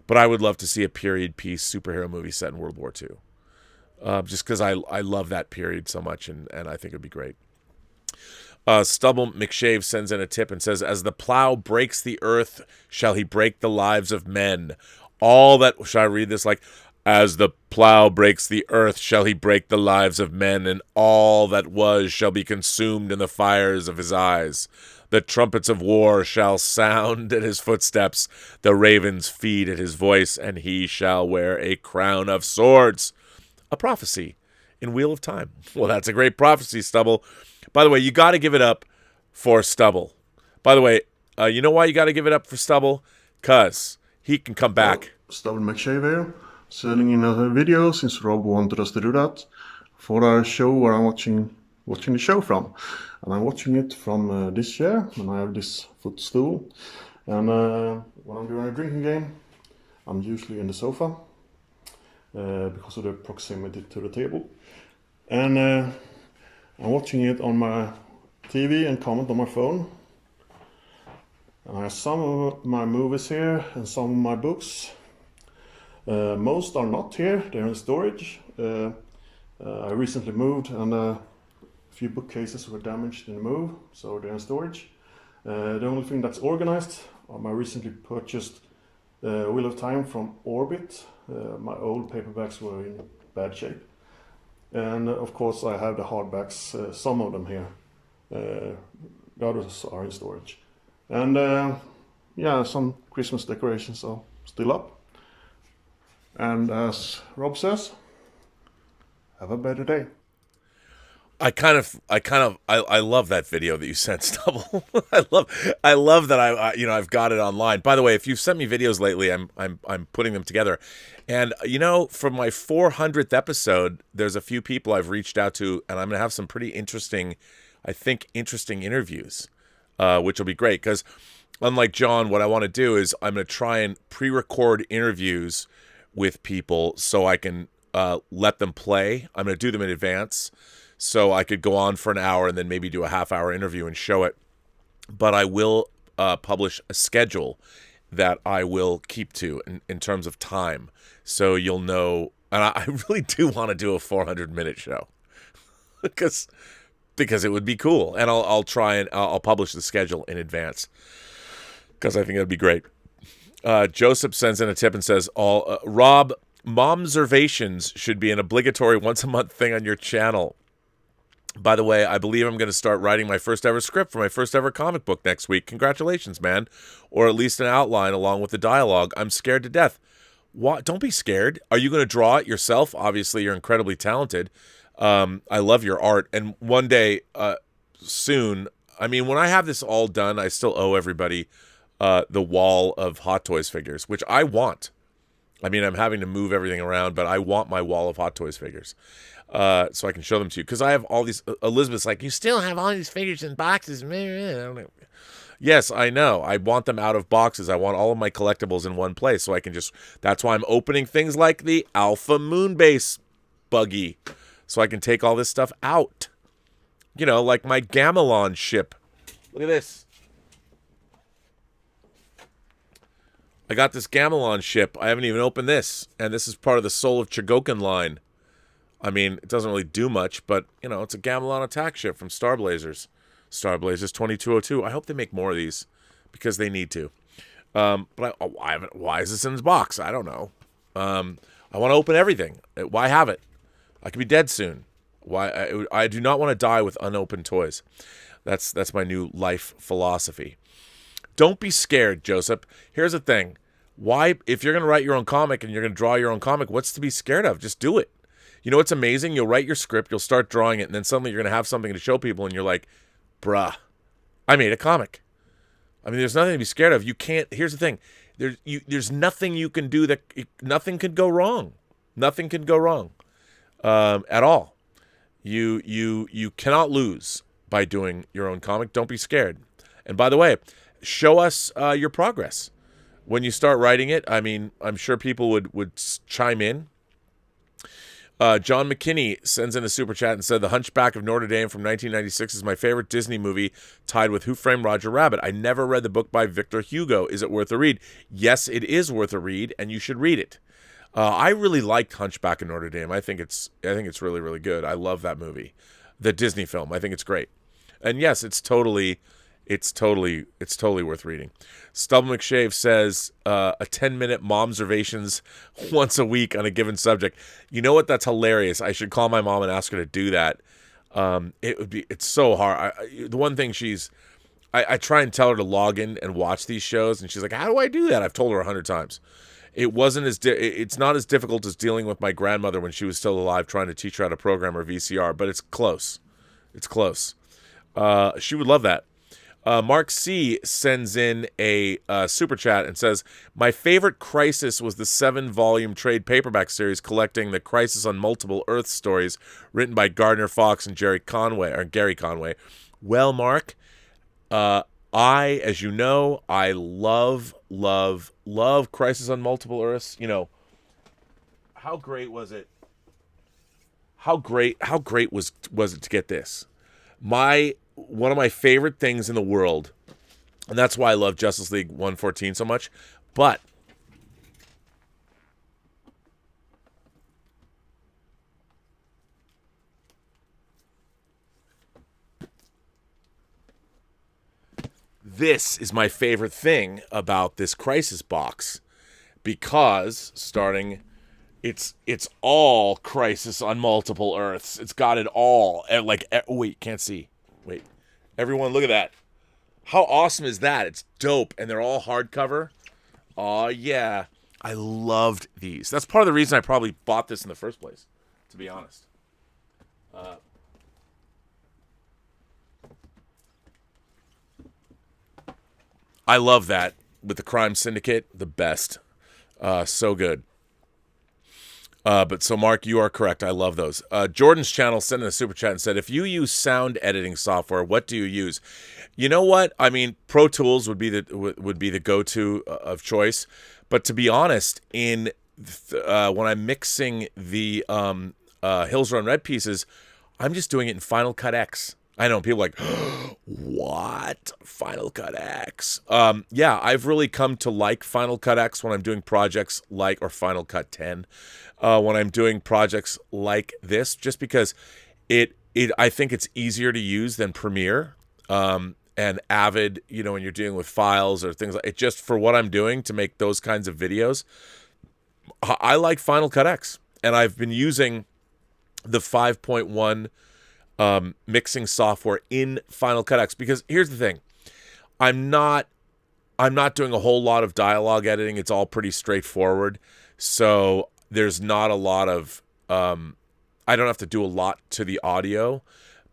But I would love to see a period piece superhero movie set in World War II. Just because I love that period so much, and I think it'd be great. Stubble McShave sends in a tip and says, as the plow breaks the earth, shall he break the lives of men. Shall I read this like, as the plow breaks the earth, shall he break the lives of men, and all that was shall be consumed in the fires of his eyes. The trumpets of war shall sound at his footsteps, the ravens feed at his voice, and he shall wear a crown of swords. A prophecy in Wheel of Time. Well, that's a great prophecy, Stubble. By the way, you got to give it up for Stubble. By the way, you know why you got to give it up for Stubble? Because he can come back. Stubble McShave here, sending in a video since Rob wanted us to do that for our show where I'm watching the show from. And I'm watching it from this chair, and I have this footstool. And when I'm doing a drinking game, I'm usually in the sofa. Because of the proximity to the table, and I'm watching it on my TV and comment on my phone. And I have some of my movies here and some of my books. Most are not here, they're in storage. I recently moved and a few bookcases were damaged in the move, so they're in storage. The only thing that's organized are my recently purchased Wheel of Time from Orbit. My old paperbacks were in bad shape. And of course I have the hardbacks, some of them here. The others are in storage. And some Christmas decorations are still up. And as Rob says, have a better day. I love that video that you sent, Stubble. I love that I've got it online. By the way, if you've sent me videos lately, I'm putting them together. And for my 400th episode, there's a few people I've reached out to, and I'm gonna have some pretty interesting interviews, which will be great. Because unlike John, what I want to do is I'm gonna try and pre-record interviews with people so I can let them play. I'm going to do them in advance, so I could go on for an hour and then maybe do a half-hour interview and show it. But I will publish a schedule that I will keep to in terms of time, so you'll know. And I really do want to do a 400-minute show because it would be cool, and I'll try and I'll publish the schedule in advance because I think it'd be great. Joseph sends in a tip and says, Rob, Momservations should be an obligatory once-a-month thing on your channel. By the way, I believe I'm going to start writing my first ever script for my first ever comic book next week. Congratulations, man. Or at least an outline along with the dialogue. I'm scared to death. What? Don't be scared. Are you going to draw it yourself? Obviously, you're incredibly talented. I love your art. And one day, soon, I mean, when I have this all done, I still owe everybody the wall of Hot Toys figures, which I want. I mean, I'm having to move everything around, but I want my wall of Hot Toys figures so I can show them to you. Because I have all these... Elizabeth's like, you still have all these figures in boxes. Yes, I know. I want them out of boxes. I want all of my collectibles in one place so I can just... That's why I'm opening things like the Alpha Moonbase buggy so I can take all this stuff out. You know, like my Gamelon ship. Look at this. I got this Gamelon ship. I haven't even opened this. And this is part of the Soul of Chogokin line. I mean, it doesn't really do much, but, you know, it's a Gamelon attack ship from Star Blazers. Star Blazers 2202. I hope they make more of these because they need to. But why is this in this box? I don't know. I want to open everything. Why have it? I could be dead soon. Why? I do not want to die with unopened toys. That's my new life philosophy. Don't be scared, Joseph. Here's the thing. Why, if you're going to write your own comic and you're going to draw your own comic, what's to be scared of? Just do it. You know what's amazing? You'll write your script, you'll start drawing it, and then suddenly you're going to have something to show people, and you're like, bruh, I made a comic. I mean, there's nothing to be scared of. You can't, here's the thing. There's nothing you can do nothing could go wrong. Nothing can go wrong at all. You cannot lose by doing your own comic. Don't be scared. And by the way, show us your progress. When you start writing it, I mean, I'm sure people would chime in. John McKinney sends in a super chat and said, The Hunchback of Notre Dame from 1996 is my favorite Disney movie, tied with Who Framed Roger Rabbit. I never read the book by Victor Hugo. Is it worth a read? Yes, it is worth a read, and you should read it. I really liked Hunchback of Notre Dame. I think it's really, really good. I love that movie. The Disney film. I think it's great. And yes, it's totally worth reading. Stubble McShave says a 10-minute Momservations once a week on a given subject. You know what? That's hilarious. I should call my mom and ask her to do that. It's so hard. The one thing I try and tell her to log in and watch these shows, and she's like, how do I do that? I've told her 100 times. It's not as difficult as dealing with my grandmother when she was still alive, trying to teach her how to program her VCR, but it's close. It's close. She would love that. Mark C. sends in a super chat and says, my favorite Crisis was the 7-volume trade paperback series collecting the Crisis on Multiple Earths stories written by Gardner Fox and Gary Conway. Well, Mark, as you know, I love Crisis on Multiple Earths. You know, how great was it? How great was it to get this? One of my favorite things in the world, and that's why I love Justice League 114 so much, but this is my favorite thing about this Crisis box, because it's all Crisis on Multiple Earths. It's got it all. Wait, can't see. Wait, everyone, look at that. How awesome is that? It's dope, and they're all hardcover. Oh, yeah. I loved these. That's part of the reason I probably bought this in the first place, to be honest. I love that with the Crime Syndicate, the best. So good. But so, Mark, you are correct. I love those. Jordan's channel sent in a super chat and said, if you use sound editing software, what do you use? You know what? I mean, Pro Tools would be the go-to of choice. But to be honest, in when I'm mixing the Hills Run Red pieces, I'm just doing it in Final Cut X. I know people are like, what? Final Cut X? Yeah, I've really come to like Final Cut X when I'm doing projects like, or Final Cut 10, when I'm doing projects like this, just because I think it's easier to use than Premiere and Avid, when you're dealing with files or things like it. Just for what I'm doing to make those kinds of videos, I like Final Cut X, and I've been using the 5.1 mixing software in Final Cut X, because here's the thing. I'm not doing a whole lot of dialogue editing. It's all pretty straightforward. So there's not a lot of I don't have to do a lot to the audio,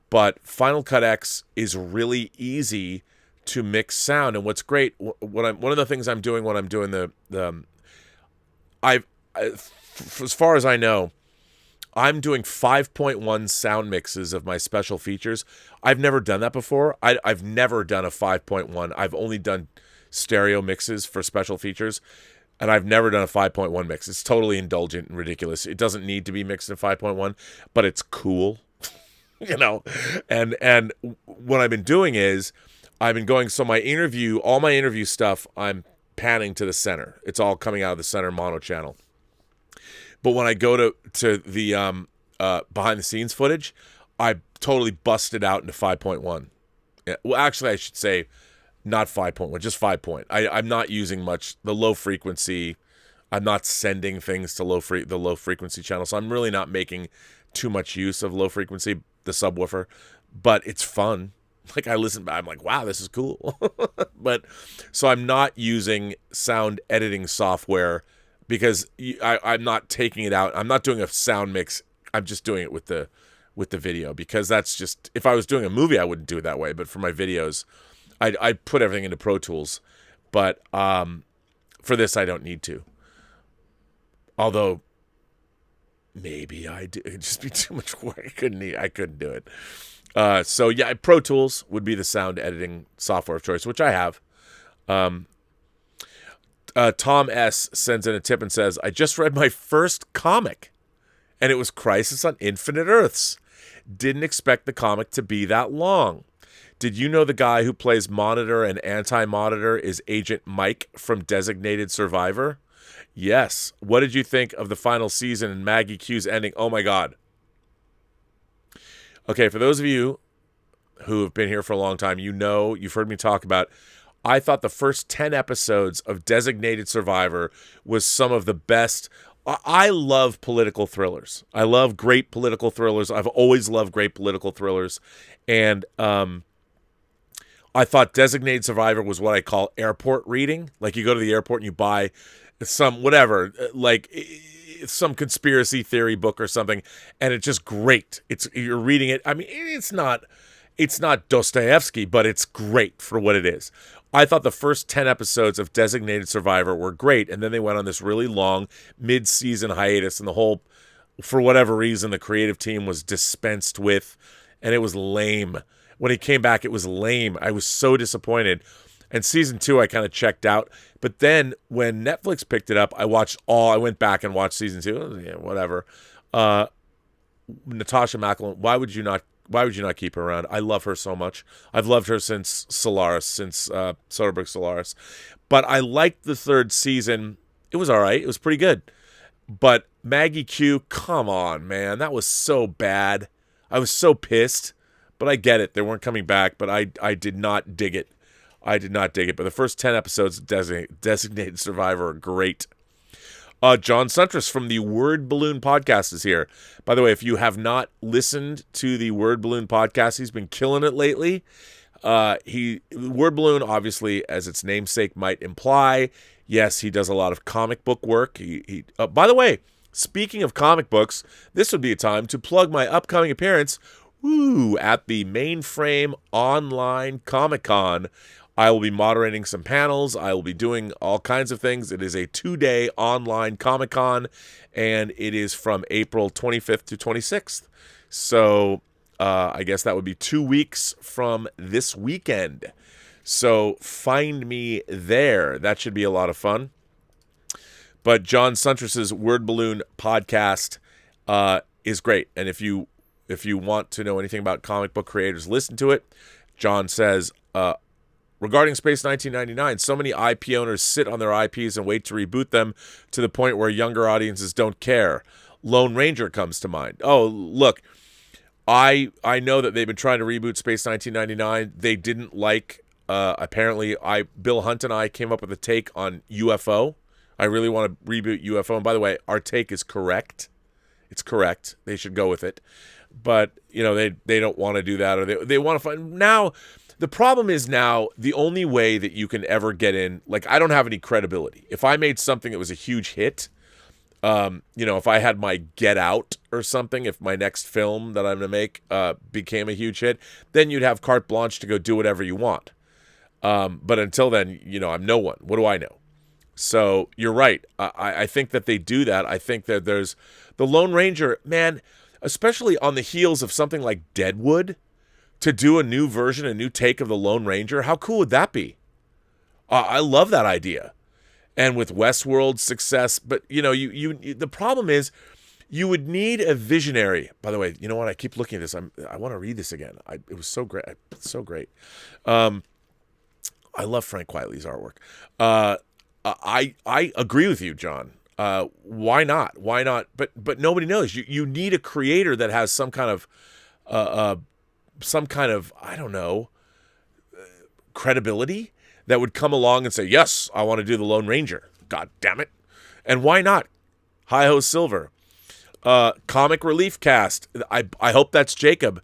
but Final Cut X is really easy to mix sound. And what's great, one of the things I'm doing when I'm doing as far as I know, I'm doing 5.1 sound mixes of my special features. I've never done that before. I've never done a 5.1. I've only done stereo mixes for special features, and I've never done a 5.1 mix. It's totally indulgent and ridiculous. It doesn't need to be mixed in 5.1, but it's cool, And what I've been doing is I've been going, so all my interview stuff, I'm panning to the center. It's all coming out of the center mono channel. But when I go to the behind the scenes footage, I totally busted out into 5.1. Yeah, well, actually, I should say not 5.1, just 5 point. I'm not using much the low frequency. I'm not sending things to the low frequency channel, so I'm really not making too much use of low frequency, the subwoofer. But it's fun. Like, I listen, I'm like, wow, this is cool. But so I'm not using sound editing software, because I'm not taking it out. I'm not doing a sound mix. I'm just doing it with the video, because that's just, if I was doing a movie, I wouldn't do it that way. But for my videos, I put everything into Pro Tools. But for this, I don't need to. Although maybe I do. It'd just be too much work. I couldn't do it. So yeah, Pro Tools would be the sound editing software of choice, which I have. Tom S. sends in a tip and says, I just read my first comic, and it was Crisis on Infinite Earths. Didn't expect the comic to be that long. Did you know the guy who plays Monitor and Anti-Monitor is Agent Mike from Designated Survivor? Yes. What did you think of the final season and Maggie Q's ending? Oh my God. Okay, for those of you who have been here for a long time, you've heard me talk about, I thought the first 10 episodes of Designated Survivor was some of the best. I love political thrillers. I love great political thrillers. I've always loved great political thrillers. And I thought Designated Survivor was what I call airport reading. Like, you go to the airport and you buy some, whatever, like some conspiracy theory book or something, and it's just great. You're reading it. I mean, it's not Dostoevsky, but it's great for what it is. I thought the first 10 episodes of Designated Survivor were great, and then they went on this really long mid-season hiatus, and for whatever reason, the creative team was dispensed with, and it was lame. When he came back, it was lame. I was so disappointed. And season 2, I kind of checked out. But then when Netflix picked it up, I went back and watched season 2. Yeah, whatever. Natasha McElhone, why would you not keep her around? I love her so much. I've loved her since Solaris, since Soderbergh Solaris. But I liked the third season. It was all right. It was pretty good. But Maggie Q, come on, man. That was so bad. I was so pissed. But I get it. They weren't coming back. But I did not dig it. But the first 10 episodes of Designated Survivor are great. John Suntress from the Word Balloon podcast is here. By the way, if you have not listened to the Word Balloon podcast, he's been killing it lately. Word Balloon, obviously, as its namesake might imply, yes, he does a lot of comic book work. By the way, speaking of comic books, this would be a time to plug my upcoming appearance at the Mainframe Online Comic-Con. I will be moderating some panels. I will be doing all kinds of things. It is a 2-day online Comic-Con, and it is from April 25th to 26th. So I guess that would be 2 weeks from this weekend. So find me there. That should be a lot of fun. But John Suntress's Word Balloon podcast is great. And if you want to know anything about comic book creators, listen to it. John says, regarding Space 1999, so many IP owners sit on their IPs and wait to reboot them to the point where younger audiences don't care. Lone Ranger comes to mind. Oh, look, I know that they've been trying to reboot Space 1999. They didn't like, apparently, Bill Hunt and I came up with a take on UFO. I really want to reboot UFO. And by the way, our take is correct. It's correct. They should go with it. But, they don't want to do that. Or they want to find... Now, the problem is now, the only way that you can ever get in... Like, I don't have any credibility. If I made something that was a huge hit, if I had my Get Out or something, if my next film that I'm going to make became a huge hit, then you'd have carte blanche to go do whatever you want. But until then, I'm no one. What do I know? So you're right. I think that they do that. I think that there's the Lone Ranger, man, especially on the heels of something like Deadwood, to do a new version, a new take of the Lone Ranger. How cool would that be? I love that idea. And with Westworld's success, but the problem is you would need a visionary. By the way, you know what? I keep looking at this. I want to read this again. It was so great. It's so great. I love Frank Quitely's artwork. I agree with you, John. Why not? Why not? But nobody knows. You need a creator that has some kind of I don't know, credibility that would come along and say, yes, I want to do the Lone Ranger. God damn it. And why not? Hi-Ho Silver. Comic Relief Cast. I hope that's Jacob.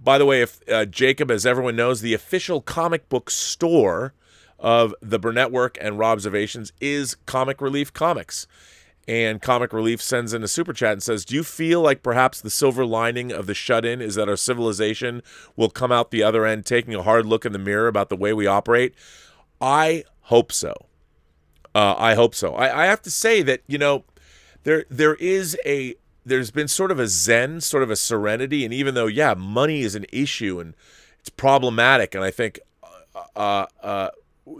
By the way, if Jacob, as everyone knows, the official comic book store of the Burnettwork and Robservations is Comic Relief Comics. And Comic Relief sends in a super chat and says, do you feel like perhaps the silver lining of the shut-in is that our civilization will come out the other end taking a hard look in the mirror about the way we operate? I hope so. I hope so. I have to say that, there's been sort of a zen, sort of a serenity, and even though, money is an issue and it's problematic, and I think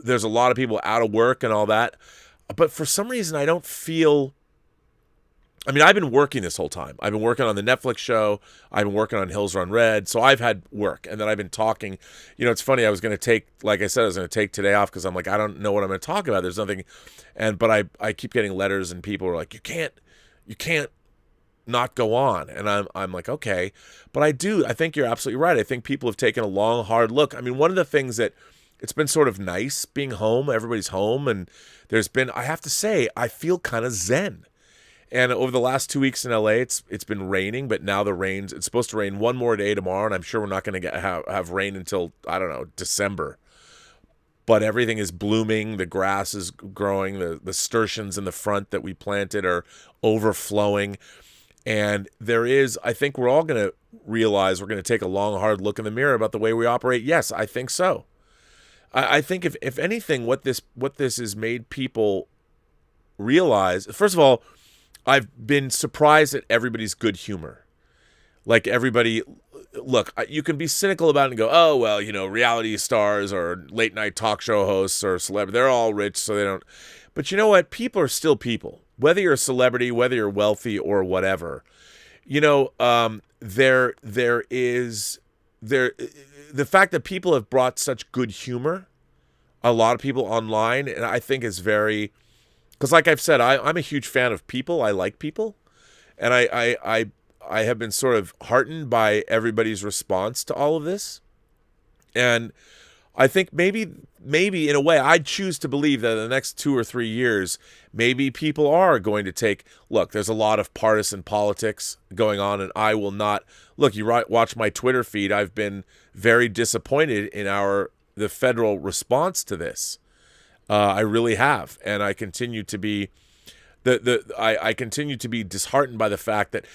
there's a lot of people out of work and all that, but for some reason I don't feel... I mean, I've been working this whole time. I've been working on the Netflix show. I've been working on Hills Run Red. So I've had work. And then I've been talking. It's funny. I was going to take, like I said, I was going to take today off because I'm like, I don't know what I'm going to talk about. There's nothing. But I keep getting letters and people are like, you can't not go on. And I'm like, okay. But I think you're absolutely right. I think people have taken a long, hard look. I mean, one of the things that it's been sort of nice being home. Everybody's home. And there's been, I have to say, I feel kind of zen. And over the last 2 weeks in LA, it's been raining, but now it's supposed to rain one more day tomorrow, and I'm sure we're not going to have rain until, I don't know, December. But everything is blooming, the grass is growing, the nasturtiums in the front that we planted are overflowing. And I think we're all going to realize we're going to take a long, hard look in the mirror about the way we operate. Yes, I think so. I think if anything, what this has made people realize, first of all, I've been surprised at everybody's good humor. Like everybody, look, you can be cynical about it and go, oh, well, reality stars or late night talk show hosts or celebrities, they're all rich, so they don't. But you know what? People are still people. Whether you're a celebrity, whether you're wealthy or whatever, the fact that people have brought such good humor, a lot of people online, and I think is very... Because like I've said, I'm a huge fan of people. I like people. And I have been sort of heartened by everybody's response to all of this. And I think maybe in a way, I'd choose to believe that in the next 2 or 3 years, maybe people are going to take... Look, there's a lot of partisan politics going on, and I will not... Look, you watch my Twitter feed. I've been very disappointed in the federal response to this. I really have, and I continue to be I continue to be disheartened by the fact that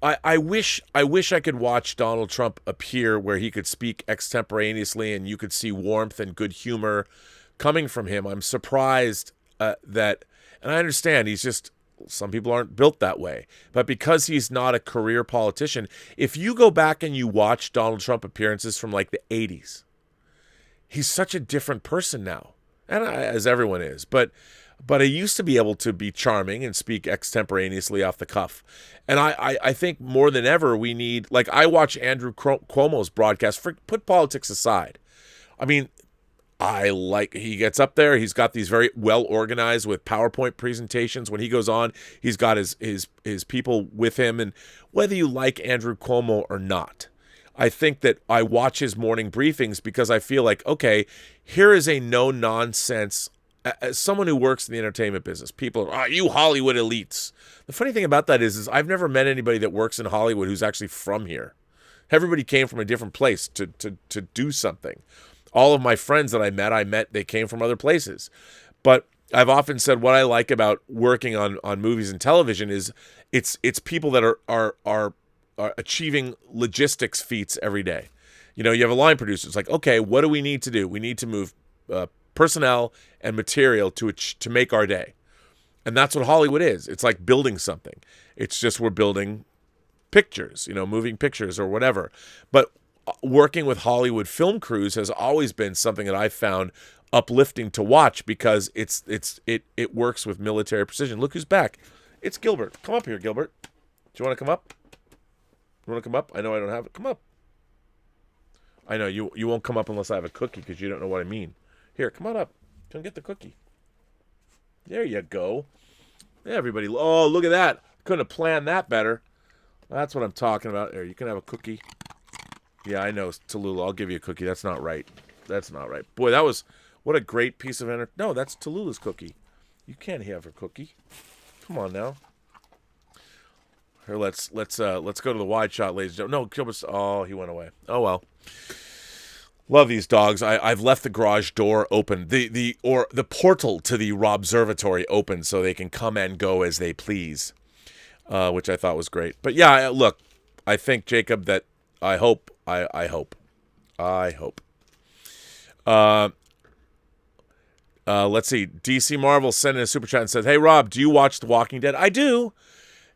I wish I could watch Donald Trump appear where he could speak extemporaneously and you could see warmth and good humor coming from him. I'm surprised that, and I understand some people aren't built that way, but because he's not a career politician, if you go back and you watch Donald Trump appearances from like the 80s. He's such a different person now, and as everyone is. But but I used to be able to be charming and speak extemporaneously off the cuff. And I think more than ever we need, like, I watch Andrew Cuomo's broadcast. Put politics aside. I mean, he gets up there. He's got these very well organized with PowerPoint presentations. When he goes on, he's got his people with him. And whether you like Andrew Cuomo or not, I think that I watch his morning briefings because I feel like, okay, here is a no nonsense. As someone who works in the entertainment business, people are, you Hollywood elites. The funny thing about that is I've never met anybody that works in Hollywood who's actually from here. Everybody came from a different place to do something. All of my friends that I met, they came from other places. But I've often said what I like about working on movies and television is it's people that are achieving logistics feats every day. You know, you have a line producer. It's like, okay, what do we need to do? We need to move personnel and material to make our day. And that's what Hollywood is. It's like building something. It's just we're building pictures, you know, moving pictures or whatever. But working with Hollywood film crews has always been something that I've found uplifting to watch because it works with military precision. Look who's back. It's Gilbert. Come up here, Gilbert. Do you want to come up? You want to come up? I know I don't have it. Come up. I know you won't come up unless I have a cookie because you don't know what I mean. Here, come on up. Come get the cookie. There you go. Yeah, everybody. Oh, look at that. Couldn't have planned that better. That's what I'm talking about. There, you can have a cookie. Yeah, I know, Tallulah. I'll give you a cookie. That's not right. That's not right. Boy, what a great piece of entertainment. No, that's Tallulah's cookie. You can't have her cookie. Come on now. Here, let's go to the wide shot, ladies and gentlemen. No, Gilbert's. Oh, he went away. Oh well. Love these dogs. I've left the garage door open, the portal to the Robservatory open, so they can come and go as they please, which I thought was great. But yeah, look, I think, Jacob, that I hope. Let's see. DC Marvel sent in a super chat and says, "Hey Rob, do you watch The Walking Dead?" I do.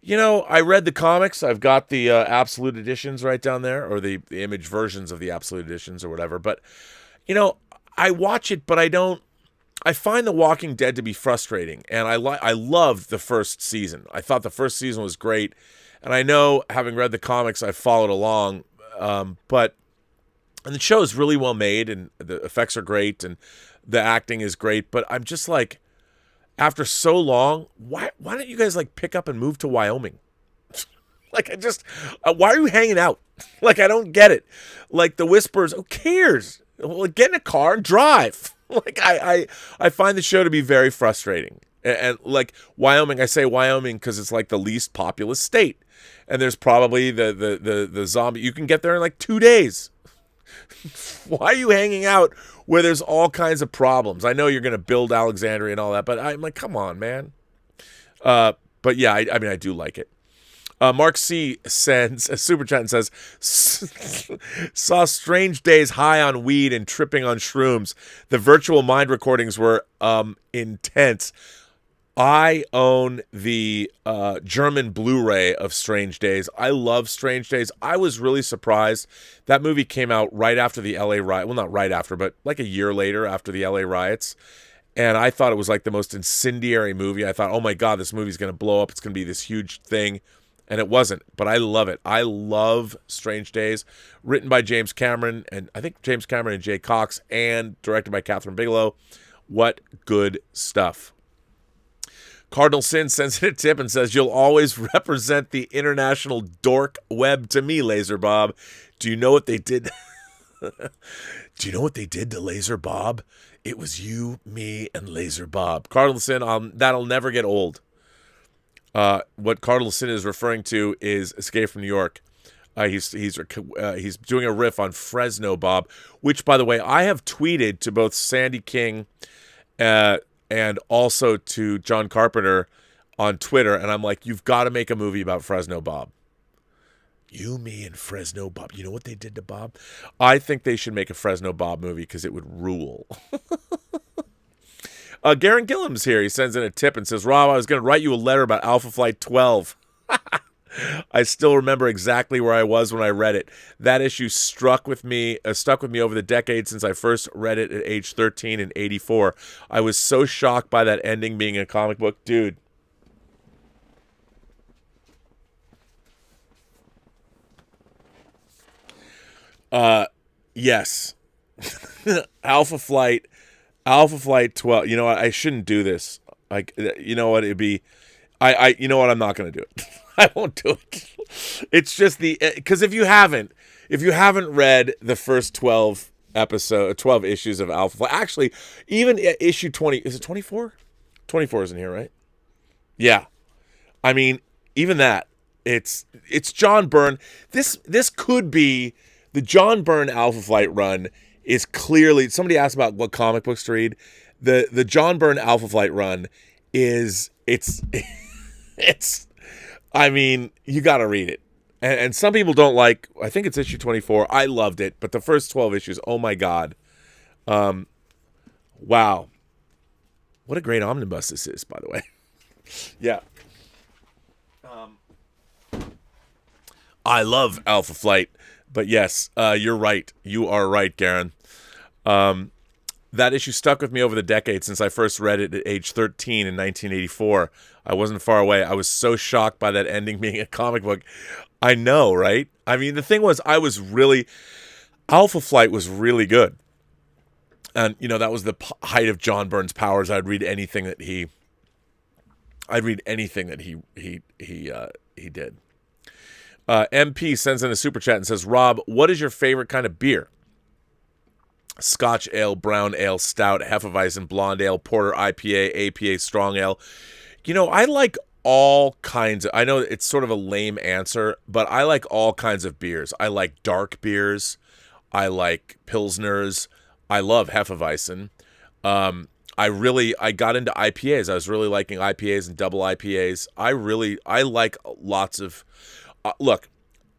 You know, I read the comics. I've got the Absolute Editions right down there, or the image versions of the Absolute Editions or whatever. But, you know, I watch it, but I don't. I find The Walking Dead to be frustrating, and I loved the first season. I thought the first season was great, and I know, having read the comics, I followed along. And the show is really well made, and the effects are great, and the acting is great. But I'm just like, after so long, why don't you guys like pick up and move to Wyoming? Like, why are you hanging out? Like, I don't get it. Like, the Whispers, who cares? Well, get in a car and drive. Like, I find the show to be very frustrating. And like Wyoming, I say Wyoming because it's like the least populous state, and there's probably the zombie. You can get there in like 2 days. Why are you hanging out where there's all kinds of problems? I know you're going to build Alexandria and all that, but I'm like, come on, man. But yeah, I mean, I do like it. Mark C. sends a super chat and says, saw Strange Days high on weed and tripping on shrooms. The virtual mind recordings were intense. I own the German Blu-ray of Strange Days. I love Strange Days. I was really surprised. That movie came out right after the LA riot. Well, not right after, but like a year later after the LA riots. And I thought it was like the most incendiary movie. I thought, oh my God, this movie's going to blow up. It's going to be this huge thing. And it wasn't. But I love it. I love Strange Days. Written by James Cameron, and I think James Cameron and Jay Cox, and directed by Catherine Bigelow. What good stuff. Cardinal Sin sends in a tip and says, "You'll always represent the international dork web to me, Laser Bob. Do you know what they did? Do you know what they did to Laser Bob? It was you, me, and Laser Bob." Cardinal Sin, that'll never get old. What Cardinal Sin is referring to is Escape from New York. He's doing a riff on Fresno Bob, which, by the way, I have tweeted to both Sandy King and also to John Carpenter on Twitter, and I'm like, you've got to make a movie about Fresno Bob. You, me, and Fresno Bob. You know what they did to Bob? I think they should make a Fresno Bob movie because it would rule. Garen Gillam's here. He sends in a tip and says, "Rob, I was going to write you a letter about Alpha Flight 12. I still remember exactly where I was when I read it. That issue stuck with me over the decades since I first read it at age 13 in '84. I was so shocked by that ending being a comic book, dude. Yes. Alpha Flight 12. You know what? I shouldn't do this. Like, you know what? It'd be, you know what? I'm not going to do it. I won't do it. It's just because if you haven't read the first 12 issues of Alpha Flight, actually, even issue 20, is it 24? 24 isn't here, right? Yeah. I mean, even that, it's John Byrne. This could be the John Byrne Alpha Flight run is clearly, somebody asked about what comic books to read. The John Byrne Alpha Flight run it's I mean, you got to read it. And some people don't like, I think it's issue 24. I loved it, but the first 12 issues, oh my God. Wow. What a great omnibus this is, by the way. Yeah. I love Alpha Flight, but yes, you're right. You are right, Garen. That issue stuck with me over the decades since I first read it at age 13 in 1984. I wasn't far away. I was so shocked by that ending being a comic book. I know, right? I mean, the thing was, Alpha Flight was really good. And, you know, that was the height of John Byrne's powers. I'd read anything that he did. MP sends in a super chat and says, Rob, what is your favorite kind of beer? Scotch ale, brown ale, stout, Hefeweizen, blonde ale, porter, IPA, APA, strong ale. You know, I like all kinds of, I know it's sort of a lame answer, but I like all kinds of beers. I like dark beers. I like Pilsners. I love Hefeweizen. I got into IPAs. I was really liking IPAs and double IPAs. I like lots of, look,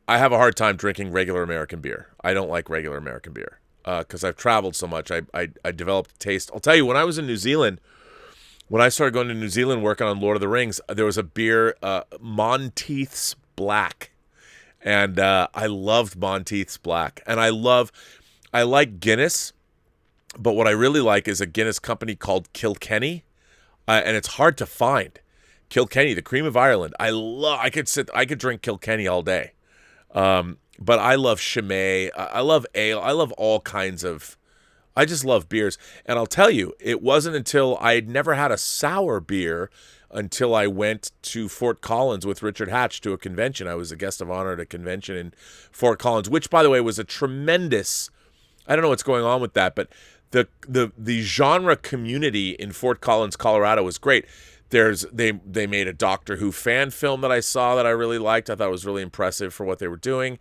I have a hard time drinking regular American beer. I don't like regular American beer because I've traveled so much. I developed a taste. I'll tell you, when I was in New Zealand, when I started going to New Zealand working on Lord of the Rings, there was a beer, Monteith's Black. And I loved Monteith's Black. And I like Guinness, but what I really like is a Guinness company called Kilkenny. And it's hard to find. Kilkenny, the cream of Ireland. I could drink Kilkenny all day. But I love Chimay. I love ale. I love all kinds of, I just love beers. And I'll tell you, it wasn't until I'd never had a sour beer until I went to Fort Collins with Richard Hatch to a convention. I was a guest of honor at a convention in Fort Collins, which, by the way, was a tremendous, I don't know what's going on with that, but the genre community in Fort Collins, Colorado was great. They made a Doctor Who fan film that I saw that I really liked. I thought it was really impressive for what they were doing.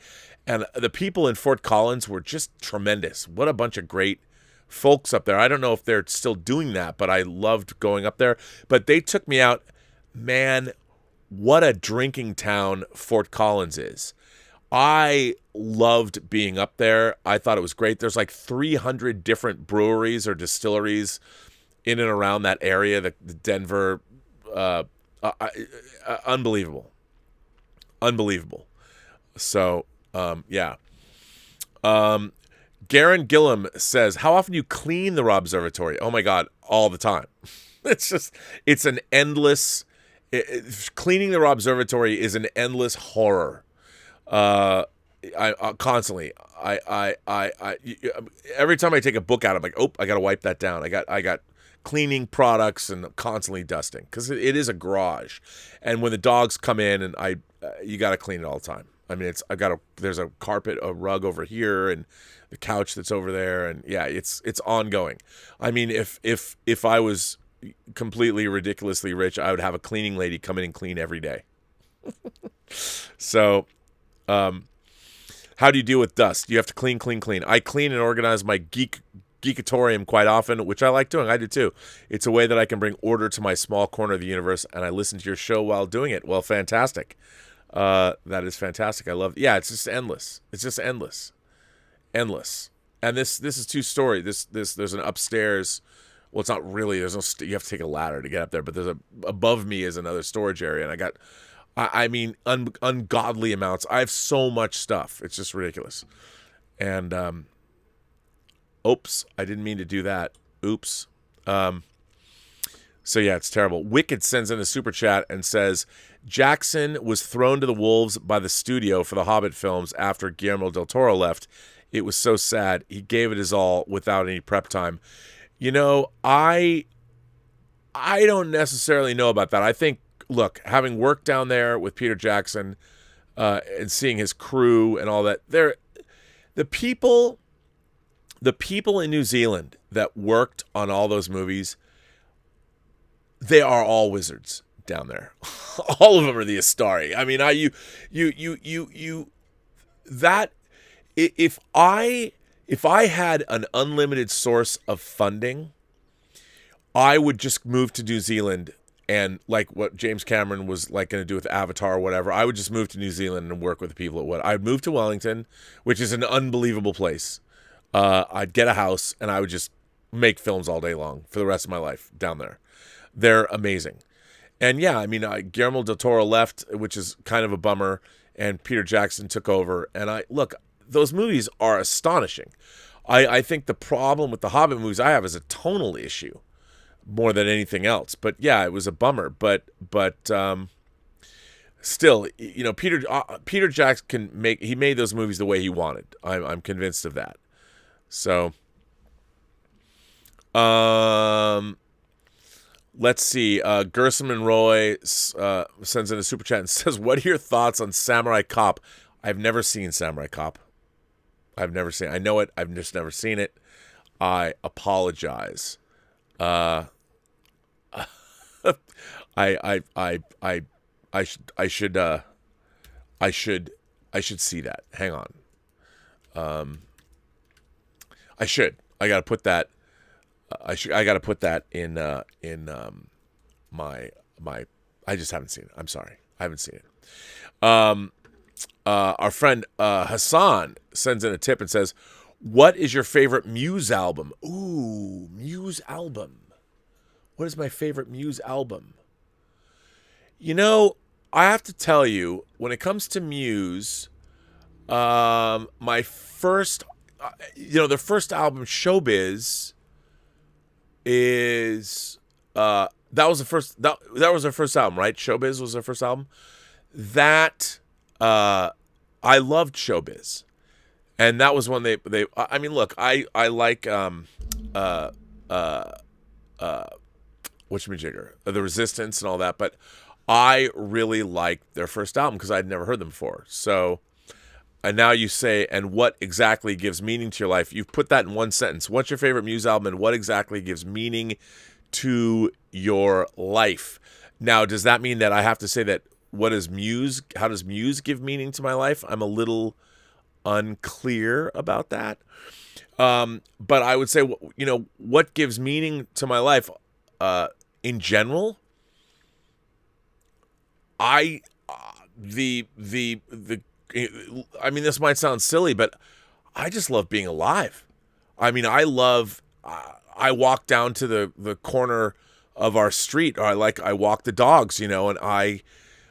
And the people in Fort Collins were just tremendous. What a bunch of great folks up there. I don't know if they're still doing that, but I loved going up there. But they took me out. Man, what a drinking town Fort Collins is. I loved being up there. I thought it was great. There's like 300 different breweries or distilleries in and around that area, the Denver, unbelievable. So, yeah. Garen Gillum says, how often do you clean the Robservatory? Oh my God, all the time. It's an endless, cleaning the Robservatory is an endless horror. Constantly, every time I take a book out, I'm like, oh, I got to wipe that down. I got cleaning products and constantly dusting because it is a garage. And when the dogs come in and you got to clean it all the time. I mean, there's a carpet, a rug over here and the couch that's over there. And yeah, it's ongoing. I mean, if I was completely ridiculously rich, I would have a cleaning lady come in and clean every day. So, how do you deal with dust? You have to clean. I clean and organize my geekatorium quite often, which I like doing. I do too. It's a way that I can bring order to my small corner of the universe, and I listen to your show while doing it. Well, fantastic. That is fantastic. I love it. Yeah, it's just endless. And this is two-story. There's an upstairs. Well, it's not really. There's no. You have to take a ladder to get up there. But above me is another storage area, and I mean, ungodly amounts. I have so much stuff. It's just ridiculous. And oops, I didn't mean to do that. Oops. So yeah, it's terrible. Wicked sends in a super chat and says, Jackson was thrown to the wolves by the studio for the Hobbit films after Guillermo del Toro left. It was so sad. He gave it his all without any prep time. You know, I don't necessarily know about that. I think, look, having worked down there with Peter Jackson and seeing his crew and all that, the people in New Zealand that worked on all those movies, they are all wizards down there. All of them are the Astari. I mean, if I had an unlimited source of funding, I would just move to New Zealand, and like what James Cameron was like going to do with Avatar or whatever, I would just move to New Zealand and work with the people at what I'd move to Wellington, which is an unbelievable place. I'd get a house and I would just make films all day long for the rest of my life down there. They're amazing. And yeah, I mean, Guillermo del Toro left, which is kind of a bummer, and Peter Jackson took over. And those movies are astonishing. I think the problem with the Hobbit movies I have is a tonal issue more than anything else. But yeah, it was a bummer. But still, you know, Peter Jackson made those movies the way he wanted. I'm convinced of that. So, let's see. Gerson and Roy sends in a super chat and says, "What are your thoughts on Samurai Cop?" I've never seen Samurai Cop. I know it. I've just never seen it. I apologize. I should see that. Hang on. I should. I gotta put that. I gotta put that in my. I just haven't seen it. I'm sorry. I haven't seen it. Our friend Hassan sends in a tip and says, "What is your favorite Muse album?" Ooh, Muse album. What is my favorite Muse album? You know, I have to tell you, when it comes to Muse, my first, their first album, Showbiz, is that was their first album, right? Showbiz was their first album. That I loved Showbiz, and that was when they. I mean, look, I like whatchamajigger, The Resistance and all that, but I really liked their first album because I'd never heard them before. So, and now you say, and what exactly gives meaning to your life? You've put that in one sentence. What's your favorite Muse album, and what exactly gives meaning to your life? Now, does that mean that I have to say that how does Muse give meaning to my life? I'm a little unclear about that. But I would say, what gives meaning to my life, in general, I mean, this might sound silly, but I just love being alive. I mean, I walk down to the corner of our street, or I walk the dogs, and I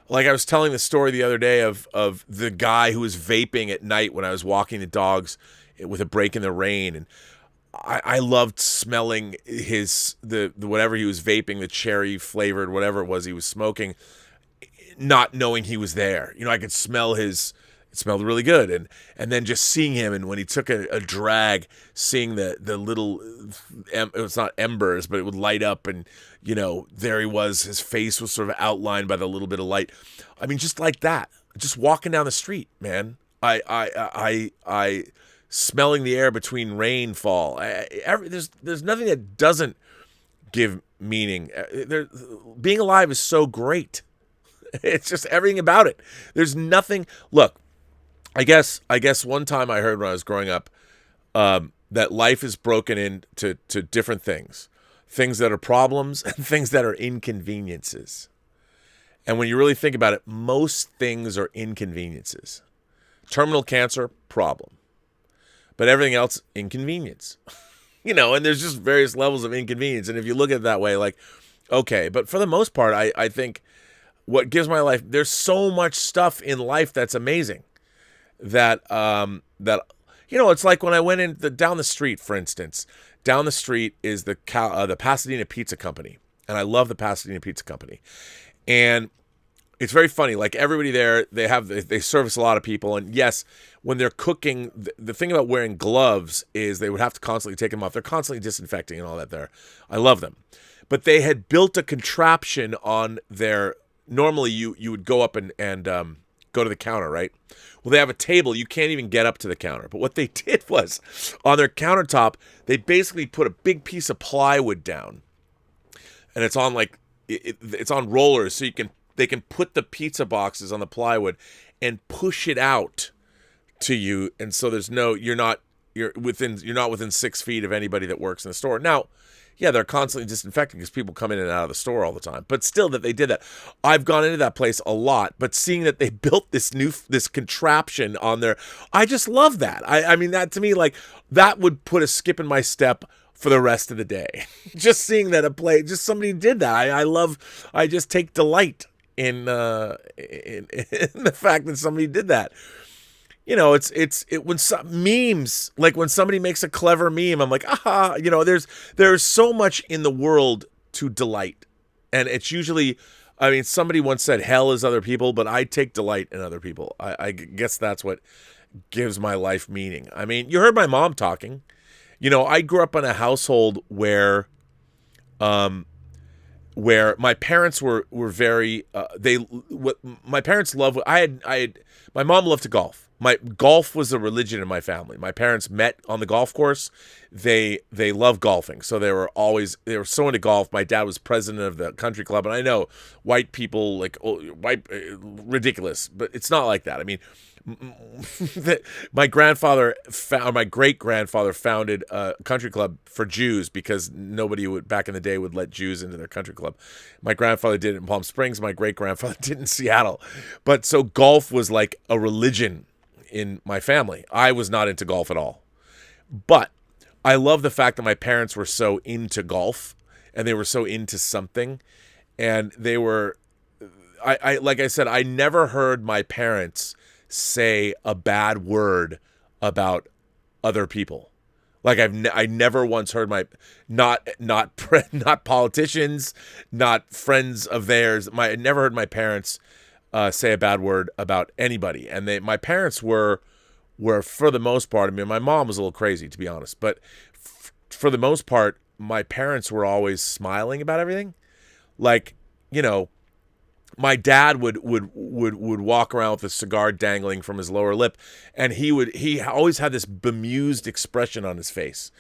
was telling the story the other day of the guy who was vaping at night when I was walking the dogs with a break in the rain, and I loved smelling the whatever he was vaping, the cherry flavored whatever it was he was smoking, not knowing he was there. I could smell it smelled really good, and then just seeing him, and when he took a drag, seeing the little, it was not embers, but it would light up, and there he was, his face was sort of outlined by the little bit of light. I mean, just like that, just walking down the street, man. I smelling the air between rainfall. There's nothing that doesn't give meaning. Being alive is so great. It's just everything about it. There's nothing. Look, I guess one time I heard when I was growing up that life is broken into different things that are problems and things that are inconveniences. And when you really think about it, most things are inconveniences. Terminal cancer, problem. But everything else, inconvenience. And there's just various levels of inconvenience. And if you look at it that way, like, okay. But for the most part, I think what gives my life, there's so much stuff in life that's amazing that it's like when I went down the street, for instance. Down the street is the Pasadena Pizza Company, and I love the Pasadena Pizza Company. And it's very funny. Like, everybody there, they service a lot of people. And yes, when they're cooking, the thing about wearing gloves is they would have to constantly take them off. They're constantly disinfecting and all that there. I love them. But they had built a contraption on their, normally you would go up and go to the counter, right? Well, they have a table. You can't even get up to the counter. But what they did was, on their countertop, they basically put a big piece of plywood down. And it's on it's on rollers, so they can put the pizza boxes on the plywood and push it out to you, and so you're not within 6 feet of anybody that works in the store. Now, yeah, they're constantly disinfecting because people come in and out of the store all the time. But still, that they did that. I've gone into that place a lot, but seeing that they built this contraption on there, I just love that. I mean, that to me, like, that would put a skip in my step for the rest of the day. Just seeing that just somebody did that. I just take delight in the fact that somebody did that. It's when memes, like when somebody makes a clever meme, I'm like, aha, there's so much in the world to delight. And it's usually, I mean, somebody once said hell is other people, but I take delight in other people. I guess that's what gives my life meaning. I mean, you heard my mom talking. I grew up in a household where my parents were very my parents loved. My mom loved to golf. Golf was a religion in my family. My parents met on the golf course. They love golfing, so they were so into golf. My dad was president of the country club, and I know white people ridiculous, but it's not like that. I mean, my great grandfather founded a country club for Jews because nobody back in the day would let Jews into their country club. My grandfather did it in Palm Springs. My great grandfather did it in Seattle. But so golf was like a religion in my family. I was not into golf at all, but I love the fact that my parents were so into golf and they were so into something, and they were. I like I said, I never heard my parents say a bad word about other people. Like I never once heard not politicians, not friends of theirs. I never heard my parents say a bad word about anybody. And my parents were for the most part. I mean, my mom was a little crazy, to be honest, but for the most part, my parents were always smiling about everything. Like, my dad would walk around with a cigar dangling from his lower lip, and he always had this bemused expression on his face,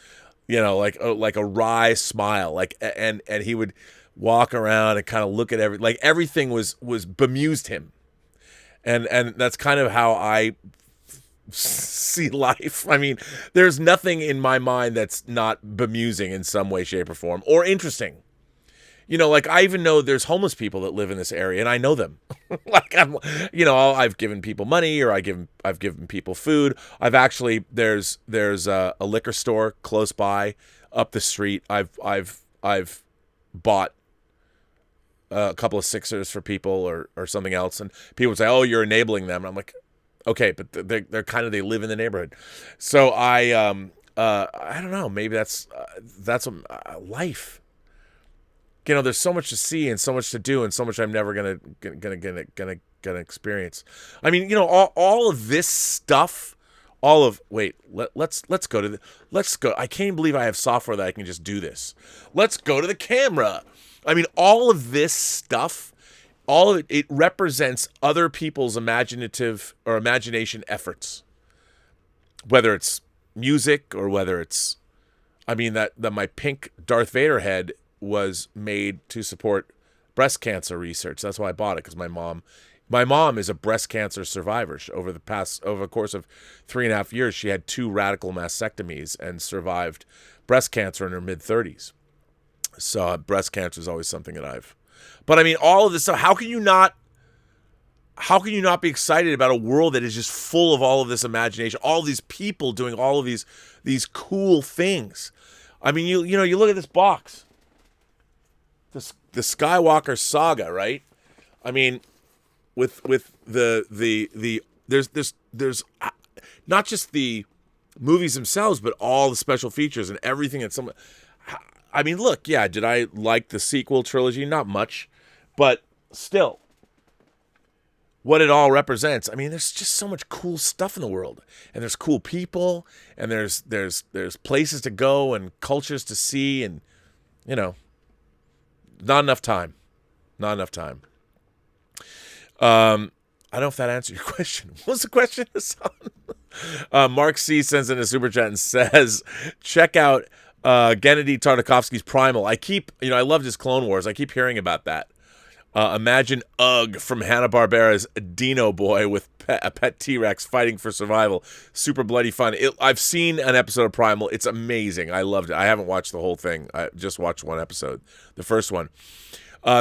like a wry smile, and he would walk around and kind of look at everything was bemused him, and that's kind of how I see life. I mean, there's nothing in my mind that's not bemusing in some way, shape, or form, or interesting. Like, I even know there's homeless people that live in this area, and I know them. Like, I've given people money, or I've given people food. There's a liquor store close by up the street. I've bought a couple of Sixers for people or something else, and people would say, "Oh, you're enabling them." And I'm like, okay, but they live in the neighborhood. So I don't know. Maybe that's life. There's so much to see and so much to do and so much I'm never gonna experience. I mean, all of this stuff, let's go. I can't believe I have software that I can just do this. Let's go to the camera. I mean, all of this stuff, all of it represents other people's imaginative or imagination efforts. Whether it's music or whether it's, I mean, that my pink Darth Vader head was made to support breast cancer research. That's why I bought it, because my mom is a breast cancer survivor. Over the course of 3.5 years, she had 2 radical mastectomies and survived breast cancer in her mid-30s. So breast cancer is always something that but I mean, all of this stuff, how can you not be excited about a world that is just full of all of this imagination, all these people doing all of these cool things? I mean, you look at this box. The Skywalker saga, right? I mean, with the there's not just the movies themselves, but all the special features and everything that some. I mean, look, yeah, did I like the sequel trilogy? Not much, but still, what it all represents. I mean, there's just so much cool stuff in the world, and there's cool people, and there's places to go and cultures to see, and not enough time. Not enough time. I don't know if that answered your question. What's the question, Hassan? Mark C sends in a super chat and says, check out Gennady Tartakovsky's Primal. I loved his Clone Wars. I keep hearing about that. Imagine Ugg from Hanna-Barbera's Dino Boy with a pet T-Rex fighting for survival. Super bloody fun. I've seen an episode of Primal. It's amazing. I loved it. I haven't watched the whole thing. I just watched one episode, the first one.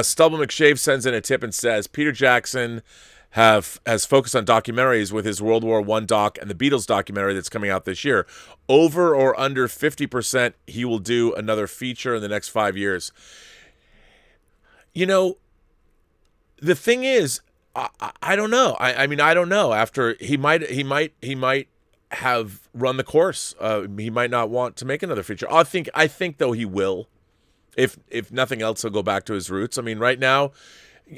Stubble McShave sends in a tip and says, Peter Jackson has focused on documentaries with his World War I doc and the Beatles documentary that's coming out this year. Over or under 50% he will do another feature in the next 5 years. The thing is, I don't know. I mean, I don't know. After he might have run the course. He might not want to make another feature. I think though he will. If nothing else, he'll go back to his roots. I mean, right now,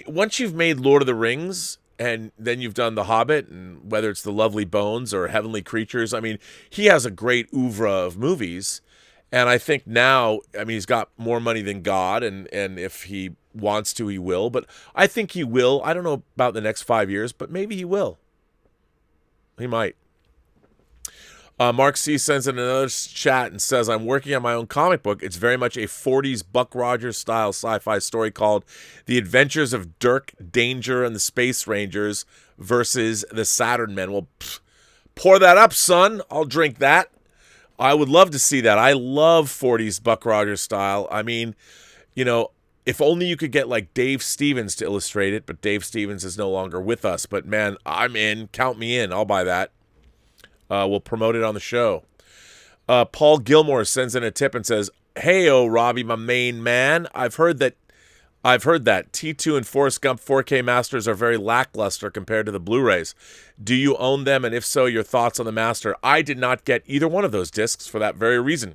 once you've made Lord of the Rings and then you've done The Hobbit, and whether it's The Lovely Bones or Heavenly Creatures, I mean, he has a great oeuvre of movies. And I think now, I mean, he's got more money than God, and if he wants to, he will. But I think he will. I don't know about the next 5 years, but maybe he will. He might. Mark C sends in another chat and says, I'm working on my own comic book. It's very much a 40s Buck Rogers style sci-fi story called The Adventures of Dirk, Danger, and the Space Rangers versus the Saturn Men. Well, pour that up, son. I'll drink that. I would love to see that. I love 40s Buck Rogers style. I mean, if only you could get like Dave Stevens to illustrate it, but Dave Stevens is no longer with us. But man, I'm in. Count me in. I'll buy that. We'll promote it on the show. Paul Gilmore sends in a tip and says, Hey-o, Robbie, my main man. I've heard that T2 and Forrest Gump 4K Masters are very lackluster compared to the Blu-rays. Do you own them? And if so, your thoughts on the Master? I did not get either one of those discs for that very reason.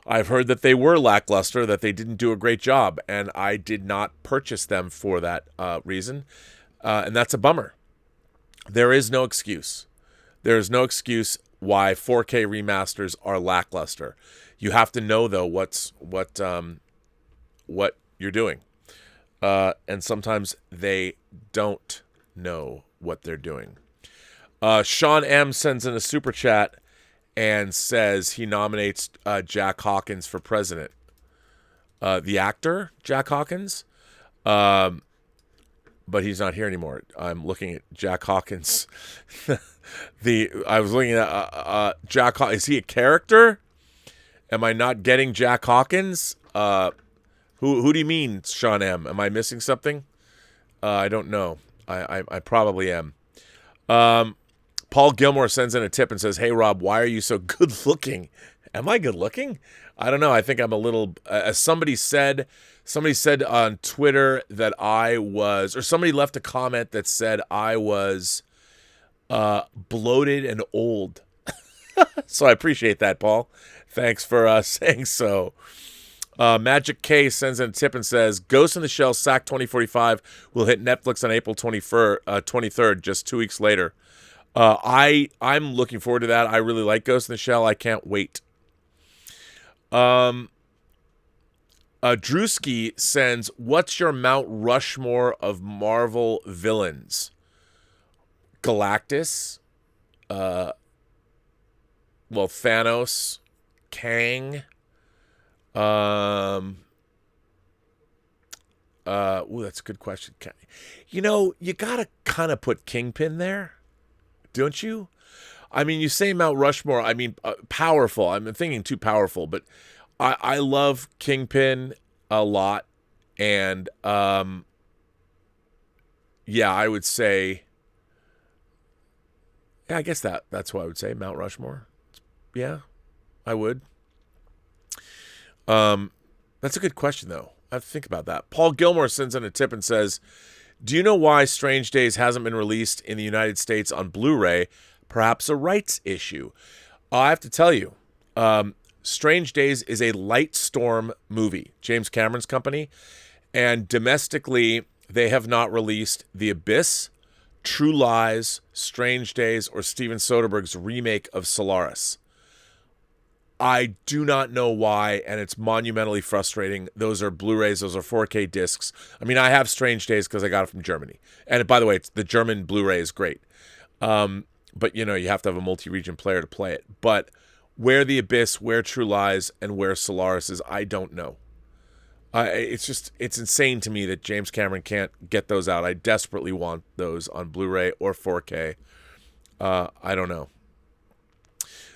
I've heard that they were lackluster, that they didn't do a great job, and I did not purchase them for that reason. And that's a bummer. There is no excuse. There is no excuse why 4K remasters are lackluster. You have to know, though, what you're doing. And sometimes they don't know what they're doing. Sean M. sends in a super chat and says he nominates Jack Hawkins for president. The actor, Jack Hawkins, but he's not here anymore. I'm looking at Jack Hawkins. I was looking at Jack. Is he a character? Am I not getting Jack Hawkins? Who do you mean, Sean M? Am I missing something? I don't know. I probably am. Paul Gilmore sends in a tip and says, Hey, Rob, why are you so good looking? Am I good looking? I don't know. I think I'm a little, as somebody said on Twitter that I was, or somebody left a comment that said I was bloated and old. So I appreciate that, Paul. Thanks for saying so. Magic K sends in a tip and says, Ghost in the Shell SAC 2045 will hit Netflix on April 23rd, just 2 weeks later. I'm looking forward to that. I really like Ghost in the Shell. I can't wait. Drewski sends, what's your Mount Rushmore of Marvel villains? Galactus, Thanos, Kang. That's a good question. You gotta kind of put Kingpin there, don't you? I mean, you say Mount Rushmore. I mean, powerful. I'm thinking too powerful, but I love Kingpin a lot, and I would say, I guess that's what I would say. Mount Rushmore. Yeah, I would. That's a good question, though. I have to think about that. Paul Gilmore sends in a tip and says, do you know why Strange Days hasn't been released in the United States on Blu-ray? Perhaps a rights issue. I have to tell you, Strange Days is a Lightstorm movie, James Cameron's company, and domestically they have not released The Abyss, True Lies, Strange Days, or Steven Soderbergh's remake of Solaris. I do not know why, and it's monumentally frustrating. Those are Blu-rays, those are 4K discs. I mean, I have Strange Days because I got it from Germany. And by the way, the German Blu-ray is great. But, you know, you have to have a multi-region player to play it. But where The Abyss, where True Lies, and where Solaris is, I don't know. It's insane to me that James Cameron can't get those out. I desperately want those on Blu-ray or 4K. I don't know.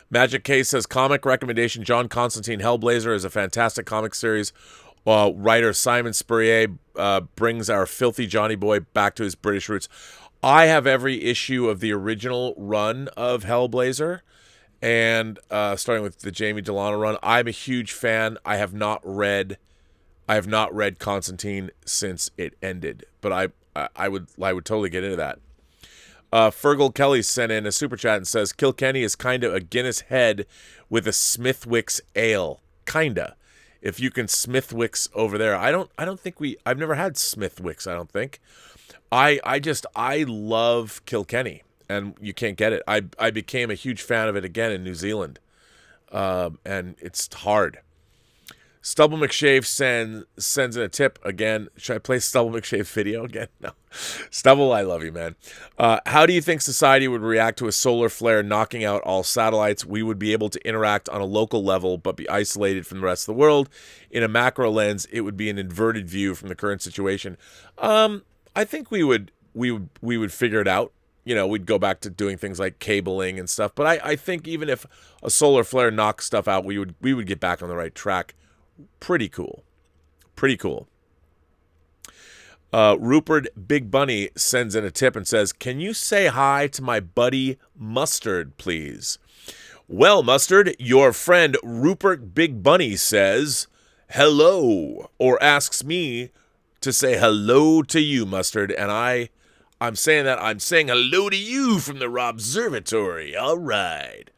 Magic Case says, comic recommendation, John Constantine Hellblazer is a fantastic comic series. Writer Simon Spurrier brings our filthy Johnny boy back to his British roots. I have every issue of the original run of Hellblazer, and starting with the Jamie Delano run. I'm a huge fan. I have not read Constantine since it ended, but I would totally get into that. Fergal Kelly sent in a super chat and says, Kilkenny is kind of a Guinness head with a Smithwick's ale. Kinda. If you can Smithwick's over there. I've never had Smithwick's, I don't think. I love Kilkenny, and you can't get it. I became a huge fan of it again in New Zealand. And it's hard. Stubble McShave sends in a tip again. Should I play Stubble McShave's video again? No. Stubble, I love you, man. How do you think society would react to a solar flare knocking out all satellites? We would be able to interact on a local level, but be isolated from the rest of the world. In a macro lens, it would be an inverted view from the current situation. I think we would figure it out. You know, we'd go back to doing things like cabling and stuff. But I think even if a solar flare knocks stuff out, we would get back on the right track. Pretty cool. Rupert Big Bunny sends in a tip and says, can you say hi to my buddy Mustard, please? Well, Mustard, your friend Rupert Big Bunny says hello, or asks me to say hello to you, Mustard, and I'm saying that I'm saying hello to you from the Robservatory. All right.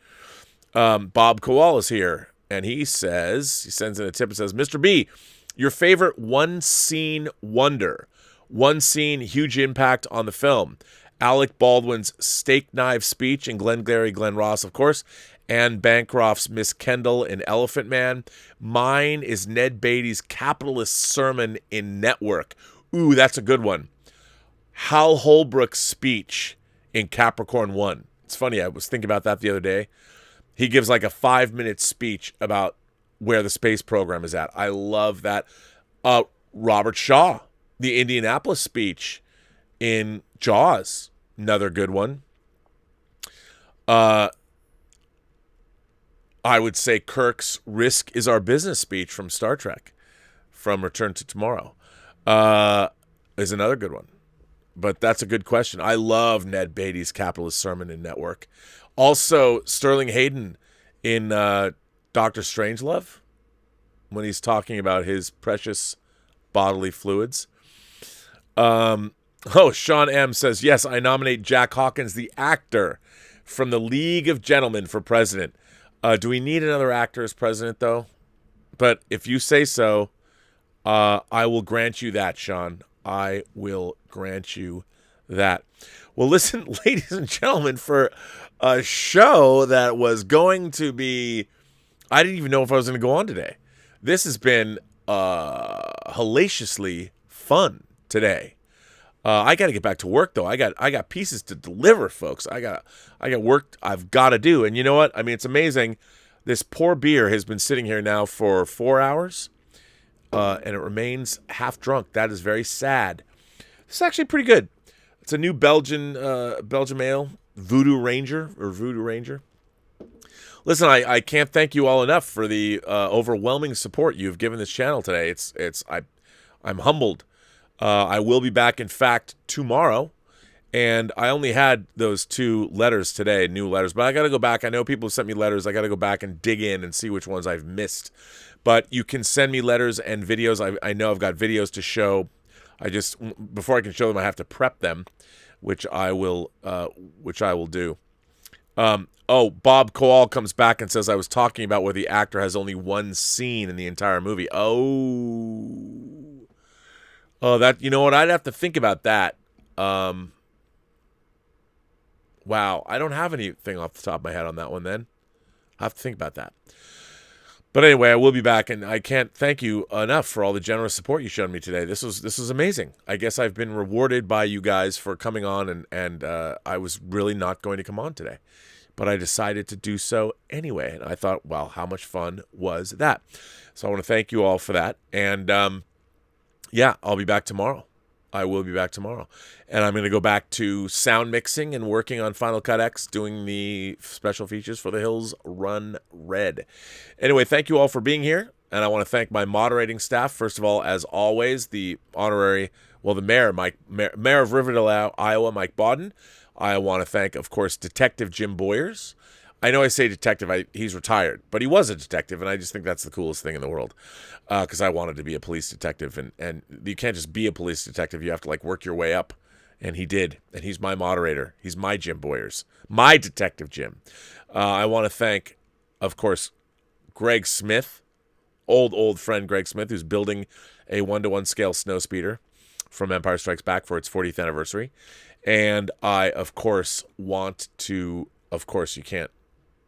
Bob Koala's here. And he sends in a tip and says, Mr. B, your favorite one-scene wonder. One scene, huge impact on the film. Alec Baldwin's steak knife speech in Glengarry Glen Ross, of course. Anne Bancroft's Miss Kendall in Elephant Man. Mine is Ned Beatty's capitalist sermon in Network. Ooh, that's a good one. Hal Holbrook's speech in Capricorn 1. It's funny, I was thinking about that the other day. He gives like a 5-minute speech about where the space program is at. I love that. Robert Shaw, the Indianapolis speech in Jaws, another good one. I would say Kirk's "Risk is Our Business" speech from Star Trek, from Return to Tomorrow, is another good one. But that's a good question. I love Ned Beatty's capitalist sermon in Network. Also, Sterling Hayden in Dr. Strangelove, when he's talking about his precious bodily fluids. Sean M. says, yes, I nominate Jack Hawkins, the actor from the League of Gentlemen, for president. Do we need another actor as president, though? But if you say so, I will grant you that, Sean. I will grant you that. Well, listen, ladies and gentlemen, for a show that was going to be, I didn't even know if I was going to go on today. This has been hellaciously fun today. I got to get back to work, though. I got pieces to deliver, folks. I got work I've got to do. And you know what? I mean, it's amazing. This poor beer has been sitting here now for 4 hours, and it remains half drunk. That is very sad. It's actually pretty good. It's a new Belgian ale, Voodoo Ranger. Listen, I can't thank you all enough for the overwhelming support you've given this channel today. I'm humbled. I will be back, in fact, tomorrow, And I only had those 2 letters today, new letters. But I got to go back. I know people have sent me letters. I got to go back and dig in and see which ones I've missed. But you can send me letters and videos. I know I've got videos to show. Before I can show them, I have to prep them, which I will do. Bob Koal comes back and says I was talking about where the actor has only one scene in the entire movie. That, you know what? I'd have to think about that. Wow, I don't have anything off the top of my head on that one then. I have to think about that. But anyway, I will be back, and I can't thank you enough for all the generous support you showed me today. This was amazing. I guess I've been rewarded by you guys for coming on, and I was really not going to come on today. But I decided to do so anyway, and I thought, well, how much fun was that? So I want to thank you all for that, and I'll be back tomorrow. I will be back tomorrow. And I'm going to go back to sound mixing and working on Final Cut X, doing the special features for The Hills Run Red. Anyway, thank you all for being here. And I want to thank my moderating staff. First of all, as always, the mayor, Mayor of Riverdale, Iowa, Mike Bodden. I want to thank, of course, Detective Jim Boyers. I know I say detective, he's retired, but he was a detective, and I just think that's the coolest thing in the world, because I wanted to be a police detective, and you can't just be a police detective, you have to work your way up, and he did, and he's my moderator. He's my Jim Boyers, my Detective Jim. I want to thank, of course, Greg Smith, old friend Greg Smith, who's building a 1-to-1 scale snowspeeder from Empire Strikes Back for its 40th anniversary, and I, of course, want to,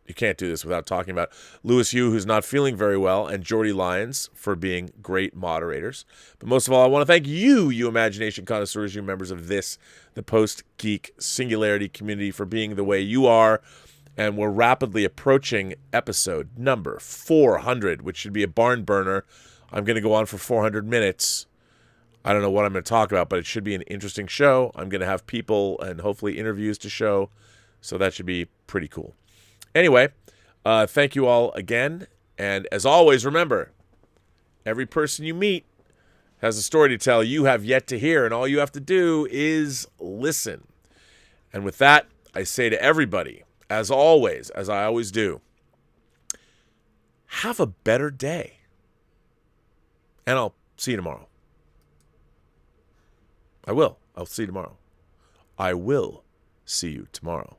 you can't do this without talking about Louis Yu, who's not feeling very well, and Jordy Lyons for being great moderators. But most of all, I want to thank you imagination connoisseurs, you members of the Post-Geek Singularity community, for being the way you are. And we're rapidly approaching episode number 400, which should be a barn burner. I'm going to go on for 400 minutes. I don't know what I'm going to talk about, but it should be an interesting show. I'm going to have people and hopefully interviews to show, so that should be pretty cool. Anyway, thank you all again. And as always, remember, every person you meet has a story to tell you have yet to hear, and all you have to do is listen. And with that, I say to everybody, as always, as I always do, have a better day. And I'll see you tomorrow. I will. I'll see you tomorrow. I will see you tomorrow.